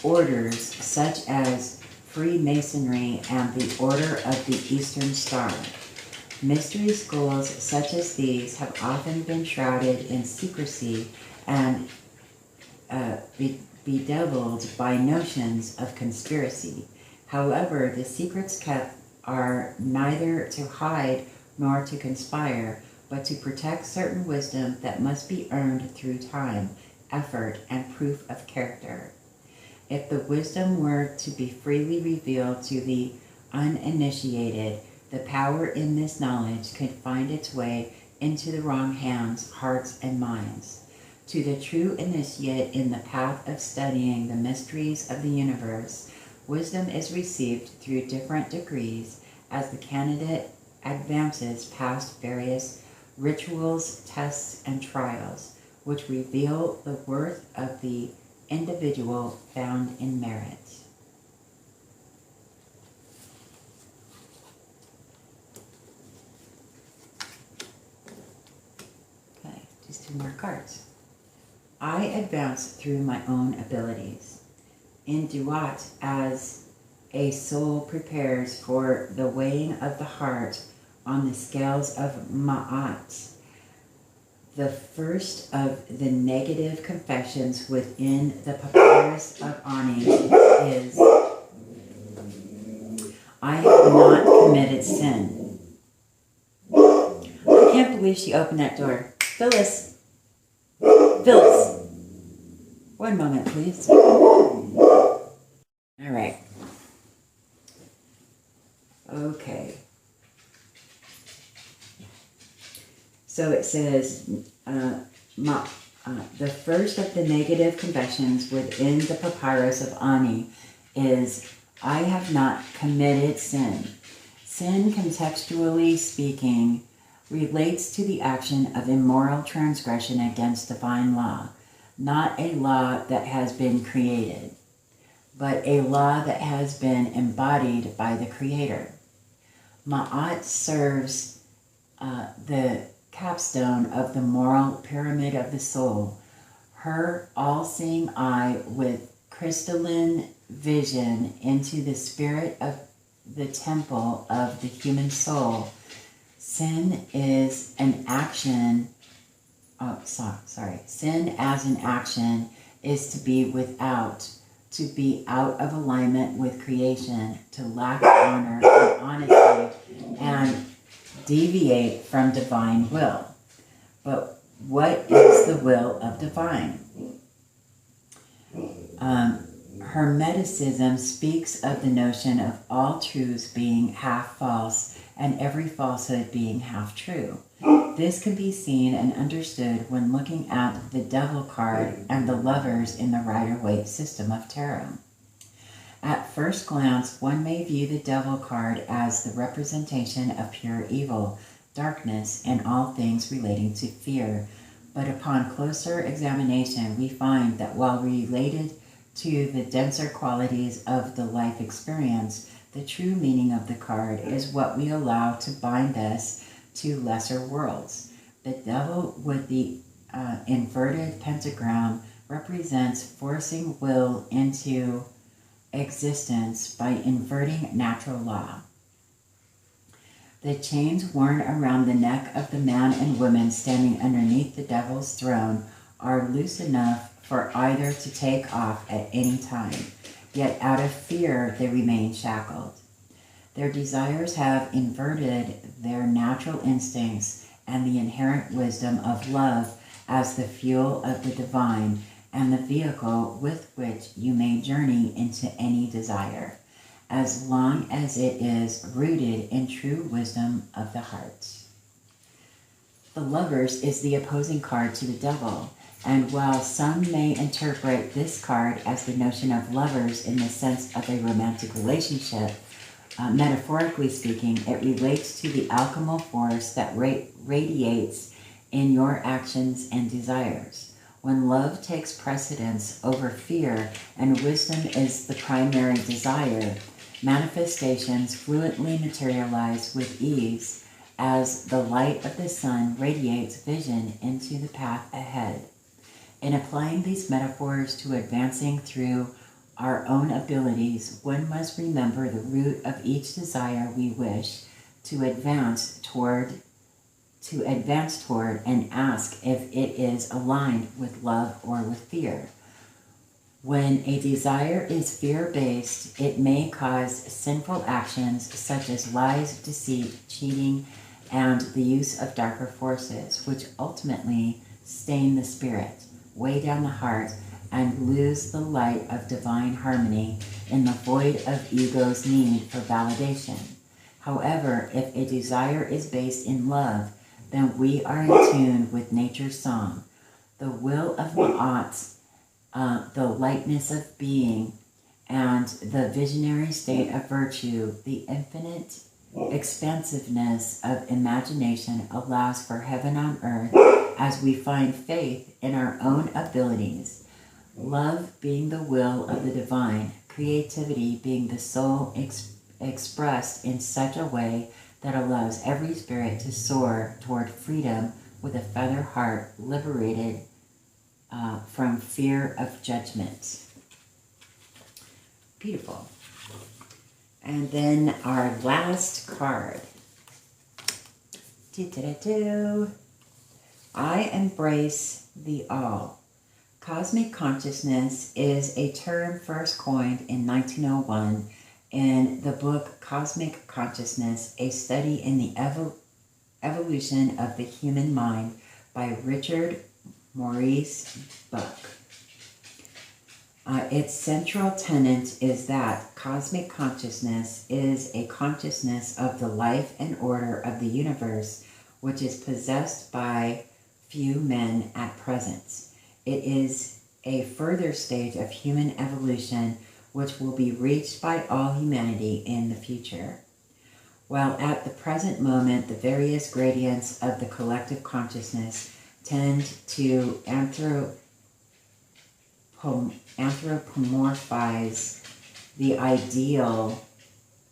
orders such as Freemasonry and the Order of the Eastern Star. Mystery schools such as these have often been shrouded in secrecy and bedeviled by notions of conspiracy. However, the secrets kept are neither to hide nor to conspire, but to protect certain wisdom that must be earned through time, effort, and proof of character. If the wisdom were to be freely revealed to the uninitiated, the power in this knowledge could find its way into the wrong hands, hearts, and minds. To the true initiate in the path of studying the mysteries of the universe, wisdom is received through different degrees as the candidate advances past various rituals, tests, and trials, which reveal the worth of the individual found in merit. Okay, just 2 more cards. I advance through my own abilities. In Duat, as a soul prepares for the weighing of the heart on the scales of Ma'at, The first of the negative confessions within the Papyrus of Ani is, I have not committed sin. I can't believe she opened that door. Phyllis. Phyllis. One moment, please. All right. Okay. So it says, the first of the negative confessions within the Papyrus of Ani is, I have not committed sin. Sin, contextually speaking, relates to the action of immoral transgression against divine law, not a law that has been created, but a law that has been embodied by the Creator. Ma'at serves the capstone of the moral pyramid of the soul, her all-seeing eye with crystalline vision into the spirit of the temple of the human soul. Sin is an action, sin as an action is to be without, to be out of alignment with creation, to lack honor and honesty, and deviate from divine will. But what is the will of divine? Hermeticism speaks of the notion of all truths being half false and every falsehood being half true. This can be seen and understood when looking at the Devil card and the Lovers in the Rider-Waite system of tarot. At first glance, one may view the Devil card as the representation of pure evil, darkness, and all things relating to fear. But upon closer examination, we find that while related to the denser qualities of the life experience, the true meaning of the card is what we allow to bind us to lesser worlds. The Devil with the inverted pentagram represents forcing will into existence by inverting natural law. The chains worn around the neck of the man and woman standing underneath the Devil's throne are loose enough for either to take off at any time, yet out of fear they remain shackled. Their desires have inverted their natural instincts and the inherent wisdom of love as the fuel of the divine and the vehicle with which you may journey into any desire, as long as it is rooted in true wisdom of the heart. The Lovers is the opposing card to the Devil, and while some may interpret this card as the notion of lovers in the sense of a romantic relationship, metaphorically speaking, it relates to the alchemical force that radiates in your actions and desires. When love takes precedence over fear and wisdom is the primary desire, manifestations fluently materialize with ease as the light of the sun radiates vision into the path ahead. In applying these metaphors to advancing through our own abilities, one must remember the root of each desire we wish to advance toward and ask if it is aligned with love or with fear. When a desire is fear-based, it may cause sinful actions such as lies, deceit, cheating, and the use of darker forces, which ultimately stain the spirit, weigh down the heart, and lose the light of divine harmony in the void of ego's need for validation. However, if a desire is based in love, then we are in tune with nature's song, the will of Ma'at, the lightness of being, and the visionary state of virtue. The infinite expansiveness of imagination allows for heaven on earth as we find faith in our own abilities. Love being the will of the divine, creativity being the soul expressed in such a way that allows every spirit to soar toward freedom with a feather heart liberated from fear of judgment. Beautiful. And then our last card. I embrace the all. Cosmic consciousness is a term first coined in 1901 in the book Cosmic Consciousness, A Study in the Evolution of the Human Mind by Richard Maurice Buck. Its central tenet is that cosmic consciousness is a consciousness of the life and order of the universe, which is possessed by few men at present. It is a further stage of human evolution which will be reached by all humanity in the future. While at the present moment the various gradients of the collective consciousness tend to anthropomorphize the ideal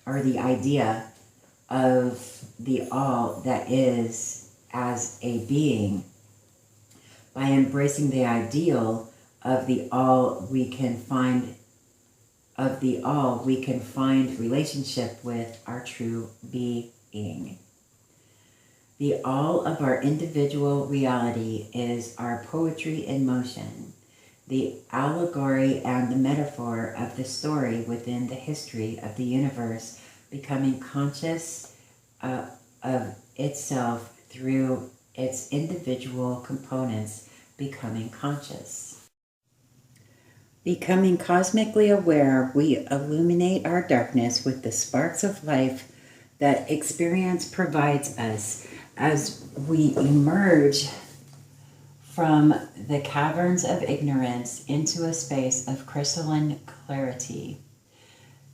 or the idea of the all that is as a being. By embracing the ideal of the all, we can find relationship with our true being. The all of our individual reality is our poetry in motion, the allegory and the metaphor of the story within the history of the universe becoming conscious of itself through its individual components becoming conscious. Becoming cosmically aware, we illuminate our darkness with the sparks of life that experience provides us as we emerge from the caverns of ignorance into a space of crystalline clarity.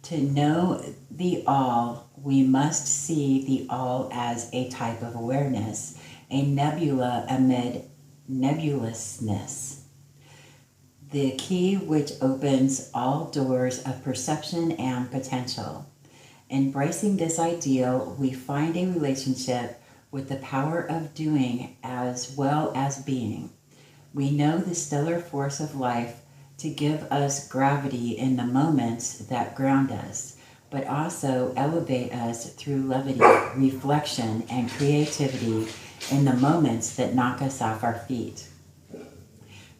To know the all, we must see the all as a type of awareness, a nebula amid nebulousness. The key which opens all doors of perception and potential. Embracing this ideal, we find a relationship with the power of doing as well as being. We know the stellar force of life to give us gravity in the moments that ground us, but also elevate us through levity, reflection, and creativity in the moments that knock us off our feet.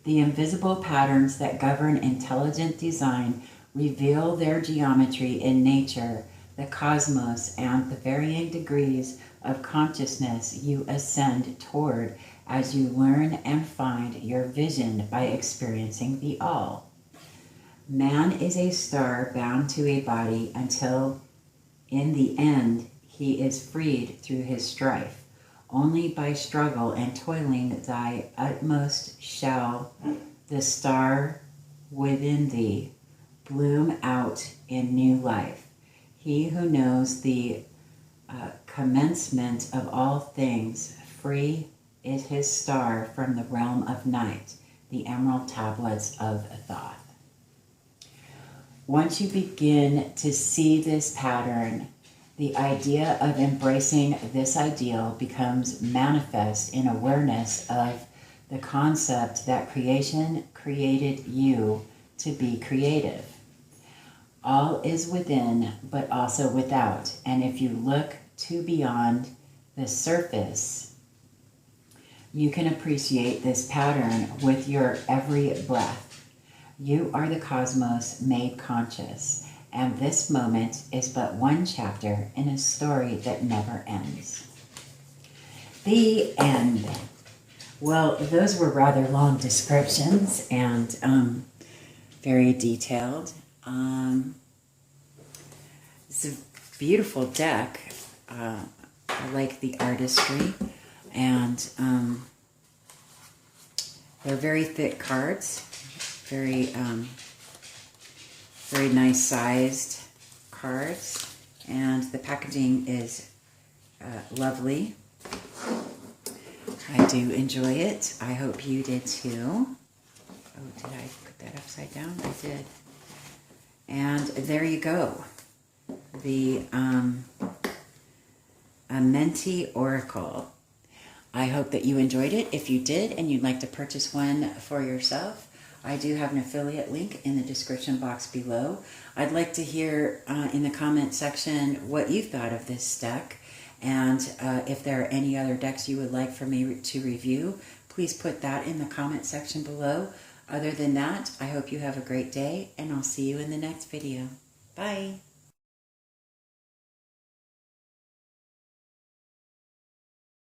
The invisible patterns that govern intelligent design reveal their geometry in nature, the cosmos, and the varying degrees of consciousness you ascend toward as you learn and find your vision by experiencing the all. Man is a star bound to a body until, in the end, he is freed through his strife. Only by struggle and toiling thy utmost shall the star within thee bloom out in new life. He who knows the commencement of all things, free is his star from the realm of night, the emerald tablets of Thoth. Once you begin to see this pattern, the idea of embracing this ideal becomes manifest in awareness of the concept that creation created you to be creative. All is within, but also without. And if you look to beyond the surface, you can appreciate this pattern with your every breath. You are the cosmos made conscious. And this moment is but one chapter in a story that never ends. The end. Well, those were rather long descriptions and very detailed. It's a beautiful deck. I like the artistry, and they're very thick cards, very nice sized cards, and the packaging is lovely. I do enjoy it. I hope you did too. Oh, did I put that upside down? I did. And there you go. The Amenti Oracle. I hope that you enjoyed it. If you did and you'd like to purchase one for yourself, I do have an affiliate link in the description box below. I'd like to hear in the comment section what you thought of this deck, and if there are any other decks you would like for me to review, please put that in the comment section below. Other than that, I hope you have a great day, and I'll see you in the next video. Bye.